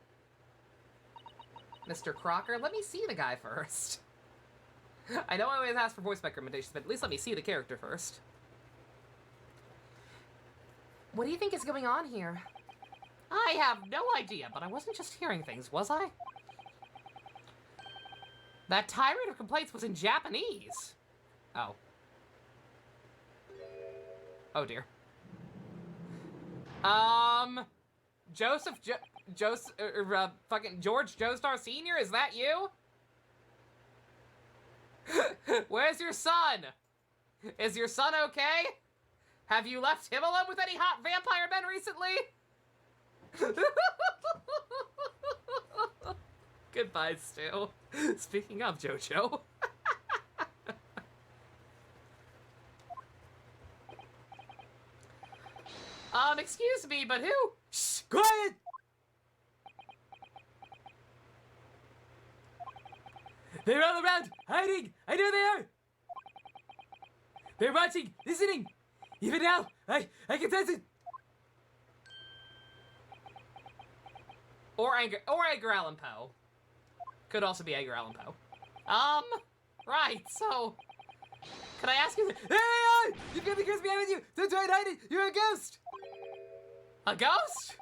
[SPEAKER 1] Mr. Crocker, let me see the guy first. I know I always ask for voice recommendations, but at least let me see the character first.
[SPEAKER 2] What do you think is going on here?
[SPEAKER 1] I have no idea, but I wasn't just hearing things, was I? That tirade of complaints was in Japanese. Oh. Oh dear. Fucking George Joestar Sr., is that you? Where's your son? Is your son okay? Have you left him alone with any hot vampire men recently? Goodbye, Stu. Speaking of JoJo. Excuse me, but who?
[SPEAKER 8] Shh! Quiet! They're all around, hiding! I know they are! They're watching, listening! Even now, I can sense it!
[SPEAKER 1] Or Edgar Allan Poe. Could also be Edgar Allan Poe. Right, so... Could I ask you...
[SPEAKER 8] There they are! You've got the curse behind you! Don't try and hide it! You're a ghost!
[SPEAKER 1] A ghost?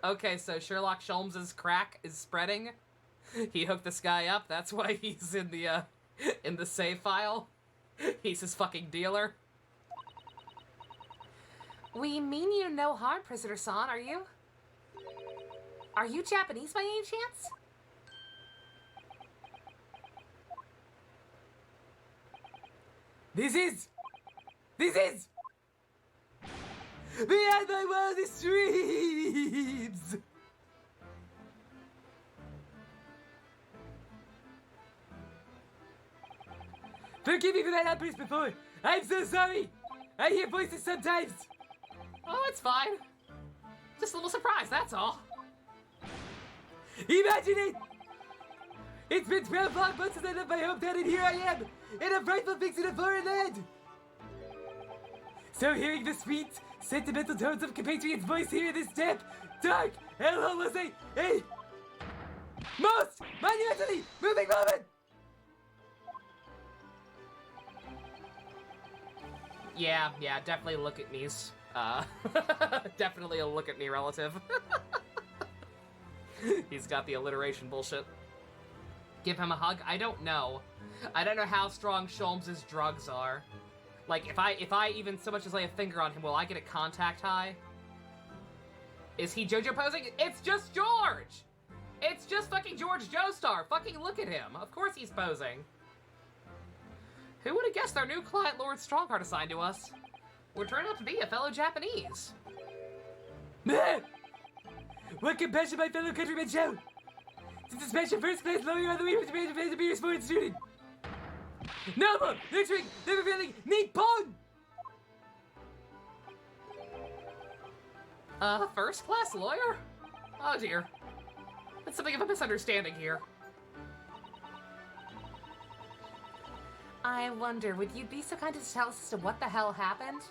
[SPEAKER 1] Okay, so Sherlock Sholmes's crack is spreading. He hooked this guy up. That's why he's in the save file. He's his fucking dealer.
[SPEAKER 2] We mean you no harm, Prisoner-san, are you? Are you Japanese by any chance?
[SPEAKER 8] This is behind my wildest dreams! Forgive me for that outburst before. I'm so sorry. I hear voices sometimes.
[SPEAKER 1] Oh, it's fine. Just a little surprise, that's all.
[SPEAKER 8] Imagine it! It's been 12 long months since I left my hometown, and here I am, in a frightful fix in a foreign land! So hearing the sweet, sentimental tones of compatriot's voice here in this damp, dark, and almost a most monumentally moving moment!
[SPEAKER 1] Yeah, definitely look at me's. Definitely a look at me relative. He's got the alliteration bullshit. Give him a hug? I don't know. I don't know how strong Sholmes's drugs are. Like, if I even so much as lay a finger on him, will I get a contact high? Is he JoJo posing? It's just George! It's just fucking George Joestar! Fucking look at him! Of course he's posing. Who would have guessed our new client, Lord Strongheart, assigned to us would turn out to be a fellow Japanese?
[SPEAKER 8] Meh! What compassion my fellow countrymen show! To dispatch a first-class lawyer on the way to be your sports student! Noble, nurturing, never failing, Nippon!
[SPEAKER 1] First-class lawyer? Oh dear. That's something of a misunderstanding here.
[SPEAKER 2] I wonder, would you be so kind as to tell us as to what the hell happened?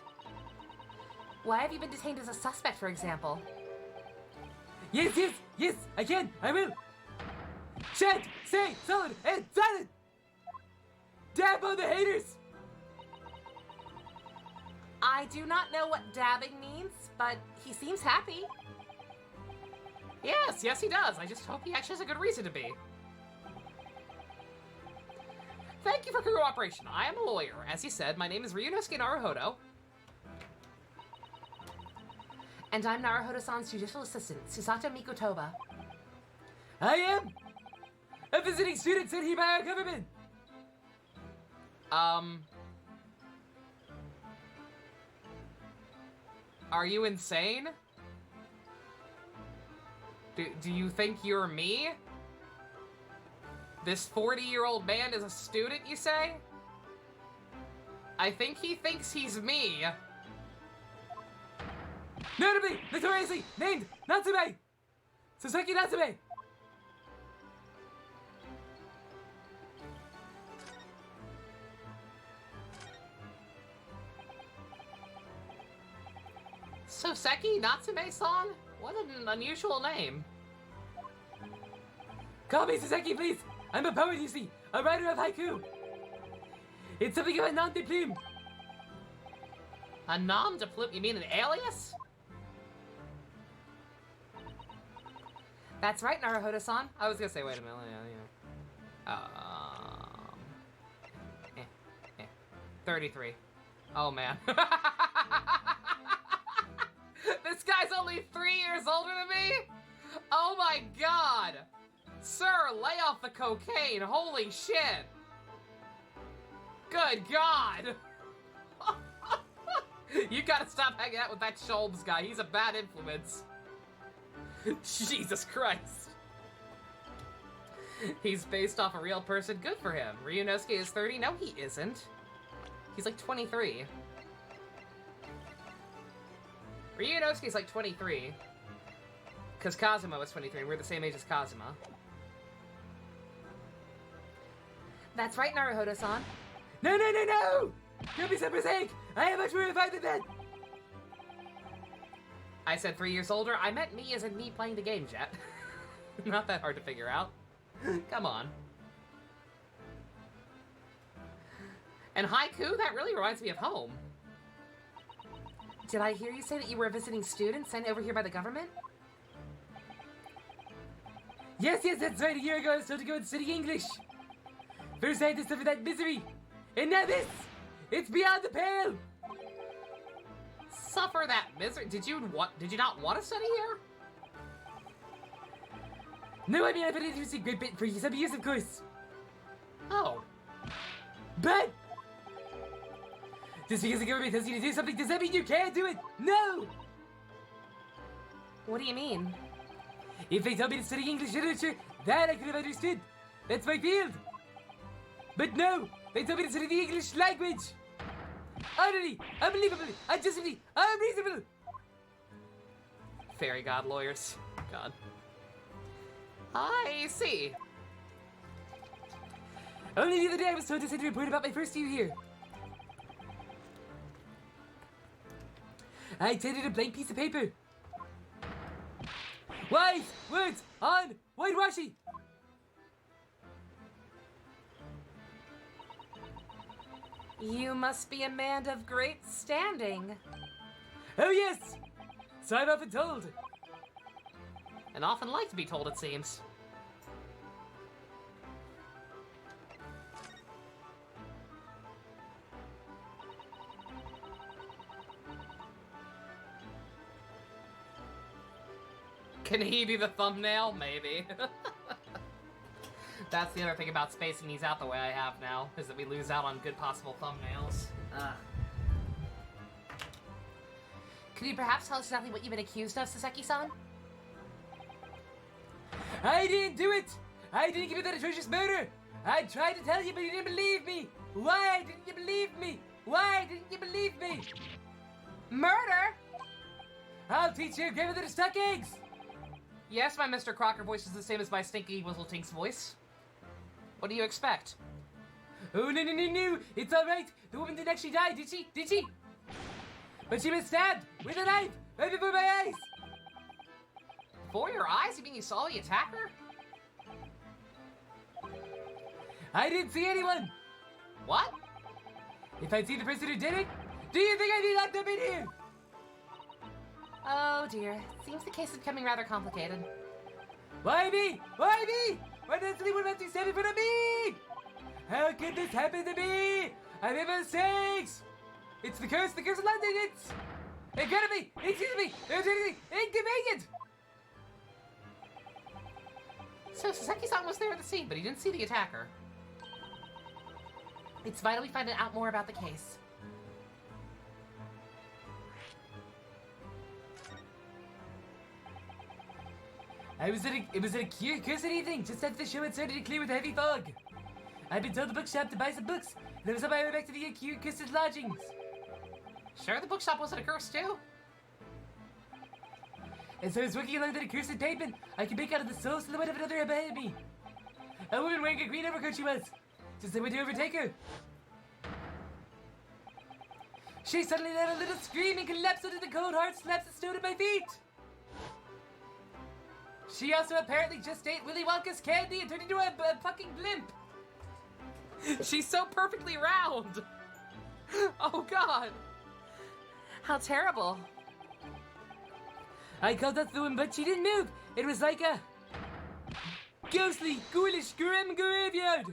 [SPEAKER 2] Why have you been detained as a suspect, for example?
[SPEAKER 8] Yes, I can, I will! Chant, stay solid and silent! Dab on the haters!
[SPEAKER 2] I do not know what dabbing means, but he seems happy.
[SPEAKER 1] Yes, he does. I just hope he actually has a good reason to be. Thank you for your cooperation. I am a lawyer. As you said, my name is Ryunosuke Naruhodo.
[SPEAKER 2] And I'm Naruhodo-san's judicial assistant, Susato Mikotoba.
[SPEAKER 8] I am a visiting student sent here by our government.
[SPEAKER 1] Are you insane? Do you think you're me? This 40-year-old man is a student, you say? I think he thinks he's me.
[SPEAKER 8] Notably, notoriously named Natsume! Sasaki Natsume!
[SPEAKER 1] Soseki Natsume-san? What an unusual name.
[SPEAKER 8] Call me Sasaki, please! I'm a poet, you see, a writer of haiku. It's something of a nom de plume.
[SPEAKER 1] A nom de plume? You mean an alias?
[SPEAKER 2] That's right, Naruhodo-san.
[SPEAKER 1] I was gonna say, wait a minute, yeah. 33. Oh, man. This guy's only 3 years older than me? Oh my god! Sir, lay off the cocaine, holy shit! Good god! You gotta stop hanging out with that Sholmes guy, he's a bad influence. Jesus Christ. He's based off a real person. Good for him. Ryunosuke is 30? No, he isn't. He's like 23. Ryunosuke's like 23. Because Kazuma was 23. We're the same age as Kazuma.
[SPEAKER 2] That's right, Naruhodo-san.
[SPEAKER 8] No, no, no, no! Don't be so prosaic! I am much more refined than that!
[SPEAKER 1] I said 3 years older. I meant me as in me playing the game, Jet. Not that hard to figure out. Come on. And haiku? That really reminds me of home.
[SPEAKER 2] Did I hear you say that you were a visiting student sent over here by the government?
[SPEAKER 8] Yes, yes, that's right. A year ago I was told to go and study English. First I had to suffer that misery. And now this! It's beyond the pale!
[SPEAKER 1] Suffer that misery? Did you not want to study here?
[SPEAKER 8] No, I mean, I put it into a great bit for some use, of course.
[SPEAKER 1] Oh.
[SPEAKER 8] But just because the government tells you to do something, does that mean you can't do it? No!
[SPEAKER 2] What do you mean?
[SPEAKER 8] If they told me to study English literature, that I could have understood. That's my field. But no, they told me to study the English language. Utterly, unbelievably, unjustly, unreasonable.
[SPEAKER 1] Fairy god lawyers. God. I see.
[SPEAKER 8] Only the other day I was told to send a report about my first year here. I tendered a blank piece of paper. Wise words on whitewashing.
[SPEAKER 2] You must be a man of great standing.
[SPEAKER 8] Oh yes, so I'm often told.
[SPEAKER 1] And often like to be told, it seems. Can he be the thumbnail? Maybe. That's the other thing about spacing these out the way I have now, is that we lose out on good possible thumbnails.
[SPEAKER 2] Could you perhaps tell us exactly what you've been accused of, Saseki-san?
[SPEAKER 8] I didn't do it. I didn't commit that atrocious murder. I tried to tell you, but you didn't believe me. Why didn't you believe me? Why didn't you believe me?
[SPEAKER 2] Murder?
[SPEAKER 8] I'll teach your grandmother to suck eggs.
[SPEAKER 1] Yes, my Mr. Crocker voice is the same as my Stinky Whistletinks voice. What do you expect?
[SPEAKER 8] Oh, no, no, no, no. It's all right. The woman didn't actually die, did she? Did she? But she was stabbed with a knife right before my eyes.
[SPEAKER 1] Before your eyes? You mean you saw the attacker?
[SPEAKER 8] I didn't see anyone.
[SPEAKER 1] What?
[SPEAKER 8] If I'd seen the person who did it, do you think I'd be locked up in here?
[SPEAKER 2] Oh dear. Seems the case is becoming rather complicated.
[SPEAKER 8] Why me? Why me? Why does anyone have to stand in front of me? How could this happen to me? I made mistakes. It's the curse of London. It's incredibly, excuse me, irritatingly inconvenient.
[SPEAKER 1] So Saseki-san was there at the scene, but he didn't see the attacker.
[SPEAKER 2] It's vital we find out more about the case.
[SPEAKER 8] It was a curiosity thing, just after the show had started to clear with a heavy fog. I'd been told the bookshop to buy some books, and it was on my way back to the cursed lodgings.
[SPEAKER 1] Sure the bookshop wasn't a curse too?
[SPEAKER 8] As I was walking along that accursed pavement, I could make out the sole silhouette of another behind me. A woman wearing a green overcoat she was. Just I went to overtake her. She suddenly let a little scream and collapsed onto the cold hard slabs of stone at my feet. She also apparently just ate Willy Wonka's candy and turned into a fucking blimp.
[SPEAKER 1] She's so perfectly round. Oh god.
[SPEAKER 2] How terrible.
[SPEAKER 8] I called out to the woman, but she didn't move. It was like a ghostly, ghoulish grim graveyard.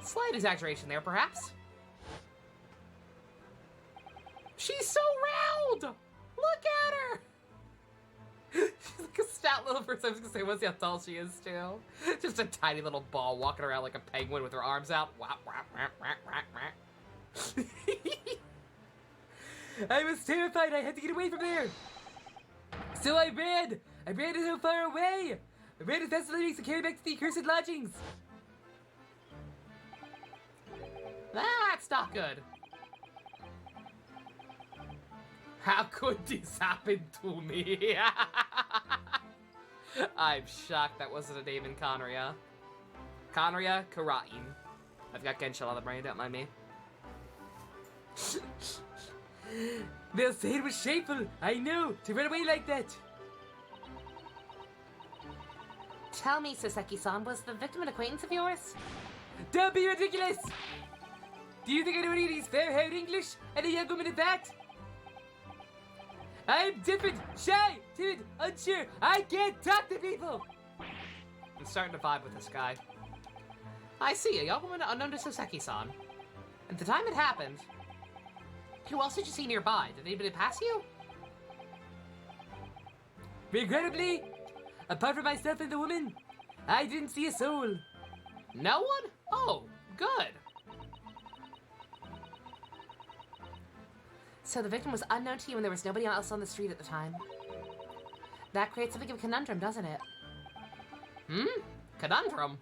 [SPEAKER 1] Slight exaggeration there, perhaps. She's so round! Look at her! She's like a stout little person. I was gonna say, let's see how tall she is, too. Just a tiny little ball walking around like a penguin with her arms out. Whap, whap, whap, whap, whap, whap.
[SPEAKER 8] I was terrified. I had to get away from there. So I ran. I ran so far away. I ran as fast as I to carry back to the accursed lodgings.
[SPEAKER 1] That's not good. How could this happen to me? I'm shocked that wasn't a name in Conria. Conria Karain. I've got Genshin on the brain, don't mind me.
[SPEAKER 8] They'll say it was shameful, I know, to run away like that.
[SPEAKER 2] Tell me, Soseki-san, was the victim an acquaintance of yours?
[SPEAKER 8] Don't be ridiculous! Do you think I know any of these fair-haired English? And a young woman at that? I'm different, shy, timid, unsure. I can't talk to people!
[SPEAKER 1] I'm starting to vibe with this guy. I see, a young woman unknown to Soseki-san. At the time it happened, who else did you see nearby? Did anybody pass you?
[SPEAKER 8] Regrettably, apart from myself and the woman, I didn't see a soul.
[SPEAKER 1] No one? Oh, good.
[SPEAKER 2] So the victim was unknown to you and there was nobody else on the street at the time. That creates a bit of a conundrum, doesn't it?
[SPEAKER 1] Conundrum?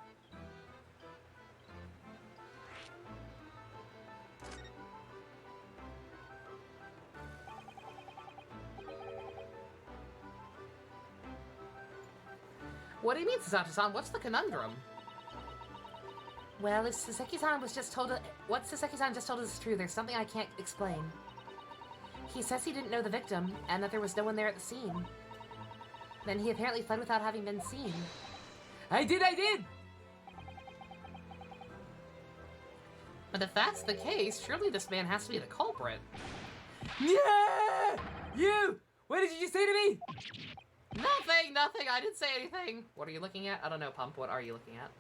[SPEAKER 1] What do you mean, Sasato-san? What's the conundrum?
[SPEAKER 2] Well, if Soseki-san was just told what Soseki-san just told us is true, there's something I can't explain. He says he didn't know the victim, and that there was no one there at the scene. Then he apparently fled without having been seen.
[SPEAKER 8] I did!
[SPEAKER 1] But if that's the case, surely this man has to be the culprit.
[SPEAKER 8] Yeah! You! What did you just say to me?
[SPEAKER 1] Nothing, I didn't say anything. What are you looking at? I don't know, Pump, what are you looking at?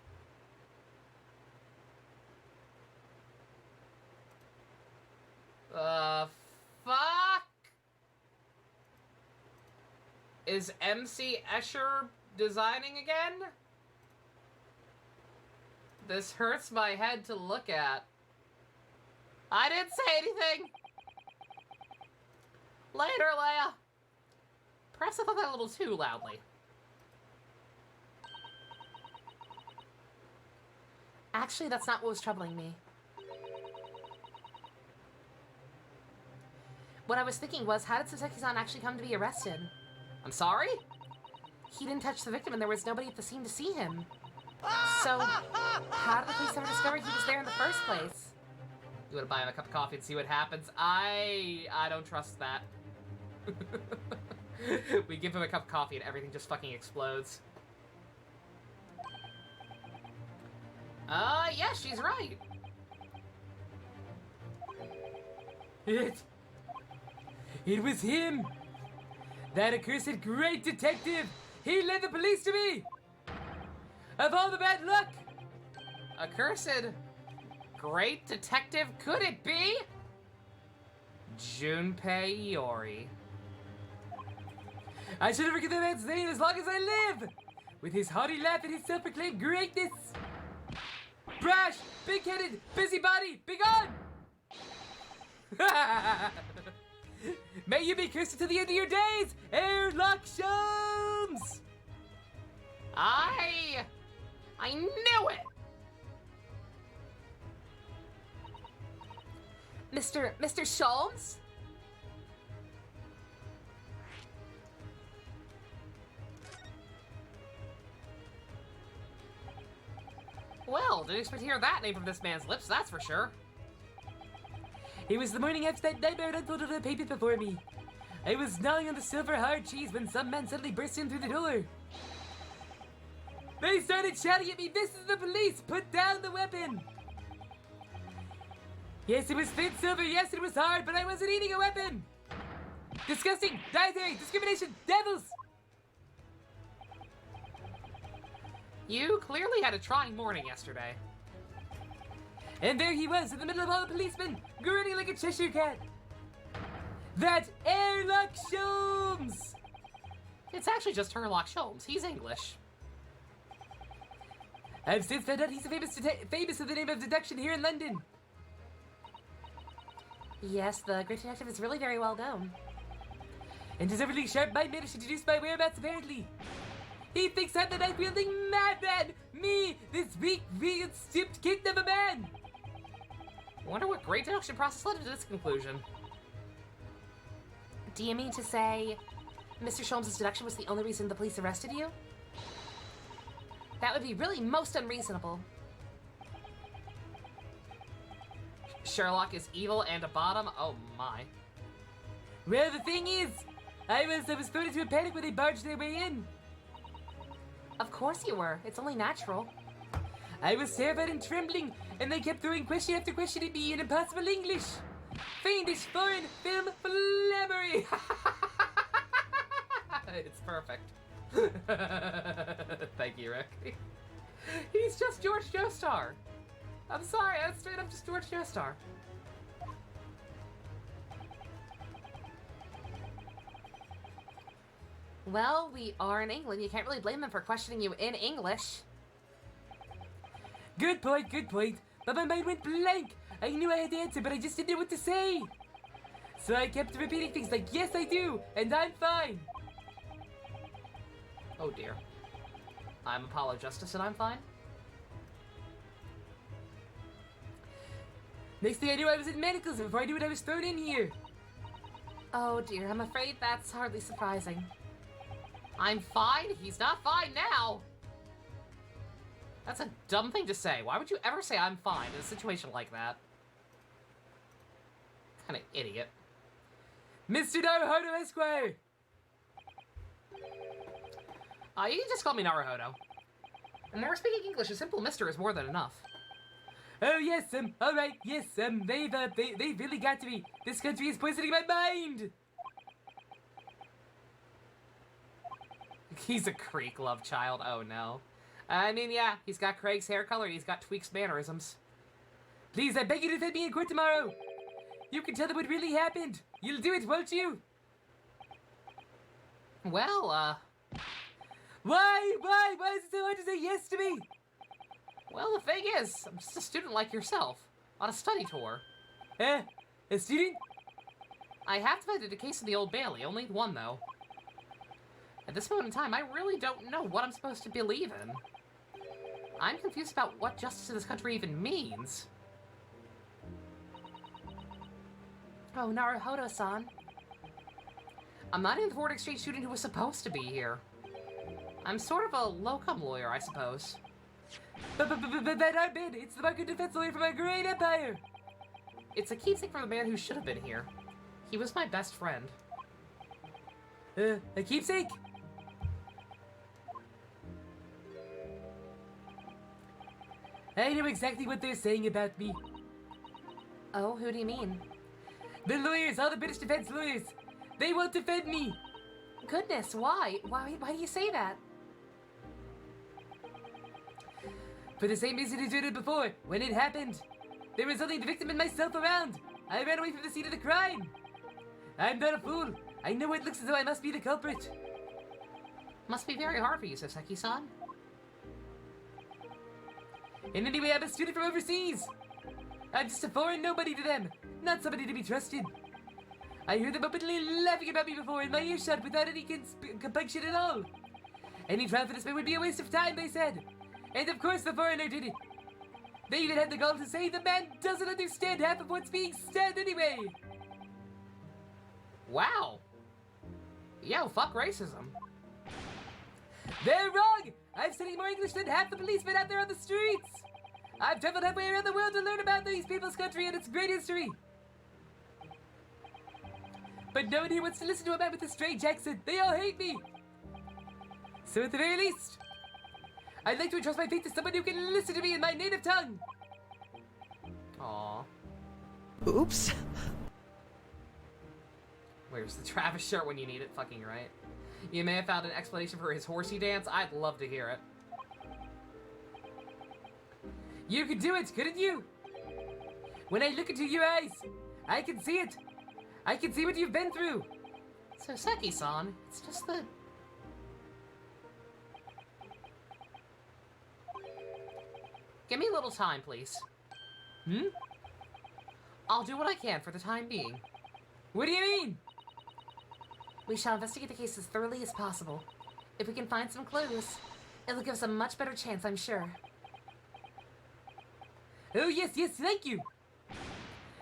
[SPEAKER 1] Fuck? Is MC Escher designing again? This hurts my head to look at. I didn't say anything! Later, Leia! Perhaps I thought that a little too loudly.
[SPEAKER 2] Actually, that's not what was troubling me. What I was thinking was, how did Soseki-san actually come to be arrested?
[SPEAKER 1] I'm sorry?
[SPEAKER 2] He didn't touch the victim and there was nobody at the scene to see him. So, how did the police ever discover he was there in the first place?
[SPEAKER 1] You wanna buy him a cup of coffee and see what happens? I don't trust that. We give him a cup of coffee and everything just fucking explodes. Yeah, she's right.
[SPEAKER 8] It was him! That accursed great detective! He led the police to me! Of all the bad luck!
[SPEAKER 1] Accursed great detective, could it be? Junpei Iori.
[SPEAKER 8] I should never forget that man's name as long as I live! With his haughty laugh and his self-proclaimed greatness! Brash! Big-headed! Busybody! Begone! May you be cursed until the end of your days! Airlock Shums!
[SPEAKER 1] I knew it!
[SPEAKER 2] Mr. Sholmes?
[SPEAKER 1] Well, didn't expect to hear that name from this man's lips, that's for sure.
[SPEAKER 8] It was the morning after that nightmare unfolded on the pavement before me. I was gnawing on the silver hard cheese when some man suddenly burst in through the door. They started shouting at me, "This is the police! Put down the weapon!" Yes, it was thin silver, yes, it was hard, but I wasn't eating a weapon! Disgusting! Dietary! Discrimination! Devils!
[SPEAKER 1] You clearly had a trying morning yesterday.
[SPEAKER 8] And there he was, in the middle of all the policemen, grinning like a Cheshire cat. That Airlock Sholmes!
[SPEAKER 1] It's actually just Herlock Sholmes. He's English.
[SPEAKER 8] I've since found out he's a famous in the name of deduction here in London.
[SPEAKER 2] Yes, the great detective is really very well known.
[SPEAKER 8] And his overly sharp mind managed to deduce my whereabouts, apparently. He thinks I'm the knife-wielding madman! Me, this weak, vegan, stooped kid of a man!
[SPEAKER 1] Wonder what great deduction process led to this conclusion.
[SPEAKER 2] Do you mean to say Mr. Sholmes' deduction was the only reason the police arrested you? That would be really most unreasonable.
[SPEAKER 1] Sherlock is evil and a bottom? Oh my.
[SPEAKER 8] Well, the thing is, I was thrown into a panic when they barged their way in.
[SPEAKER 2] Of course you were. It's only natural.
[SPEAKER 8] I was terrified and trembling, and they kept throwing question after question at me in impossible English. Fiendish foreign film flabbery.
[SPEAKER 1] It's perfect. Thank you, Rick. He's just George Joestar. I'm sorry, I'm straight up just George Joestar.
[SPEAKER 2] Well, we are in England. You can't really blame them for questioning you in English.
[SPEAKER 8] Good point, good point. But my mind went blank. I knew I had the answer, but I just didn't know what to say. So I kept repeating things like, yes, I do, and I'm fine.
[SPEAKER 1] Oh dear. I'm Apollo Justice and I'm fine.
[SPEAKER 8] Next thing I knew, I was in manacles before I knew it, I was thrown in here.
[SPEAKER 2] Oh dear, I'm afraid that's hardly surprising.
[SPEAKER 1] I'm fine? He's not fine now! That's a dumb thing to say. Why would you ever say I'm fine in a situation like that? Kind of idiot.
[SPEAKER 8] Mr. Naruhodo Esquire!
[SPEAKER 1] You can just call me Naruhodo. And when we're speaking English, a simple mister is more than enough.
[SPEAKER 8] Oh yes, alright, yes, they've really got to me. This country is poisoning my mind!
[SPEAKER 1] He's a Creek love child, oh no. I mean, yeah, he's got Craig's hair color, he's got Tweek's mannerisms.
[SPEAKER 8] Please, I beg you to defend me in court tomorrow. You can tell them what really happened. You'll do it, won't you?
[SPEAKER 1] Well,
[SPEAKER 8] Why is it so hard to say yes to me?
[SPEAKER 1] well, the thing is, I'm just a student like yourself, on a study tour.
[SPEAKER 8] A student?
[SPEAKER 1] I have defended a case in the Old Bailey, only one though. At this moment in time, I really don't know what I'm supposed to believe in. I'm confused about what justice in this country even means.
[SPEAKER 2] Oh, Naruhodo-san.
[SPEAKER 1] I'm not even the foreign exchange student who was supposed to be here. I'm sort of a locum lawyer, I suppose.
[SPEAKER 8] But that aren't bad. It's the market defense lawyer from our great empire.
[SPEAKER 1] It's a keepsake from the man who should have been here. He was my best friend.
[SPEAKER 8] A keepsake? I know exactly what they're saying about me.
[SPEAKER 2] Oh, who do you mean?
[SPEAKER 8] The lawyers, all the British defense lawyers, they won't defend me.
[SPEAKER 2] Goodness, why? Why do you say that?
[SPEAKER 8] For the same reason as you did before, when it happened. There was only the victim and myself around. I ran away from the scene of the crime. I'm not a fool. I know it looks as though I must be the culprit.
[SPEAKER 1] Must be very hard for you, Soseki-san.
[SPEAKER 8] And anyway, I'm a student from overseas. I'm just a foreign nobody to them, not somebody to be trusted. I heard them openly laughing about me before in my earshot without any compunction at all. Any trial for this man would be a waste of time, they said. And of course the foreigner did it. They even had the gall to say the man doesn't understand half of what's being said anyway.
[SPEAKER 1] Wow. Yo, fuck racism.
[SPEAKER 8] They're wrong! I've studied more English than half the policemen out there on the streets! I've traveled halfway around the world to learn about these people's country and its great history! But no one here wants to listen to a man with a strange accent. They all hate me! So at the very least, I'd like to entrust my fate to someone who can listen to me in my native tongue!
[SPEAKER 1] Aw.
[SPEAKER 7] Oops.
[SPEAKER 1] Where's the Travis shirt when you need it? Fucking right. You may have found an explanation for his horsey dance. I'd love to hear it.
[SPEAKER 8] You could do it, couldn't you? When I look into your eyes, I can see it. I can see what you've been through.
[SPEAKER 1] Soseki-san, it's just that... Give me a little time, please.
[SPEAKER 8] Hmm?
[SPEAKER 1] I'll do what I can for the time being.
[SPEAKER 8] What do you mean?
[SPEAKER 2] We shall investigate the case as thoroughly as possible. If we can find some clues, it'll give us a much better chance, I'm sure.
[SPEAKER 8] Oh, yes, thank you.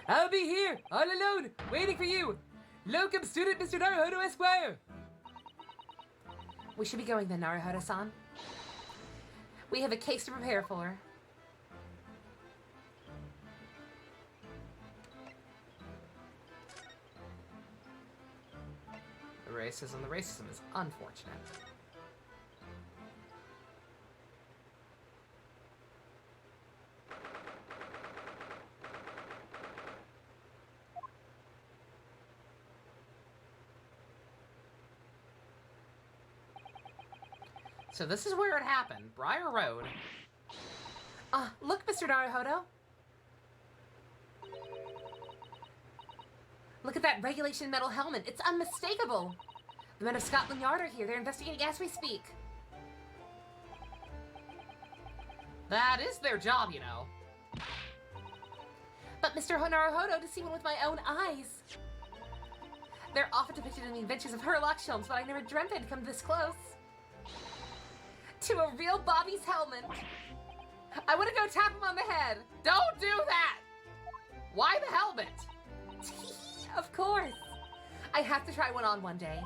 [SPEAKER 8] I'll be here, all alone, waiting for you. Locum student Mr. Naruhodo Esquire.
[SPEAKER 2] We should be going then, Naruhodo-san. We have a case to prepare for.
[SPEAKER 1] The racism is unfortunate. So this is where it happened, Briar Road.
[SPEAKER 2] Look, Mr. Naruhodo. Look at that regulation metal helmet. It's unmistakable. The men of Scotland Yard are here. They're investigating as we speak.
[SPEAKER 1] That is their job, you know.
[SPEAKER 2] But Mr. Naruhodo, to see one with my own eyes. They're often depicted in the adventures of Herlock Sholmes, but I never dreamt they'd come this close. To a real Bobby's helmet. I want to go tap him on the head.
[SPEAKER 1] Don't do that! Why the helmet?
[SPEAKER 2] Of course. I have to try one on one day.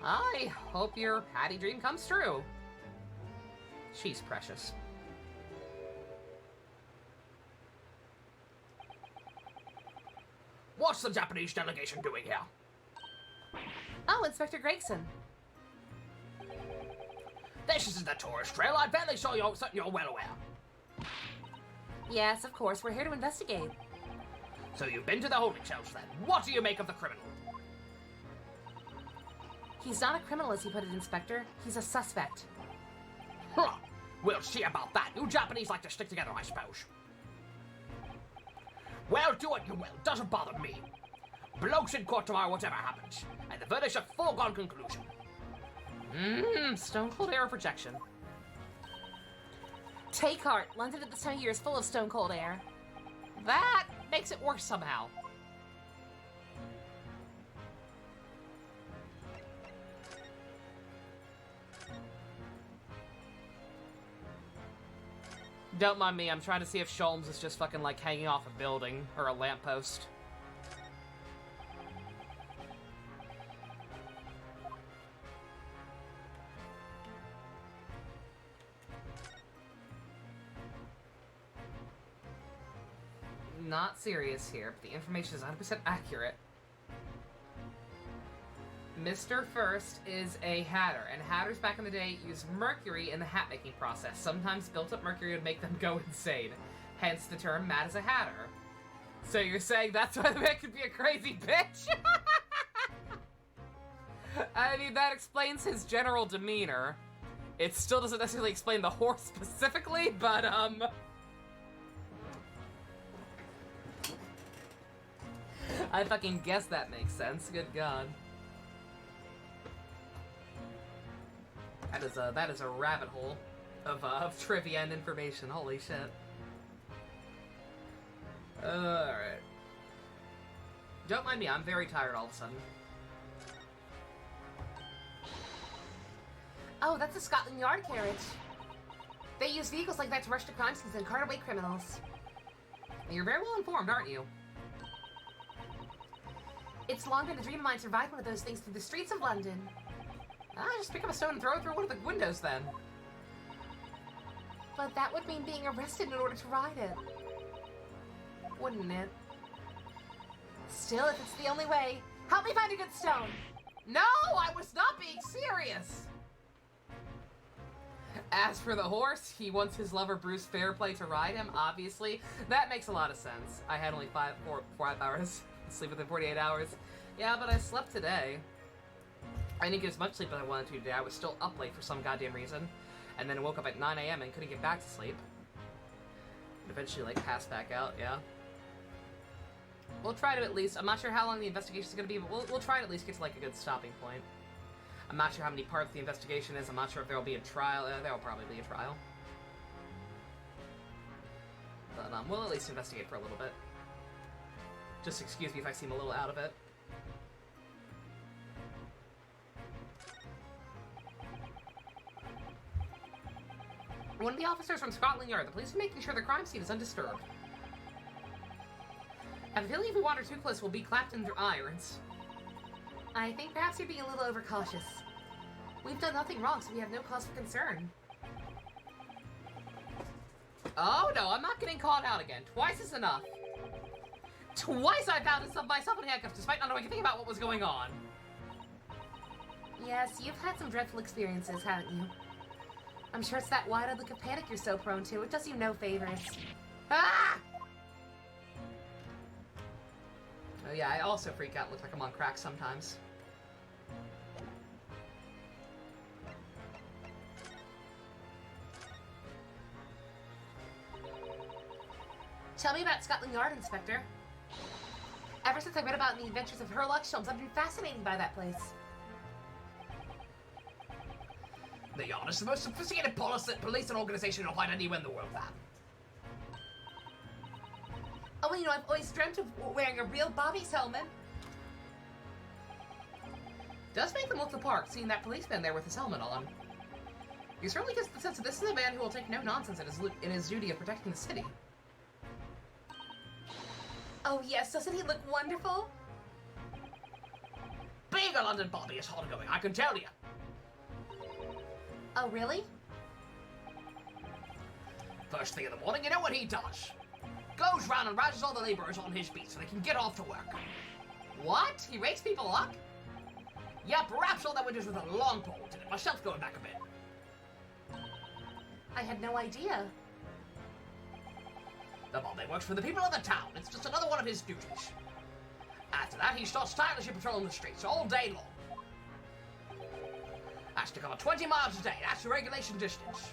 [SPEAKER 1] I hope your Hattie dream comes true. She's precious.
[SPEAKER 4] What's the Japanese delegation doing here?
[SPEAKER 2] Oh, Inspector Gregson.
[SPEAKER 4] This isn't the tourist trail. I barely saw you, so you're well aware.
[SPEAKER 2] Yes, of course. We're here to investigate.
[SPEAKER 4] So you've been to the holding shelves then. What do you make of the criminal?
[SPEAKER 2] He's not a criminal, as you put it, Inspector. He's a suspect.
[SPEAKER 4] Huh. We'll see about that. You Japanese like to stick together, I suppose. Well, do what you will. Doesn't bother me. Bloke's in court tomorrow, whatever happens. And the verdict's a foregone conclusion.
[SPEAKER 1] Stone cold air projection.
[SPEAKER 2] Take heart. London at this time of year is full of stone cold air.
[SPEAKER 1] That makes it worse somehow. Don't mind me, I'm trying to see if Sholmes is just fucking like hanging off a building or a lamppost. Not serious here, but the information is 100% accurate. Mr. First is a hatter, and hatters back in the day used mercury in the hat-making process. Sometimes built-up mercury would make them go insane. Hence the term mad as a hatter. So you're saying that's why the man could be a crazy bitch? I mean, that explains his general demeanor. It still doesn't necessarily explain the horse specifically, but, I fucking guess that makes sense. Good God. That is a rabbit hole of trivia and information. Holy shit. Alright. Don't mind me, I'm very tired all of a sudden.
[SPEAKER 2] Oh, that's a Scotland Yard carriage. They use vehicles like that to rush to crime scenes and cart away criminals.
[SPEAKER 1] You're very well informed, aren't you?
[SPEAKER 2] It's long been a dream of mine to ride one of those things through the streets of London.
[SPEAKER 1] Just pick up a stone and throw it through one of the windows then.
[SPEAKER 2] But that would mean being arrested in order to ride it. Wouldn't it? Still, if it's the only way, help me find a good stone.
[SPEAKER 1] No, I was not being serious! As for the horse, he wants his lover Bruce Fairplay to ride him, obviously. That makes a lot of sense. I had only 5 hours sleep within 48 hours. Yeah, but I slept today. I didn't get as much sleep as I wanted to today. I was still up late for some goddamn reason. And then I woke up at 9 a.m. and couldn't get back to sleep. And eventually, like, passed back out, yeah. We'll try to at least, I'm not sure how long the investigation is going to be, but we'll try to at least get to, like, a good stopping point. I'm not sure how many parts the investigation is. I'm not sure if there will be a trial. There will probably be a trial. But we'll at least investigate for a little bit. Just excuse me if I seem a little out of it. One of the officers from Scotland Yard. The police are making sure the crime scene is undisturbed. I have a feeling if we wander too close, we'll be clapped into irons.
[SPEAKER 2] I think perhaps you're being a little overcautious. We've done nothing wrong, so we have no cause for concern.
[SPEAKER 1] Oh no, I'm not getting caught out again. Twice is enough. Twice I found myself in handcuffs despite not knowing anything about what was going on.
[SPEAKER 2] Yes, you've had some dreadful experiences, haven't you? I'm sure it's that wide-eyed look of panic you're so prone to. It does you no favors.
[SPEAKER 1] Ah! Oh yeah, I also freak out. Look like I'm on crack sometimes.
[SPEAKER 2] Tell me about Scotland Yard, Inspector. Ever since I read about the adventures of Sherlock Holmes, I've been fascinated by that place.
[SPEAKER 4] The Yard is the most sophisticated police and organization you'll find anywhere in the world, that.
[SPEAKER 2] Oh, and you know, I've always dreamt of wearing a real Bobby's helmet.
[SPEAKER 1] Does make them look the part, seeing that policeman there with his helmet on. He certainly gets the sense that this is a man who will take no nonsense in his duty of protecting the city.
[SPEAKER 2] Oh yes, doesn't he look wonderful?
[SPEAKER 4] Being a London Bobby is hard going, I can tell you.
[SPEAKER 2] Oh really?
[SPEAKER 4] First thing in the morning, you know what he does? Goes round and rouses all the labourers on his beat so they can get off to work.
[SPEAKER 1] What? He wakes people up?
[SPEAKER 4] Yep, wraps all their windows with a long pole. Did it myself going back a bit.
[SPEAKER 2] I had no idea.
[SPEAKER 4] The Bobby works for the people of the town. It's just another one of his duties. After that, he starts stylishly patrolling the streets all day long. Has to cover 20 miles a day. That's the regulation distance.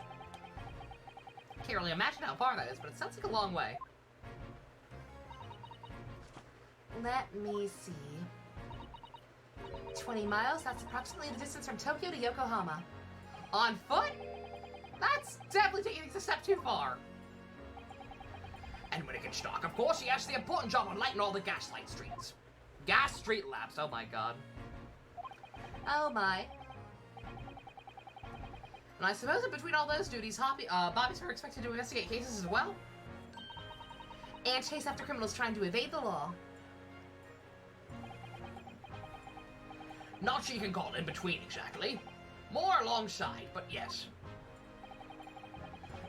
[SPEAKER 1] Can't really imagine how far that is, but it sounds like a long way.
[SPEAKER 2] Let me see. 20 miles, that's approximately the distance from Tokyo to Yokohama.
[SPEAKER 1] On foot? That's definitely taking things a step too far.
[SPEAKER 4] And when it gets dark, of course, he has the important job of lighting all the gaslight streets.
[SPEAKER 1] Gas street lamps, oh my god.
[SPEAKER 2] Oh my.
[SPEAKER 1] And I suppose that between all those duties, Bobbies are expected to investigate cases as well?
[SPEAKER 2] And chase after criminals trying to evade the law.
[SPEAKER 4] Not sure you can call it in between exactly. More alongside, but yes.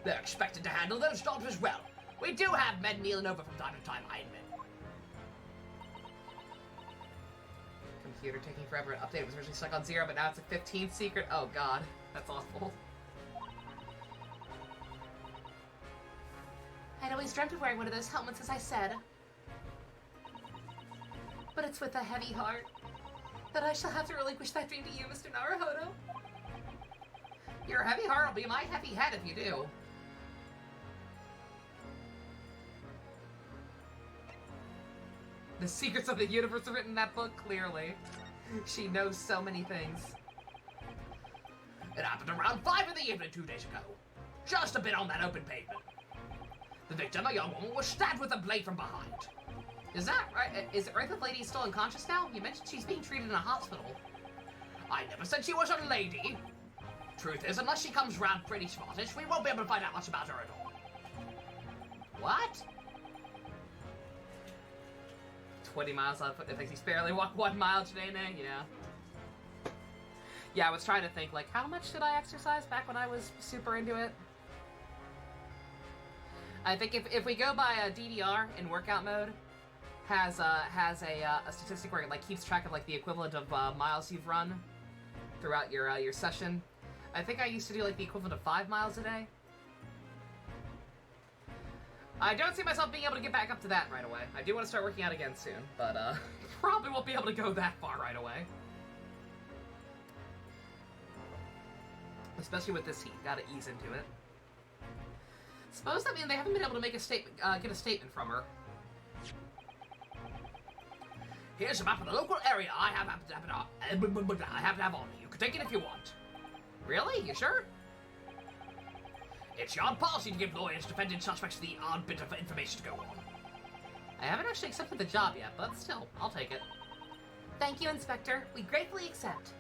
[SPEAKER 4] They're expected to handle those jobs as well. We do have men kneeling over from time to time, I admit.
[SPEAKER 1] Computer taking forever to update. It was originally stuck on 0, but now it's a 15th secret. Oh god, that's awful.
[SPEAKER 2] I'd always dreamt of wearing one of those helmets, as I said. But it's with a heavy heart that I shall have to relinquish that dream to you, Mr. Naruhodo.
[SPEAKER 1] Your heavy heart will be my heavy head if you do. The secrets of the universe are written in that book, clearly. She knows so many things.
[SPEAKER 4] It happened around 5 in the evening 2 days ago. Just a bit on that open pavement. The victim, a young woman, was stabbed with a blade from behind.
[SPEAKER 1] Is that right? Is it right that the lady's still unconscious now? You mentioned she's being treated in a hospital.
[SPEAKER 4] I never said she was a lady. Truth is, unless she comes round pretty smartish, we won't be able to find out much about her at all.
[SPEAKER 1] What? 20 miles on foot. It thinks he's barely walked 1 mile today, man. Yeah. Yeah, I was trying to think, like, how much did I exercise back when I was super into it? I think if we go by a DDR in workout mode, has a statistic where it like keeps track of like the equivalent of miles you've run throughout your session. I think I used to do like the equivalent of 5 miles a day. I don't see myself being able to get back up to that right away. I do want to start working out again soon, but probably won't be able to go that far right away. Especially with this heat, gotta ease into it. Suppose that means they haven't been able to make a statement, get a statement from her.
[SPEAKER 4] Here's a map of the local area I happen to have on me. You can take it if you want.
[SPEAKER 1] Really? You sure?
[SPEAKER 4] It's Yard policy to give lawyers defending suspects the odd bit of information to go on.
[SPEAKER 1] I haven't actually accepted the job yet, but still, I'll take it.
[SPEAKER 2] Thank you, Inspector. We gratefully accept.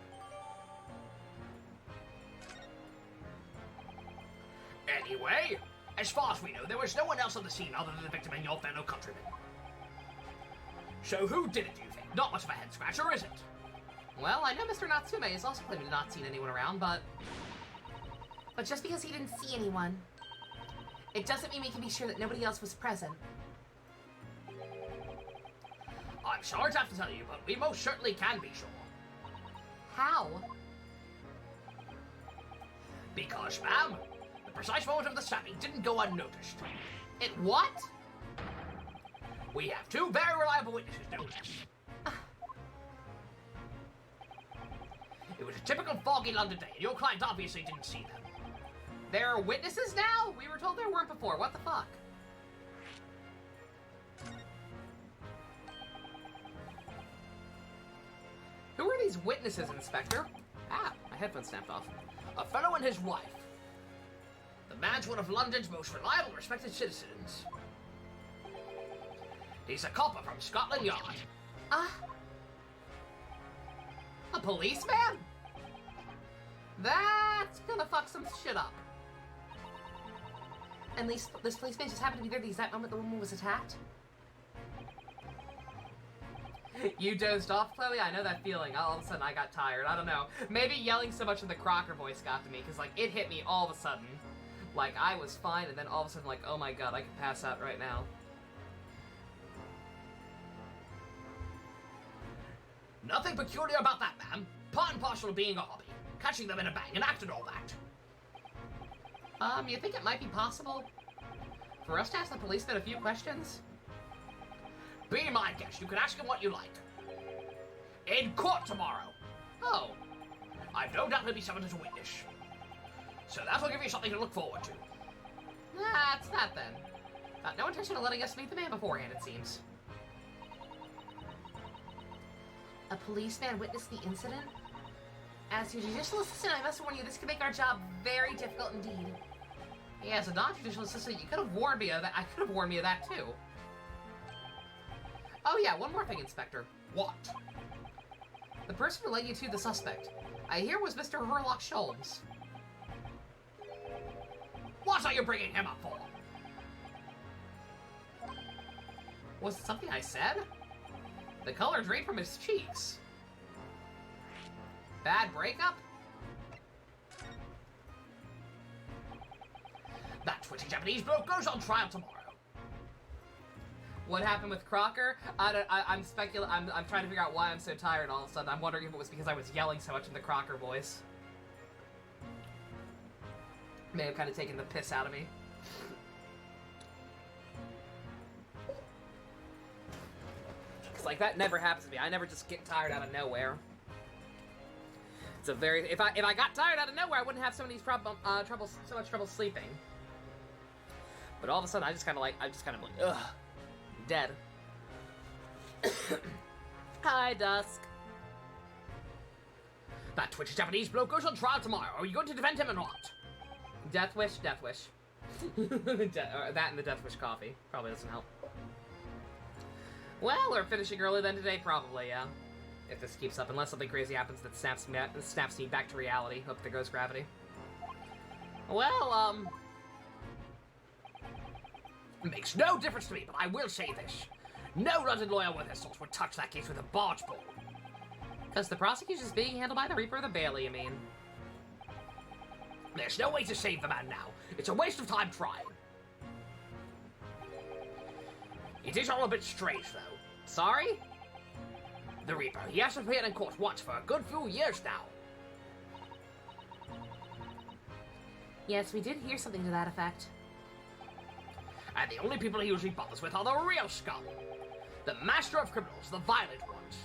[SPEAKER 4] Anyway, as far as we know, there was no one else on the scene other than the victim and your fellow countrymen. So who did it, do you think? Not much of a head-scratcher, is it?
[SPEAKER 1] Well, I know Mr. Natsume has also claimed to not seen anyone around, but
[SPEAKER 2] just because he didn't see anyone, it doesn't mean we can be sure that nobody else was present.
[SPEAKER 4] I'm sorry to have to tell you, but we most certainly can be sure.
[SPEAKER 2] How?
[SPEAKER 4] Because, ma'am, the precise moment of the stabbing didn't go unnoticed.
[SPEAKER 1] it what?
[SPEAKER 4] We have two very reliable witnesses, no less. It was a typical foggy London day, and your client obviously didn't see them.
[SPEAKER 1] There are witnesses now? We were told there weren't before. What the fuck? Who are these witnesses, Inspector? Ah, my headphones snapped off.
[SPEAKER 4] A fellow and his wife. The man's one of London's most reliable, respected citizens. He's a copper from Scotland Yard.
[SPEAKER 1] A policeman? That's gonna fuck some shit up.
[SPEAKER 2] At least this policeman just happened to be there the exact moment the woman was attacked.
[SPEAKER 1] You dozed off, Chloe? I know that feeling. All of a sudden I got tired. I don't know. Maybe yelling so much in the Crocker voice got to me, because, like, it hit me all of a sudden. Like, I was fine, and then all of a sudden, like, oh my god, I could pass out right now.
[SPEAKER 4] Nothing peculiar about that, ma'am. Part and parcel of being a hobby. Catching them in a bang, and act and all that.
[SPEAKER 1] You think it might be possible for us to ask the policeman a few questions?
[SPEAKER 4] Be my guest. You can ask him what you like. In court tomorrow.
[SPEAKER 1] Oh.
[SPEAKER 4] I've no doubt he'll be summoned as a witness. So that'll give you something to look forward to.
[SPEAKER 1] That's that then. No intention of letting us meet the man beforehand, it seems.
[SPEAKER 2] A policeman witnessed the incident? As your judicial assistant, I must warn you, this could make our job very difficult indeed.
[SPEAKER 1] Yeah, as a non-judicial assistant, you could have warned me of that. I could have warned me of that, too. Oh yeah, one more thing, Inspector.
[SPEAKER 4] What?
[SPEAKER 1] The person who led you to the suspect, I hear was Mr. Herlock Sholmes.
[SPEAKER 4] What are you bringing him up for?
[SPEAKER 1] Was it something I said? The color drained from his cheeks. Bad breakup?
[SPEAKER 4] That twitchy Japanese bloke goes on trial tomorrow.
[SPEAKER 1] What happened with Crocker? I'm trying to figure out why I'm so tired all of a sudden. I'm wondering if it was because I was yelling so much in the Crocker voice. May have kind of taken the piss out of me. Cause like that never happens to me. I never just get tired out of nowhere. It's a very if I got tired out of nowhere, I wouldn't have so much trouble sleeping. But all of a sudden, I'm just kind of like, ugh, dead. Hi, Dusk.
[SPEAKER 4] That twitchy Japanese bloke goes on trial tomorrow. Are you going to defend him or not?
[SPEAKER 1] Death wish, death wish. That and the death wish coffee probably doesn't help. Well, we're finishing early then today, probably, yeah. If this keeps up, unless something crazy happens that snaps me back to reality. Hope there goes gravity. Well,
[SPEAKER 4] Makes no difference to me, but I will say this. No London lawyer worth his salt would touch that case with a barge pole.
[SPEAKER 1] Because the prosecution's being handled by the Reaper of the Bailey, you mean?
[SPEAKER 4] There's no way to save the man now. It's a waste of time trying. It is all a bit strange, though.
[SPEAKER 1] Sorry?
[SPEAKER 4] The Reaper, he hasn't appeared in court once for a good few years now.
[SPEAKER 2] Yes, we did hear something to that effect.
[SPEAKER 4] And the only people he usually bothers with are the real scum. The master of criminals, the violent ones.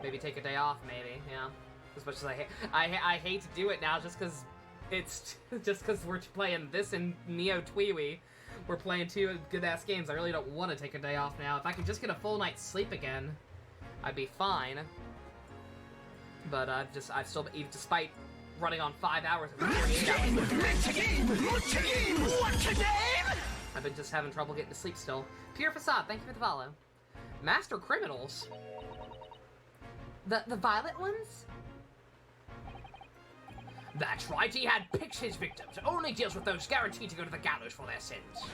[SPEAKER 1] Maybe take a day off, maybe, yeah. As much as I hate to do it now just because it's... just because we're playing this and Neo Tweewee. We're playing two good-ass games. I really don't want to take a day off now. If I could just get a full night's sleep again, I'd be fine. But I've still, even despite running on 5 hours of I've been just having trouble getting to sleep still. Pure Facade, thank you for the follow. Master Criminals?
[SPEAKER 2] The violent ones?
[SPEAKER 4] That's right, he had picked his victims. Only deals with those guaranteed to go to the gallows for their sins.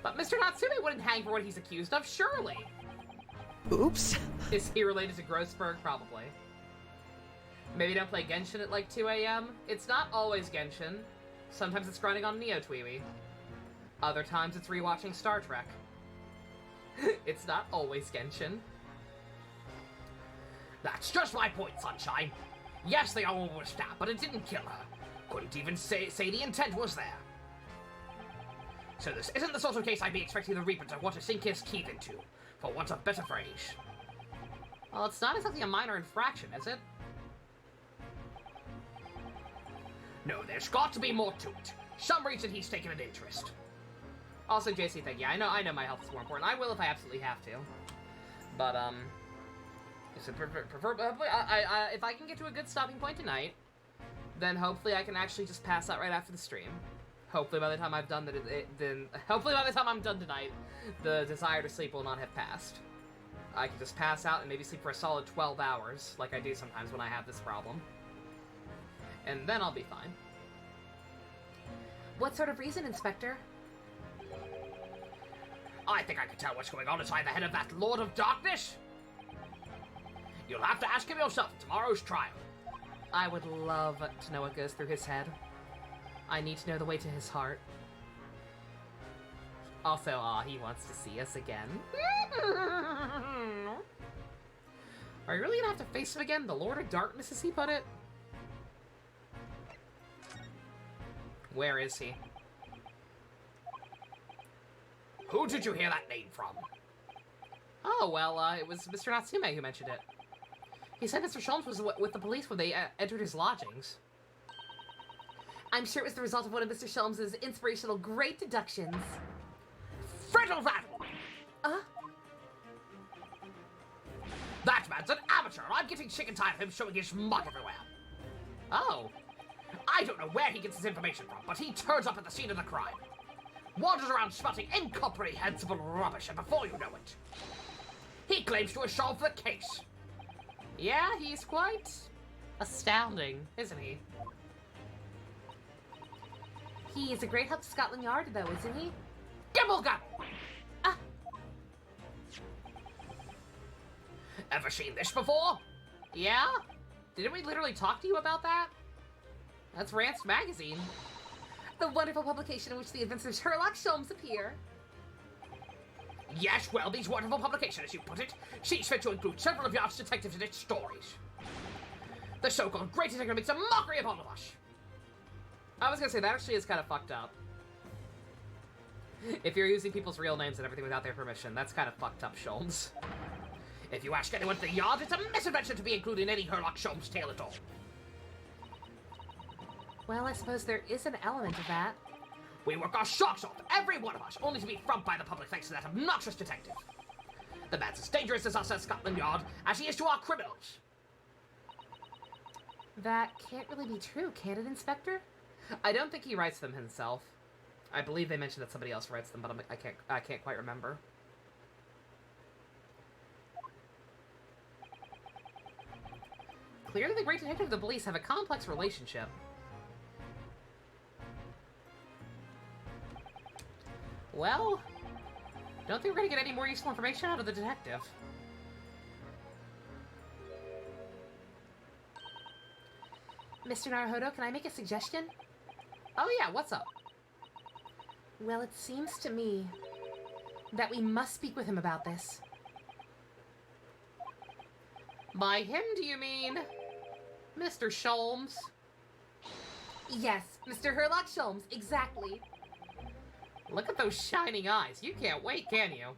[SPEAKER 1] But Mr. Natsume wouldn't hang for what he's accused of, surely.
[SPEAKER 7] Oops.
[SPEAKER 1] Is he related to Grossberg? Probably. Maybe don't play Genshin at like 2 a.m.? It's not always Genshin. Sometimes it's grinding on Neo Tweeby. Other times it's rewatching Star Trek. It's not always Genshin.
[SPEAKER 4] That's just my point, Sunshine. Yes, they all were stabbed, but it didn't kill her. Couldn't even say the intent was there. So this isn't the sort of case I'd be expecting the Reaper to want to sink his teeth into, for want of better phrase.
[SPEAKER 1] Well, it's not exactly a minor infraction, is it?
[SPEAKER 4] No, there's got to be more to it. Some reason he's taken an interest.
[SPEAKER 1] Also, JC, thank you. I know my health is more important. I will if I absolutely have to. But, so if I can get to a good stopping point tonight, then hopefully I can actually just pass out right after the stream. Hopefully by the time I've done hopefully by the time I'm done tonight, the desire to sleep will not have passed. I can just pass out and maybe sleep for a solid 12 hours, like I do sometimes when I have this problem. And then I'll be fine.
[SPEAKER 2] What sort of reason, Inspector?
[SPEAKER 4] I think I can tell what's going on inside the head of that Lord of Darkness. You'll have to ask him yourself in tomorrow's trial.
[SPEAKER 1] I would love to know what goes through his head. I need to know the way to his heart. Also, he wants to see us again. Are you really gonna have to face him again? The Lord of Darkness, as he put it? Where is he?
[SPEAKER 4] Who did you hear that name from?
[SPEAKER 1] Oh, well, it was Mr. Natsume who mentioned it. He said Mr. Sholmes was with the police when they entered his lodgings.
[SPEAKER 2] I'm sure it was the result of one of Mr. Sholmes' inspirational great deductions.
[SPEAKER 4] Friddle rattle! That man's an amateur, and I'm getting sick and tired of him showing his mug everywhere.
[SPEAKER 1] Oh.
[SPEAKER 4] I don't know where he gets his information from, but he turns up at the scene of the crime. Wanders around spouting incomprehensible rubbish, and before you know it, he claims to have solved the case.
[SPEAKER 1] Yeah, he's quite astounding, isn't he?
[SPEAKER 2] He is a great help to Scotland Yard, though, isn't he?
[SPEAKER 4] Gibble gabble! Ever seen this before?
[SPEAKER 1] Yeah? Didn't we literally talk to you about that? That's Rance Magazine.
[SPEAKER 2] The wonderful publication in which the adventures of Sherlock Sholmes appear.
[SPEAKER 4] Yes, well, these wonderful publications, as you put it, sees fit to include several of Yard's detectives in its stories. The so-called great detective makes a mockery of all of us.
[SPEAKER 1] I was gonna say, that actually is kind of fucked up. If you're using people's real names and everything without their permission, that's kind of fucked up, Sholmes.
[SPEAKER 4] If you ask anyone at the Yard, it's a misadventure to be included in any Sherlock Sholmes tale at all.
[SPEAKER 2] Well, I suppose there is an element of that.
[SPEAKER 4] We work our socks off, every one of us, only to be frumped by the public thanks to that obnoxious detective. The man's as dangerous as us at Scotland Yard as he is to our criminals.
[SPEAKER 2] That can't really be true, can it, Inspector?
[SPEAKER 1] I don't think he writes them himself. I believe they mentioned that somebody else writes them, but I can't quite remember. Clearly the great detective and the police have a complex relationship. Well, don't think we're gonna get any more useful information out of the detective.
[SPEAKER 2] Mr. Naruhodo, can I make a suggestion?
[SPEAKER 1] Oh yeah, what's up?
[SPEAKER 2] Well, it seems to me that we must speak with him about this.
[SPEAKER 1] By him, do you mean Mr. Sholmes?
[SPEAKER 2] Yes, Mr. Sherlock Sholmes, exactly.
[SPEAKER 1] Look at those shining eyes. You can't wait, can you?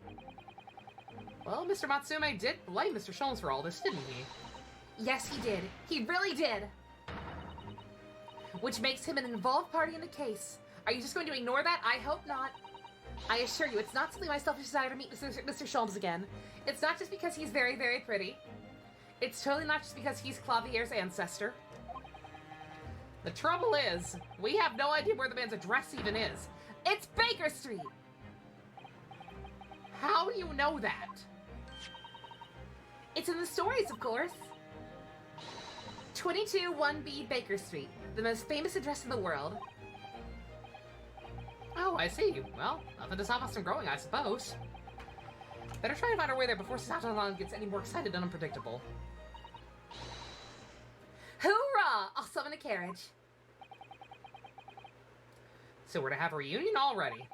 [SPEAKER 1] Well, Mr. Matsume did blame Mr. Sholmes for all this, didn't he?
[SPEAKER 2] Yes, he did. He really did. Which makes him an involved party in the case. Are you just going to ignore that? I hope not. I assure you, it's not simply my selfish desire to meet Mr. Sholmes again. It's not just because he's very, very pretty. It's totally not just because he's Clavier's ancestor.
[SPEAKER 1] The trouble is, we have no idea where the man's address even is.
[SPEAKER 2] It's Baker Street!
[SPEAKER 1] How do you know that?
[SPEAKER 2] It's in the stories, of course. 22 1B Baker Street, the most famous address in the world.
[SPEAKER 1] Oh, I see. Well, nothing to stop us from growing, I suppose. Better try and find our way there before Satanan gets any more excited and unpredictable.
[SPEAKER 2] Hoorah! I'll summon a carriage.
[SPEAKER 1] So we're to have a reunion already.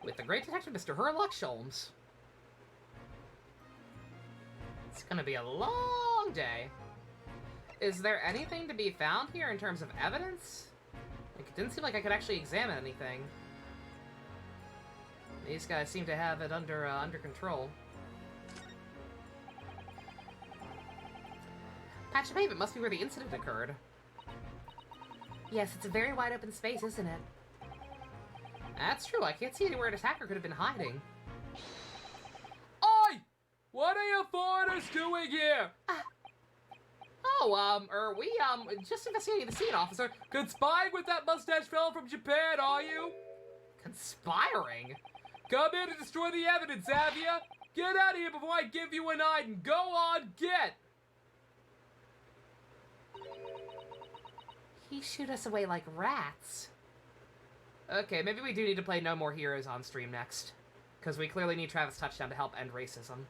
[SPEAKER 1] With the great detective, Mr. Herlock Sholmes. It's gonna be a long day. Is there anything to be found here in terms of evidence? Like, it didn't seem like I could actually examine anything. These guys seem to have it under control. Patch of pavement must be where the incident occurred.
[SPEAKER 2] Yes, it's a very wide open space, isn't it?
[SPEAKER 1] That's true, I can't see anywhere an attacker could have been hiding.
[SPEAKER 8] Oi! What are you foreigners doing here?
[SPEAKER 1] Oh, we, just investigating the scene, officer.
[SPEAKER 8] Conspiring with that mustache fellow from Japan, are you?
[SPEAKER 1] Conspiring?
[SPEAKER 8] Come here to destroy the evidence, have ya? Get out of here before I give you an item. Go on, get!
[SPEAKER 2] He shoot us away like rats.
[SPEAKER 1] Okay, maybe we do need to play No More Heroes on stream next. Because we clearly need Travis Touchdown to help end racism.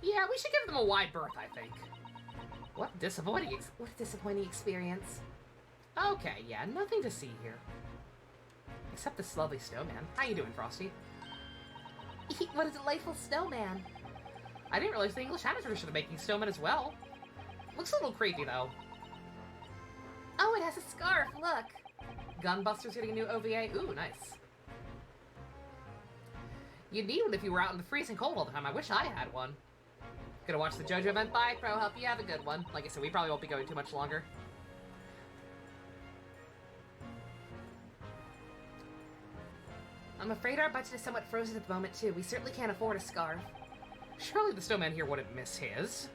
[SPEAKER 1] Yeah, we should give them a wide berth, I think. What a disappointing
[SPEAKER 2] experience.
[SPEAKER 1] Okay, yeah, nothing to see here. Except this lovely snowman. How you doing, Frosty?
[SPEAKER 2] What a delightful snowman.
[SPEAKER 1] I didn't realize the English had a tradition of making snowmen as well. Looks a little creepy, though.
[SPEAKER 2] Oh, it has a scarf, look.
[SPEAKER 1] Gunbuster's getting a new OVA. Ooh, nice. You'd need one if you were out in the freezing cold all the time. I wish I had one. Gonna watch the JoJo event. Bye, Pro. Hope you have a good one. Like I said, we probably won't be going too much longer.
[SPEAKER 2] I'm afraid our budget is somewhat frozen at the moment, too. We certainly can't afford a scarf.
[SPEAKER 1] Surely the snowman here wouldn't miss his.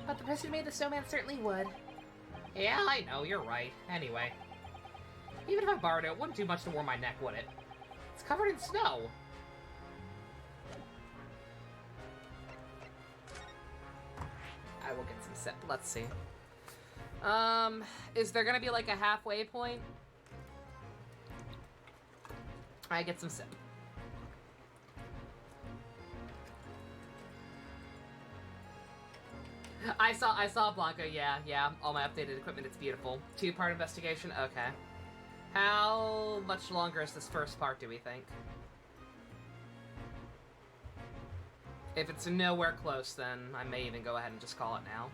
[SPEAKER 2] But the person who made the snowman certainly would.
[SPEAKER 1] Yeah, I know, you're right. Anyway. Even if I borrowed it, it wouldn't do much to warm my neck, would it? It's covered in snow. I will get some sip. Let's see. Is there gonna be like a halfway point? I get some sip. I saw Blanca, yeah. All my updated equipment, it's beautiful. 2-part investigation, okay. How much longer is this first part, do we think? If it's nowhere close, then I may even go ahead and just call it now.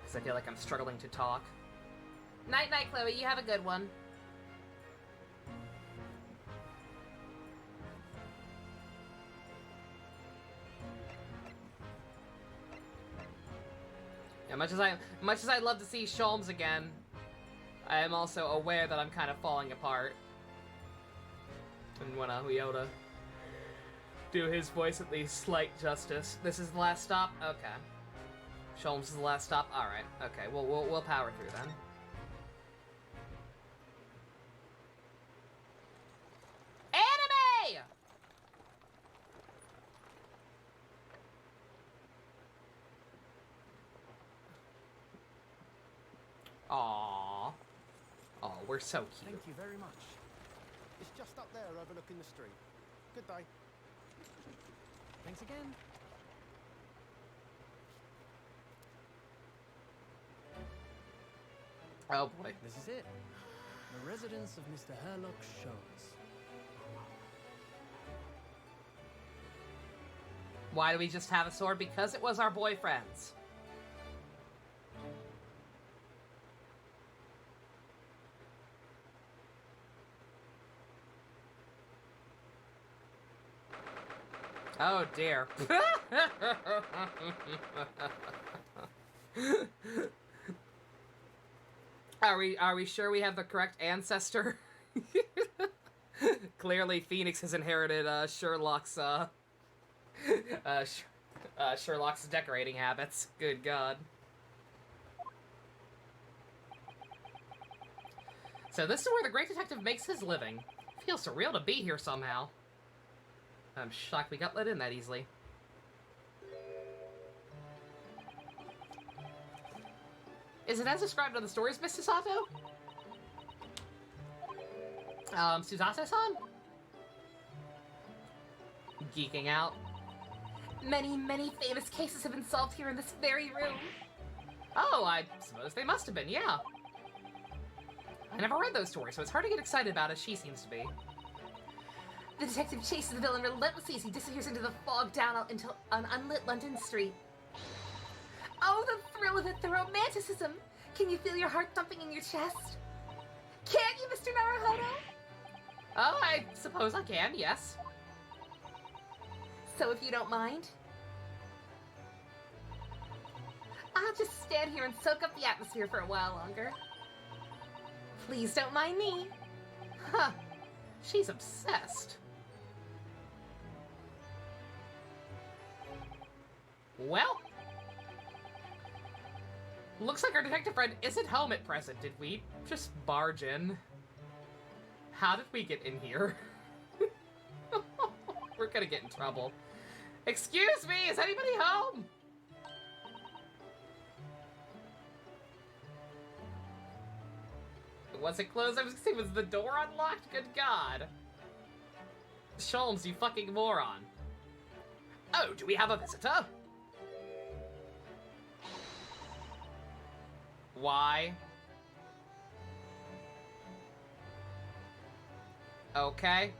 [SPEAKER 1] Because I feel like I'm struggling to talk.
[SPEAKER 2] Night-night, Chloe. You have a good one.
[SPEAKER 1] Yeah, much as I'd love to see Sholmes again, I am also aware that I'm kind of falling apart. And when Yoda do his voice at least slight justice. This is the last stop? Okay. Sholmes is the last stop? Alright. Okay, we'll power through then. Anime! Aww. Oh, we're so cute.
[SPEAKER 6] Thank you very much. It's just up there overlooking the street. Good day. Thanks again.
[SPEAKER 1] Oh boy.
[SPEAKER 9] This is it. The residence of Mr. Herlock Sholmes.
[SPEAKER 1] Why do we just have a sword? Because it was our boyfriend's. Oh dear. Are we sure we have the correct ancestor? Clearly Phoenix has inherited Sherlock's Sherlock's decorating habits. Good God. So this is where the great detective makes his living. Feels surreal to be here somehow. I'm shocked we got let in that easily. Is it as described in the stories, Miss Susato? Suzato-san? Geeking out.
[SPEAKER 2] Many, many famous cases have been solved here in this very room.
[SPEAKER 1] Oh, I suppose they must have been, yeah. I never read those stories, so it's hard to get excited about as she seems to be.
[SPEAKER 2] The detective chases the villain relentlessly as he disappears into the fog down into an unlit London street. Oh, the thrill of it, the romanticism! Can you feel your heart thumping in your chest? Can't you, Mr. Naruhodo?
[SPEAKER 1] Oh, I suppose I can, yes.
[SPEAKER 2] So if you don't mind, I'll just stand here and soak up the atmosphere for a while longer. Please don't mind me.
[SPEAKER 1] Huh. She's obsessed. Well, looks like our detective friend isn't home at present. Did we just barge in? How did we get in here? We're gonna get in trouble. Excuse me, is anybody home? Was it closed? I was gonna say, was the door unlocked? Good God. Sholmes, you fucking moron. Oh, do we have a visitor? Why? Okay.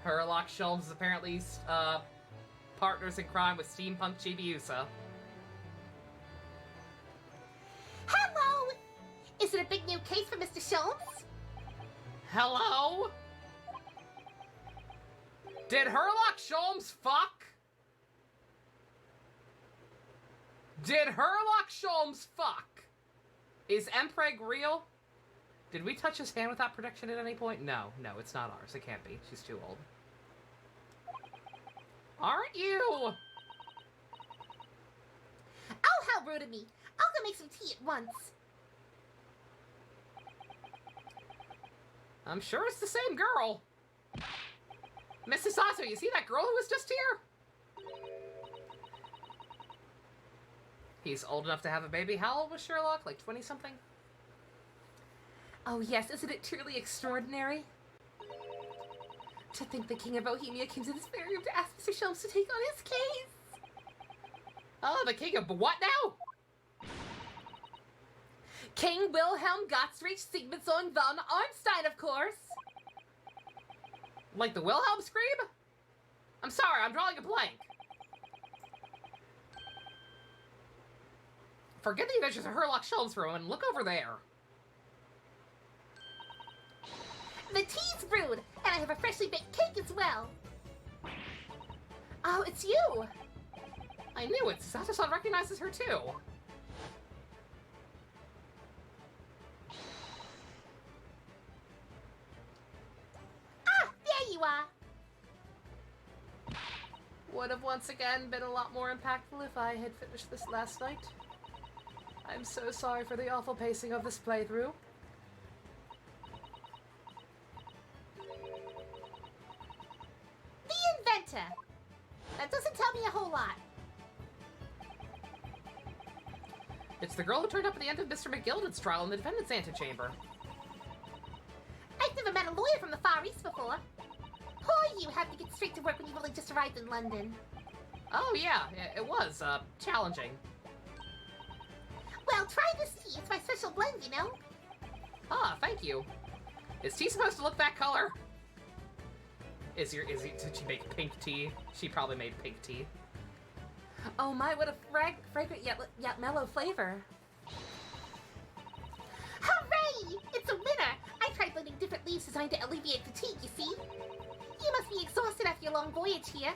[SPEAKER 1] Herlock Sholmes is apparently, partners in crime with Steampunk Chibiusa.
[SPEAKER 2] Hello! Is it a big new case for Mr. Sholmes?
[SPEAKER 1] Hello? Did Herlock Sholmes fuck? Did Herlock Sholmes fuck? Is Empreg real? Did we touch his hand without protection at any point? No, it's not ours. It can't be. She's too old. Aren't you?
[SPEAKER 2] Oh, how rude of me. I'll go make some tea at once.
[SPEAKER 1] I'm sure it's the same girl. Mrs. Sato, you see that girl who was just here? He's old enough to have a baby. How old was Sherlock? Like 20-something?
[SPEAKER 2] Oh yes, isn't it truly extraordinary? To think the King of Bohemia came to this very room to ask Mr. Sholmes to take on his case.
[SPEAKER 1] Oh, the King of what now?
[SPEAKER 2] King Wilhelm Gottfried Sigmundsson von Arnstein, of course.
[SPEAKER 1] Like the Wilhelm Scream? I'm sorry, I'm drawing a blank. Forget the adventures of Herlock Sholmes for a moment and look over there.
[SPEAKER 2] The tea's brewed, and I have a freshly baked cake as well. Oh, it's you.
[SPEAKER 1] I knew it. Sato-san recognizes her too.
[SPEAKER 2] Ah, there you are.
[SPEAKER 1] Would have once again been a lot more impactful if I had finished this last night. I'm so sorry for the awful pacing of this playthrough.
[SPEAKER 2] The inventor. That doesn't tell me a whole lot.
[SPEAKER 1] It's the girl who turned up at the end of Mr. McGilden's trial in the defendant's antechamber.
[SPEAKER 2] I've never met a lawyer from the Far East before. Poor you have to get straight to work when you've only just arrived in London.
[SPEAKER 1] Oh yeah, it was, challenging.
[SPEAKER 2] Well, try this tea. It's my special blend, you know?
[SPEAKER 1] Ah, thank you. Is tea supposed to look that color? Did she make pink tea? She probably made pink tea.
[SPEAKER 2] Oh my, what a fragrant yet mellow flavor. Hooray! It's a winner! I tried blending different leaves designed to alleviate fatigue, you see? You must be exhausted after your long voyage here.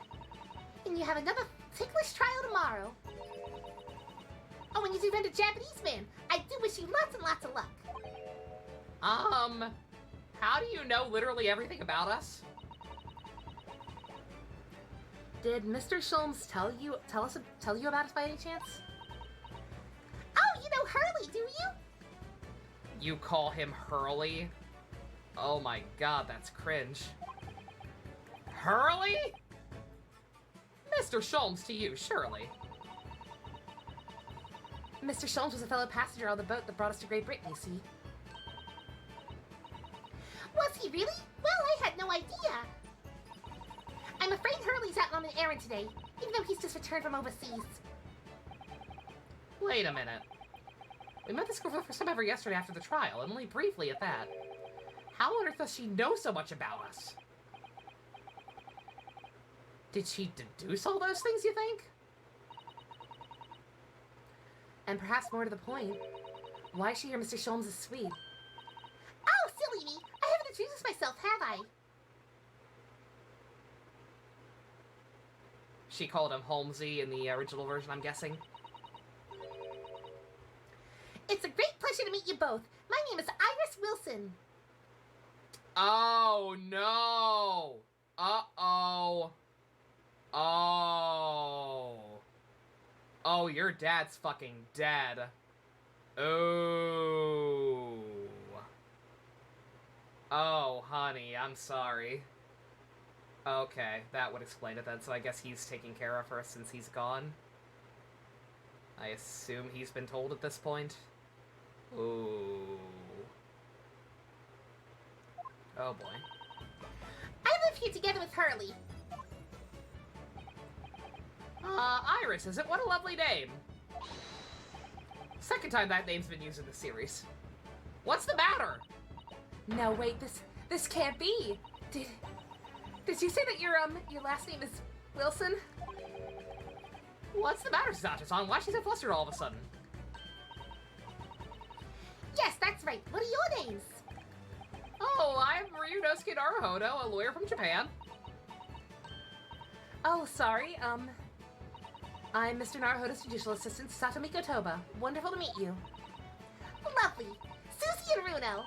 [SPEAKER 2] And you have another ticklish trial tomorrow. Oh, and you defend a Japanese man. I do wish you lots and lots of luck.
[SPEAKER 1] How do you know literally everything about us?
[SPEAKER 2] Did Mr. Sholmes tell you about us by any chance? Oh, you know Hurley, do you?
[SPEAKER 1] You call him Hurley? Oh my god, that's cringe. Hurley? Mr. Sholmes to you, surely.
[SPEAKER 2] Mr. Sholmes was a fellow passenger on the boat that brought us to Great Britain, you see.
[SPEAKER 10] Was he really? Well, I had no idea. I'm afraid Hurley's out on an errand today, even though he's just returned from overseas.
[SPEAKER 1] Wait a minute. We met this girl for the first time ever yesterday after the trial, and only briefly at that. How on earth does she know so much about us? Did she deduce all those things, you think?
[SPEAKER 2] And perhaps more to the point, why is she here, Mr. Sholmes' suite?
[SPEAKER 10] Oh, silly me! I haven't introduced myself, have I?
[SPEAKER 1] She called him Holmesy in the original version, I'm guessing.
[SPEAKER 10] It's a great pleasure to meet you both. My name is Iris Wilson.
[SPEAKER 1] Oh, no! Uh-oh. Oh. Oh, your dad's fucking dead. Oh. Oh, honey, I'm sorry. Okay, that would explain it then. So I guess he's taking care of her since he's gone. I assume he's been told at this point. Ooh. Oh boy.
[SPEAKER 10] I live here together with Hurley.
[SPEAKER 1] Iris, is it? What a lovely name. Second time that name's been used in the series. What's the matter?
[SPEAKER 2] No, wait, this can't be. Did you say that your last name is Wilson?
[SPEAKER 1] What's the matter, Sato-san? Why is she so flustered all of a sudden?
[SPEAKER 10] Yes, that's right. What are your names?
[SPEAKER 1] Oh, I'm Ryunosuke Naruhodo, a lawyer from Japan.
[SPEAKER 2] Oh, sorry, I'm Mr. Naruhodo's judicial assistant, Satomiko Toba. Wonderful to meet you.
[SPEAKER 10] Lovely. Susie and Runo.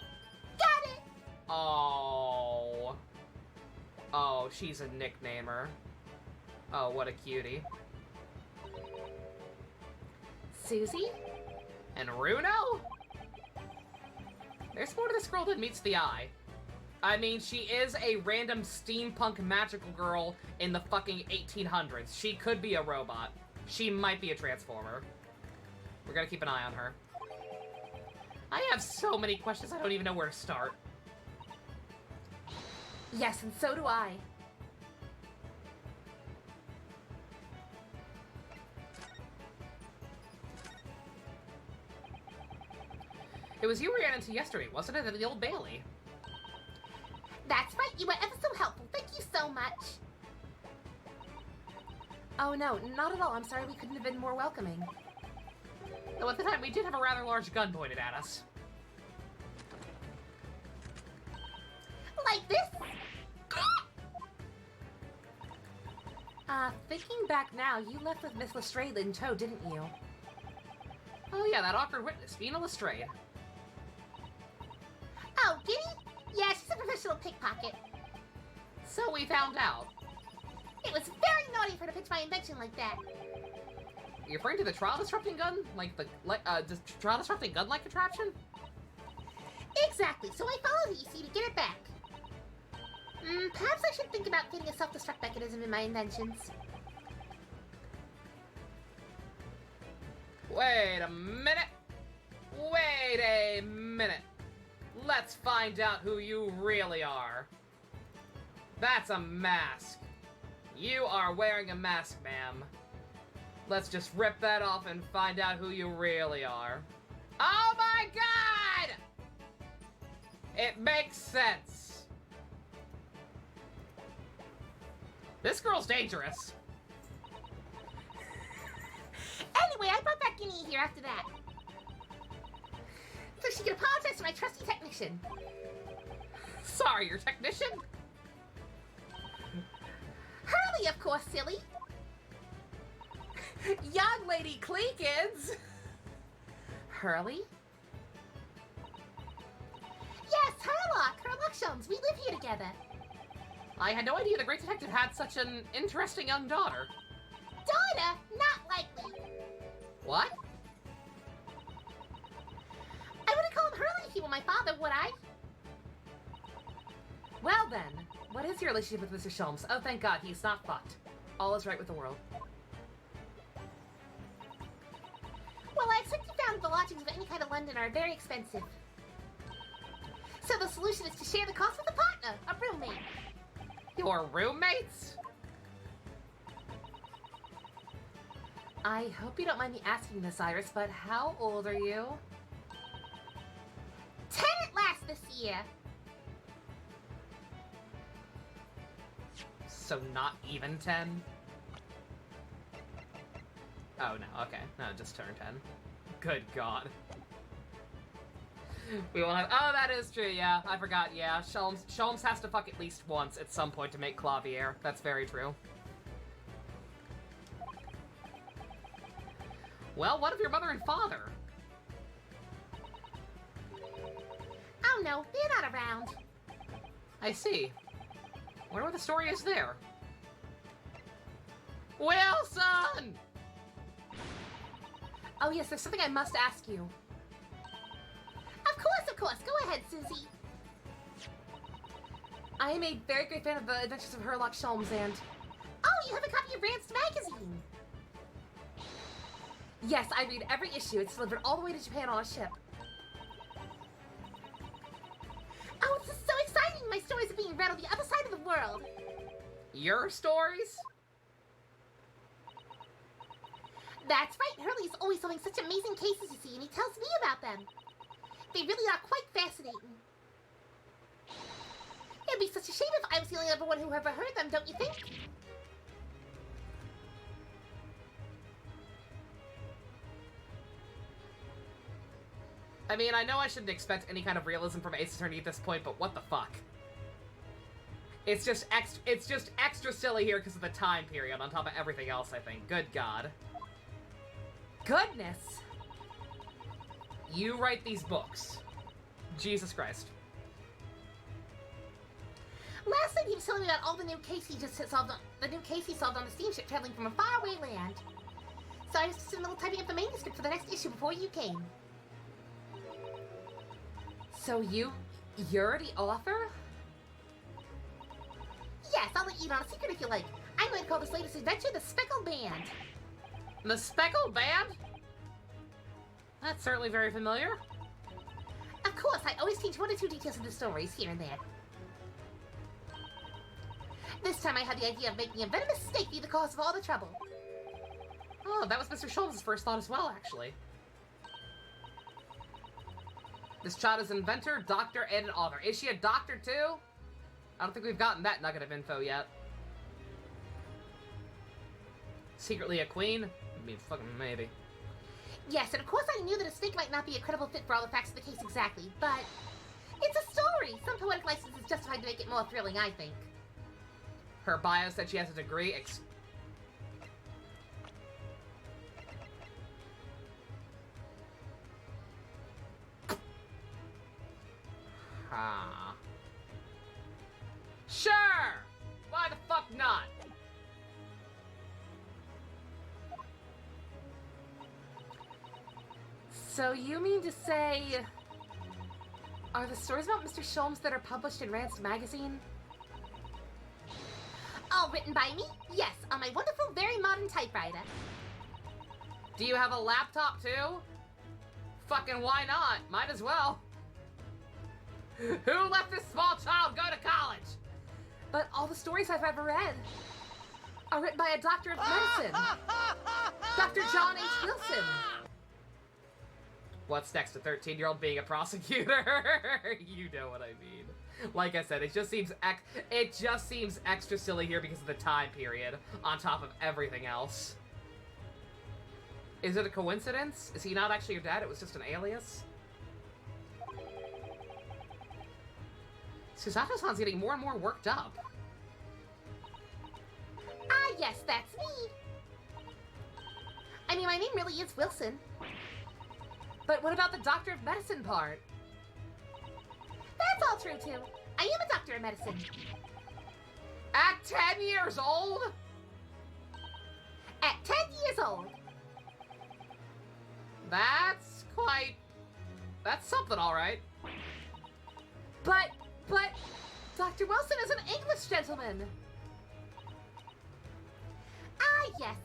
[SPEAKER 10] Got it!
[SPEAKER 1] Oh. Oh, she's a nicknamer. Oh, what a cutie.
[SPEAKER 2] Susie?
[SPEAKER 1] And Runo? There's more to this girl than meets the eye. I mean, she is a random steampunk magical girl in the fucking 1800s. She could be a robot. She might be a transformer. We're gonna keep an eye on her. I have so many questions, I don't even know where to start.
[SPEAKER 2] Yes, and so do I.
[SPEAKER 1] It was you we ran into yesterday, wasn't it, at the Old Bailey?
[SPEAKER 10] That's right. You were ever so helpful. Thank you so much.
[SPEAKER 2] Oh no, not at all. I'm sorry we couldn't have been more welcoming.
[SPEAKER 1] Though at the time, we did have a rather large gun pointed at us.
[SPEAKER 10] Like this?
[SPEAKER 2] Thinking back now, you left with Miss Lestrade in tow, didn't you?
[SPEAKER 1] Oh yeah, that awkward witness, Vina Lestrade.
[SPEAKER 10] Oh, Giddy? Yeah, she's a professional pickpocket.
[SPEAKER 1] So we found out.
[SPEAKER 10] It was very naughty for her to pitch my invention like that.
[SPEAKER 1] You're referring to the trial disrupting gun? Trial disrupting gun-like contraption?
[SPEAKER 10] Exactly, so I followed it, you see, to get it back. Perhaps I should think about getting a self-destruct mechanism in my inventions.
[SPEAKER 1] Wait a minute. Wait a minute. Let's find out who you really are. That's a mask. You are wearing a mask, ma'am. Let's just rip that off and find out who you really are. Oh my god! It makes sense. This girl's dangerous.
[SPEAKER 10] Anyway, I brought back Guinea here after that. So she can apologize to my trusty technician.
[SPEAKER 1] Sorry, your technician?
[SPEAKER 10] Hurley, of course, silly.
[SPEAKER 2] Young Lady Cleekins! Hurley?
[SPEAKER 10] Yes, Herlock we live here together.
[SPEAKER 1] I had no idea the great detective had such an interesting young daughter.
[SPEAKER 10] Daughter? Not likely.
[SPEAKER 1] What?
[SPEAKER 10] I wouldn't call him Hurley if he were my father, would I?
[SPEAKER 2] Well then, what is your relationship with Mr. Sholmes? Oh, thank God, he's not fucked. All is right with the world.
[SPEAKER 10] Well, I expect you lodgings of any kind of London are very expensive. So the solution is to share the cost with a partner, a roommate.
[SPEAKER 1] Your roommates?
[SPEAKER 2] I hope you don't mind me asking this, Iris, but how old are you?
[SPEAKER 10] 10 at last this year.
[SPEAKER 1] So not even 10? Oh, no, okay. No, just turned 10. Good God. We will have... Oh, that is true, yeah. I forgot, yeah. Sholmes has to fuck at least once at some point to make Clavier. That's very true. Well, what of your mother and father?
[SPEAKER 10] Oh no, they're not around.
[SPEAKER 1] I see. Wonder what the story is there. Wilson!
[SPEAKER 2] Oh yes, there's something I must ask you.
[SPEAKER 10] Of course. Go ahead, Susie.
[SPEAKER 2] I am a very great fan of the Adventures of Sherlock Holmes, and...
[SPEAKER 10] Oh, you have a copy of Rand's magazine.
[SPEAKER 2] Yes, I read every issue. It's delivered all the way to Japan on a ship.
[SPEAKER 10] Oh, this is so exciting. My stories are being read on the other side of the world.
[SPEAKER 1] Your stories?
[SPEAKER 10] That's right. Hurley's always solving such amazing cases, you see, and he tells me about them. They really are quite fascinating. It'd be such a shame if I was the only other one who ever heard them, don't you think?
[SPEAKER 1] I mean, I know I shouldn't expect any kind of realism from Ace Attorney at this point, but what the fuck? It's just extra silly here because of the time period on top of everything else, I think. Good God.
[SPEAKER 2] Goodness!
[SPEAKER 1] You write these books. Jesus Christ.
[SPEAKER 10] Last night he was telling me about all the new case he just solved on the steamship traveling from a faraway land. So I was just in the middle of typing up the manuscript for the next issue before you came.
[SPEAKER 2] So you're the author?
[SPEAKER 10] Yes, I'll let you in on a secret if you like. I'm going to call this latest adventure the Speckled Band.
[SPEAKER 1] The Speckled Band? That's certainly very familiar.
[SPEAKER 10] Of course, I always change 1 or 2 details of the stories here and there. This time I had the idea of making a venomous snake be the cause of all the trouble.
[SPEAKER 1] Oh, that was Mr. Schultz's first thought as well, actually. This child is an inventor, doctor, and an author. Is she a doctor, too? I don't think we've gotten that nugget of info yet. Secretly a queen? I mean, fucking maybe.
[SPEAKER 10] Yes, and of course I knew that a snake might not be a credible fit for all the facts of the case exactly, but it's a story. Some poetic license is justified to make it more thrilling, I think.
[SPEAKER 1] Her bio said she has a degree Sure! Why the fuck not?
[SPEAKER 2] So you mean to say... Are the stories about Mr. Sholmes that are published in Rand's magazine?
[SPEAKER 10] All written by me? Yes, on my wonderful, very modern typewriter.
[SPEAKER 1] Do you have a laptop too? Fucking why not? Might as well. Who let this small child go to college?
[SPEAKER 2] But all the stories I've ever read are written by a doctor of medicine. Dr. John H. Wilson.
[SPEAKER 1] What's next? A 13-year-old being a prosecutor? You know what I mean. Like I said, it just seems extra silly here because of the time period on top of everything else. Is it a coincidence? Is he not actually your dad? It was just an alias? Susato-san's getting more and more worked up.
[SPEAKER 10] Ah, yes, that's me. I mean, my name really is Wilson.
[SPEAKER 2] But what about the doctor of medicine part?
[SPEAKER 10] That's all true, too. I am a doctor of medicine.
[SPEAKER 1] At 10 years old?
[SPEAKER 10] At 10 years old.
[SPEAKER 1] That's something, all right.
[SPEAKER 2] But, Dr. Wilson is an English gentleman.
[SPEAKER 10] Ah, yes.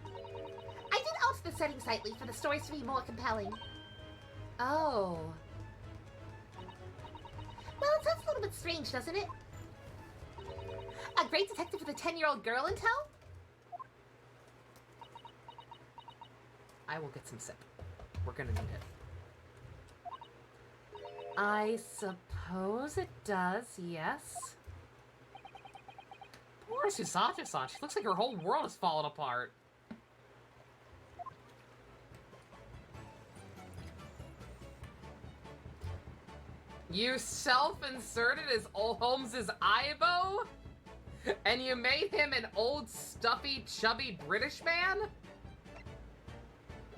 [SPEAKER 10] I did alter the setting slightly for the stories to be more compelling.
[SPEAKER 2] Oh.
[SPEAKER 10] Well, it sounds a little bit strange, doesn't it? A great detective with a 10-year-old girl in tow?
[SPEAKER 1] I will get some sip. We're gonna need it.
[SPEAKER 2] I suppose it does, yes.
[SPEAKER 1] Poor Susato-san. She looks like her whole world is falling apart. You self-inserted as Holmes's Ibo? And you made him an old, stuffy, chubby British man?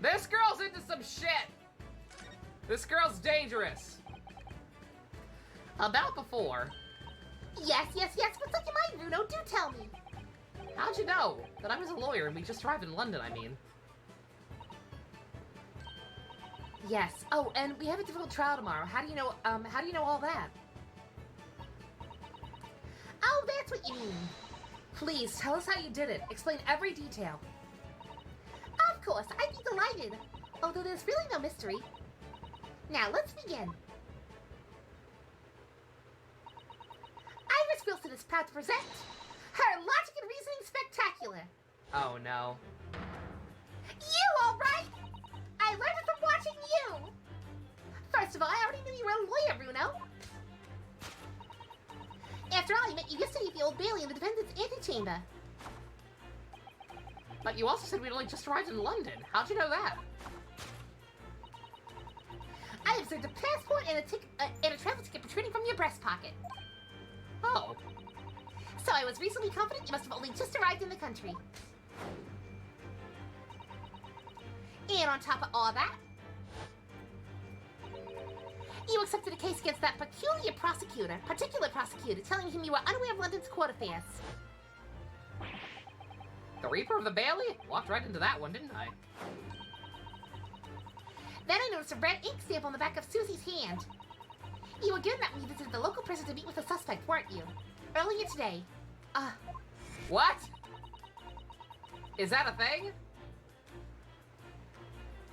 [SPEAKER 1] This girl's into some shit! This girl's dangerous. About before.
[SPEAKER 10] Yes. What's on your mind, Bruno? Do tell me.
[SPEAKER 1] How'd you know that I was a lawyer and we just arrived in London, I mean?
[SPEAKER 2] Yes. Oh, and we have a difficult trial tomorrow. How do you know all that?
[SPEAKER 10] Oh, that's what you mean.
[SPEAKER 2] Please, tell us how you did it. Explain every detail.
[SPEAKER 10] Of course, I'd be delighted. Although there's really no mystery. Now, let's begin. Iris Wilson is proud to present her Logic and Reasoning Spectacular.
[SPEAKER 1] Oh no.
[SPEAKER 10] You, all right? I learned it from watching you. First of all, I already knew you were a lawyer, Bruno. After all, I met you yesterday at the Old Bailey in the defendant's antechamber.
[SPEAKER 1] But you also said we'd only just arrived in London. How'd you know that?
[SPEAKER 10] I observed a passport and a travel ticket protruding from your breast pocket.
[SPEAKER 1] Oh.
[SPEAKER 10] So I was reasonably confident you must have only just arrived in the country. And on top of all that, you accepted a case against that particular prosecutor, telling him you were unaware of London's court affairs.
[SPEAKER 1] The Reaper of the Bailey? Walked right into that one, didn't I?
[SPEAKER 10] Then I noticed a red ink stamp on the back of Susie's hand. You were given that when you visited the local prison to meet with the suspect, weren't you? Earlier today.
[SPEAKER 1] What? Is that a thing?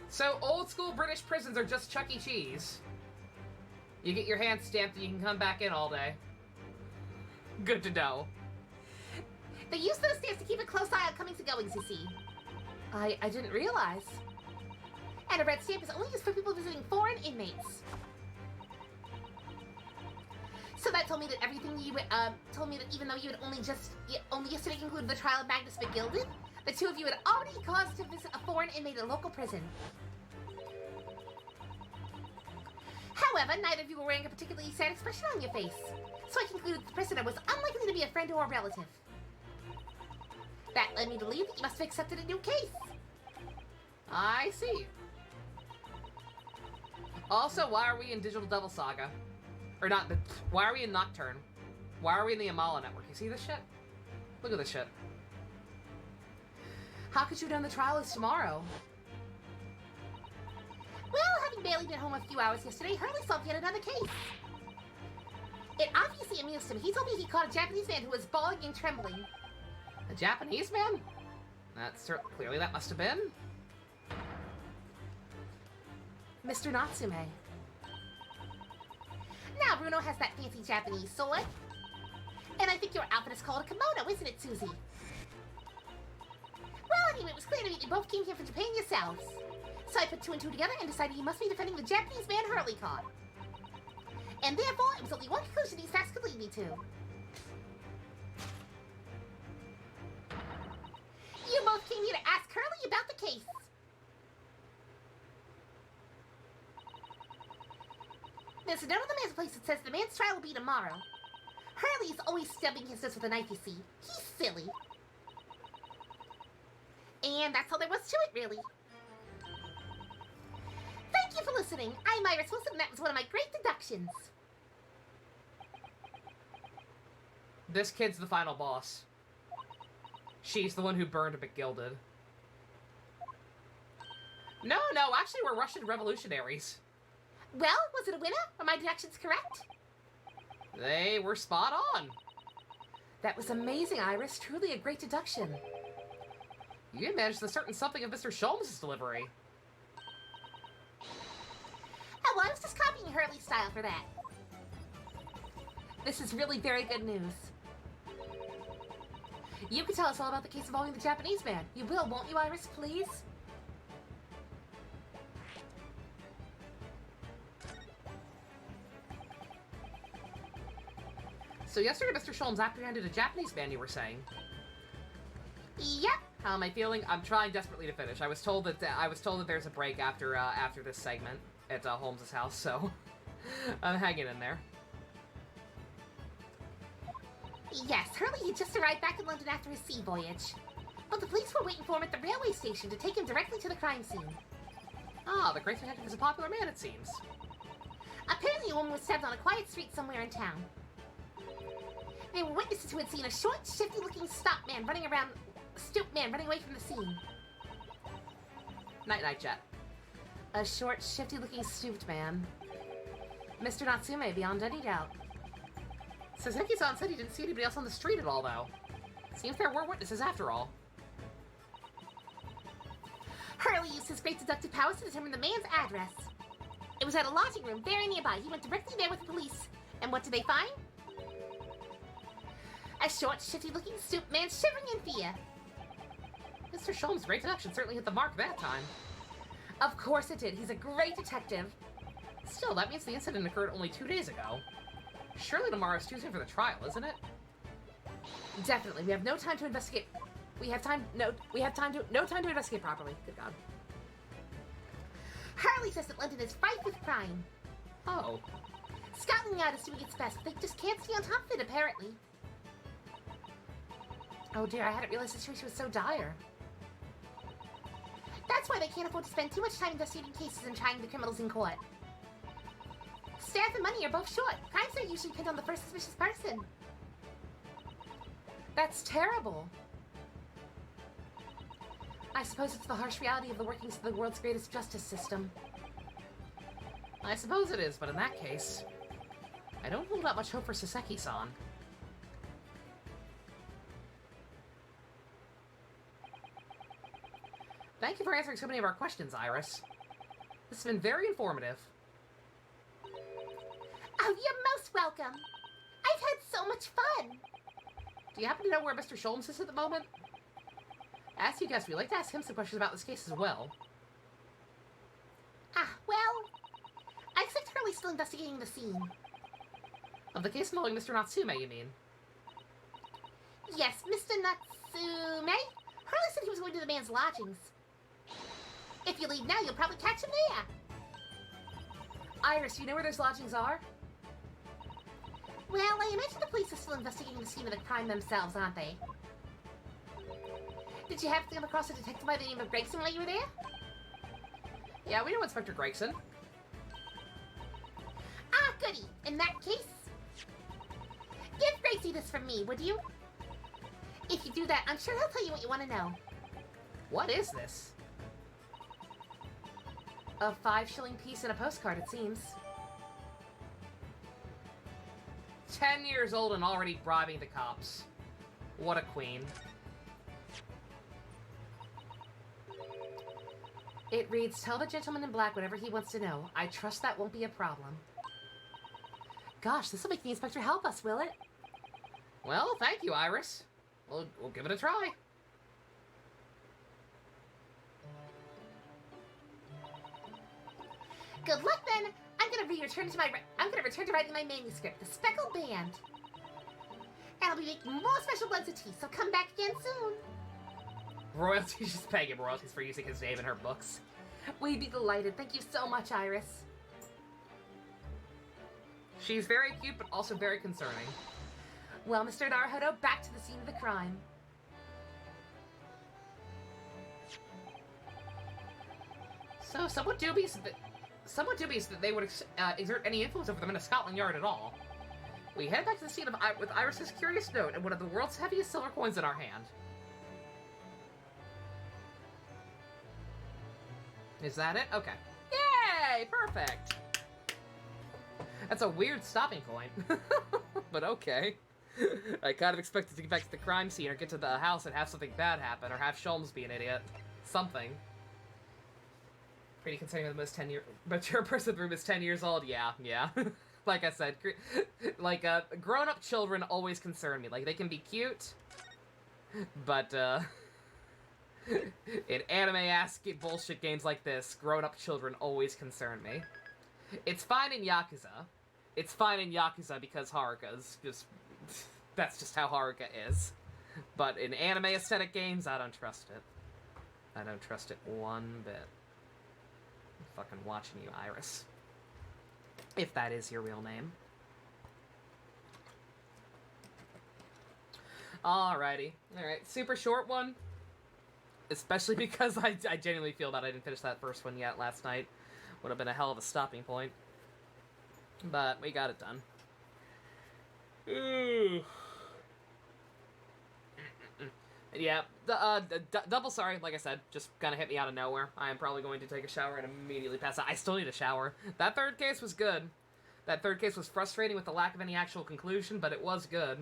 [SPEAKER 1] So old school British prisons are just Chuck E. Cheese. You get your hand stamped and you can come back in all day. Good to know.
[SPEAKER 10] They use those stamps to keep a close eye on comings and goings, you see.
[SPEAKER 2] I didn't realize.
[SPEAKER 10] And a red stamp is only used for people visiting foreign inmates. So that told me that told me that even though you had only yesterday concluded the trial of Magnus McGilded, the two of you had already caused to visit a foreign inmate at a local prison. However, neither of you were wearing a particularly sad expression on your face, so I concluded the prisoner was unlikely to be a friend or a relative. That led me to believe that you must have accepted a new case.
[SPEAKER 1] I see. Also, why are we in Digital Devil Saga? Or not, why are we in Nocturne? Why are we in the Amala Network? You see this shit? Look at this shit.
[SPEAKER 2] How could you have done the trial is tomorrow?
[SPEAKER 10] Well, having barely been home a few hours yesterday, Hurley solved yet another case. It obviously amused him. He told me he caught a Japanese man who was bawling and trembling.
[SPEAKER 1] A Japanese man? Clearly that must have been.
[SPEAKER 2] Mr. Natsume.
[SPEAKER 10] Now Bruno has that fancy Japanese sword. And I think your outfit is called a kimono, isn't it, Susie? Well, anyway, it was clear to me that you both came here from Japan yourselves. So I put two and two together and decided you must be defending the Japanese man Hurley caught. And therefore, it was only one conclusion these facts could lead me to. You both came here to ask Hurley about the case. There's a note on the mantelpiece that says the man's trial will be tomorrow. Hurley's always stabbing his nose with a knife, you see. He's silly. And that's all there was to it, really. Thank you for listening. I'm Iris Wilson, and that was one of my great deductions.
[SPEAKER 1] This kid's the final boss. She's the one who burned McGilded. No, actually we're Russian revolutionaries.
[SPEAKER 10] Well, was it a winner? Were my deductions correct?
[SPEAKER 1] They were spot on.
[SPEAKER 2] That was amazing, Iris. Truly a great deduction.
[SPEAKER 1] You managed the certain something of Mr. Sholmes' delivery.
[SPEAKER 10] Oh, well, I was just copying Hurley's style for that.
[SPEAKER 2] This is really very good news. You can tell us all about the case involving the Japanese man. You will, won't you, Iris, please?
[SPEAKER 1] So yesterday, Mr. Sholmes apprehended a Japanese man, you were saying.
[SPEAKER 10] Yep.
[SPEAKER 1] How am I feeling? I'm trying desperately to finish. I was told that there's a break after this segment at Holmes's house, so I'm hanging in there.
[SPEAKER 10] Yes, Hurley had just arrived back in London after his sea voyage. But the police were waiting for him at the railway station to take him directly to the crime scene.
[SPEAKER 1] Ah, the great detective is a popular man, it seems.
[SPEAKER 10] Apparently a woman was stabbed on a quiet street somewhere in town. They were witnesses who had seen a short, shifty-looking stoop man running away from the scene.
[SPEAKER 1] Night-night, Jet.
[SPEAKER 2] A short, shifty-looking stooped man. Mr. Natsume, beyond any doubt.
[SPEAKER 1] Saseki-san said he didn't see anybody else on the street at all, though. Seems there were witnesses after all.
[SPEAKER 10] Hurley used his great deductive powers to determine the man's address. It was at a lodging room very nearby. He went directly there with the police. And what did they find? A short, shifty-looking stooped man shivering in fear.
[SPEAKER 1] Mr. Sholmes' great deduction certainly hit the mark that time.
[SPEAKER 2] Of course it did. He's a great detective.
[SPEAKER 1] Still, that means the incident occurred only 2 days ago. Surely tomorrow's Tuesday for the trial, isn't it?
[SPEAKER 2] Definitely. We have no time to investigate. No time to investigate properly. Good God.
[SPEAKER 10] Hurley says that London is rife with crime.
[SPEAKER 1] Oh.
[SPEAKER 10] Scotland Yard is doing its best, but they just can't stay on top of it, apparently.
[SPEAKER 2] Oh dear, I hadn't realized the situation was so dire.
[SPEAKER 10] That's why they can't afford to spend too much time investigating cases and trying the criminals in court. Staff and money are both short. Crimes are usually pinned on the first suspicious person.
[SPEAKER 2] That's terrible. I suppose it's the harsh reality of the workings of the world's greatest justice system.
[SPEAKER 1] I suppose it is, but in that case, I don't hold out much hope for Saseki-san. Thank you for answering so many of our questions, Iris. This has been very informative.
[SPEAKER 10] Oh, you're most welcome. I've had so much fun.
[SPEAKER 1] Do you happen to know where Mr. Sholmes is at the moment? As you guessed, we'd like to ask him some questions about this case as well.
[SPEAKER 10] Well, I expect Hurley's still investigating the scene.
[SPEAKER 1] Of the case involving Mr. Natsume, you mean?
[SPEAKER 10] Yes, Mr. Natsume. Hurley said he was going to the man's lodgings. If you leave now, you'll probably catch him there.
[SPEAKER 2] Iris, you know where those lodgings are?
[SPEAKER 10] Well, I imagine the police are still investigating the scene of the crime themselves, aren't they? Did you happen to come across a detective by the name of Gregson while you were there?
[SPEAKER 1] Yeah, we know Inspector Gregson.
[SPEAKER 10] Ah, goody. In that case, give Gracie this from me, would you? If you do that, I'm sure he'll tell you what you want to know.
[SPEAKER 1] What is this?
[SPEAKER 2] A 5-shilling piece and a postcard, it seems.
[SPEAKER 1] 10 years old and already bribing the cops. What a queen.
[SPEAKER 2] It reads, tell the gentleman in black whatever he wants to know. I trust that won't be a problem. Gosh, this will make the inspector help us, will it?
[SPEAKER 1] Well, thank you, Iris. We'll give it a try.
[SPEAKER 10] Good luck then. I'm gonna return to writing my manuscript, The Speckled Band. And I'll be making more special blends of tea, so come back again soon.
[SPEAKER 1] Royalties, just paying him royalties for using his name in her books.
[SPEAKER 2] We'd be delighted. Thank you so much, Iris.
[SPEAKER 1] She's very cute, but also very concerning.
[SPEAKER 2] Well, Mr. Naruhodo, back to the scene of the crime.
[SPEAKER 1] So, somewhat dubious that they would exert any influence over them in a Scotland Yard at all. We head back to the scene with Iris's curious note and one of the world's heaviest silver coins in our hand. Is that it? Okay. Yay! Perfect! That's a weird stopping point. But okay. I kind of expected to get back to the crime scene or get to the house and have something bad happen, or have Sholmes be an idiot. Something. Pretty concerning that the most mature person in the room is 10 years old. Yeah. Like I said, like, grown-up children always concern me. Like, they can be cute, but, in anime-ass bullshit games like this, grown-up children always concern me. It's fine in Yakuza. It's fine in Yakuza because Haruka's just... That's just how Haruka is. But in anime aesthetic games, I don't trust it. I don't trust it one bit. I'm fucking watching you, Iris. If that is your real name. Alrighty. Alright, super short one. Especially because I genuinely feel that I didn't finish that first one yet last night. Would have been a hell of a stopping point. But we got it done. Ooh. Yeah, double sorry, like I said, just kind of hit me out of nowhere. I am probably going to take a shower and immediately pass out. I still need a shower. That third case was good. That third case was frustrating with the lack of any actual conclusion, but it was good.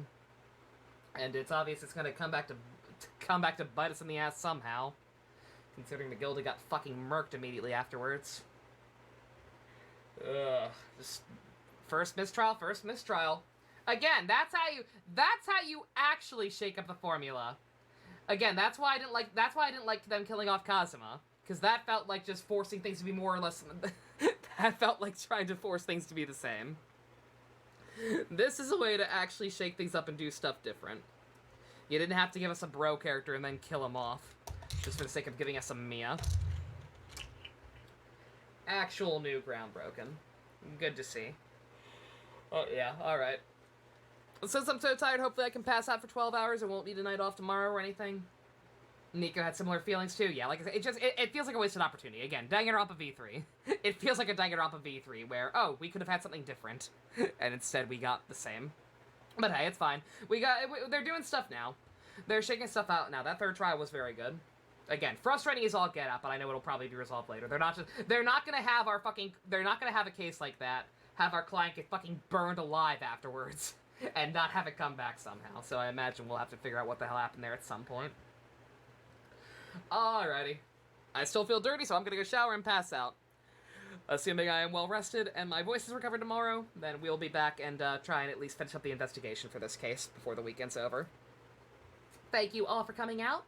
[SPEAKER 1] And it's obvious it's going to come back to bite us in the ass somehow, considering McGilda got fucking murked immediately afterwards. Ugh, just first mistrial. Again, that's how you actually shake up the formula. Again, that's why I didn't like them killing off Kazuma, because that felt like just forcing things to be more or less. That felt like trying to force things to be the same. This is a way to actually shake things up and do stuff different. You didn't have to give us a bro character and then kill him off, just for the sake of giving us a Mia. Actual new ground broken. Good to see. Oh yeah, alright. Since I'm so tired, hopefully I can pass out for 12 hours. I won't need a night off tomorrow or anything. Nico had similar feelings too. Yeah, like I said, it feels like a wasted opportunity. Again, Danganronpa V3. It feels like a Danganronpa V3 where, oh, we could have had something different. And instead we got the same. But hey, it's fine. They're doing stuff now. They're shaking stuff out now. That third trial was very good. Again, frustrating as all get out, but I know it'll probably be resolved later. They're not gonna have a case like that, have our client get fucking burned alive afterwards. And not have it come back somehow. So I imagine we'll have to figure out what the hell happened there at some point. Alrighty. I still feel dirty, so I'm gonna go shower and pass out. Assuming I am well rested and my voice is recovered tomorrow, then we'll be back and try and at least finish up the investigation for this case before the weekend's over. Thank you all for coming out.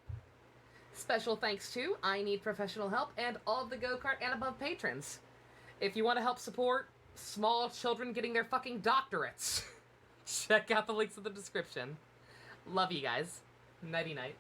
[SPEAKER 1] Special thanks to I Need Professional Help and all of the Go-Kart and above patrons. If you want to help support small children getting their fucking doctorates, check out the links in the description. Love you guys. Nighty-night.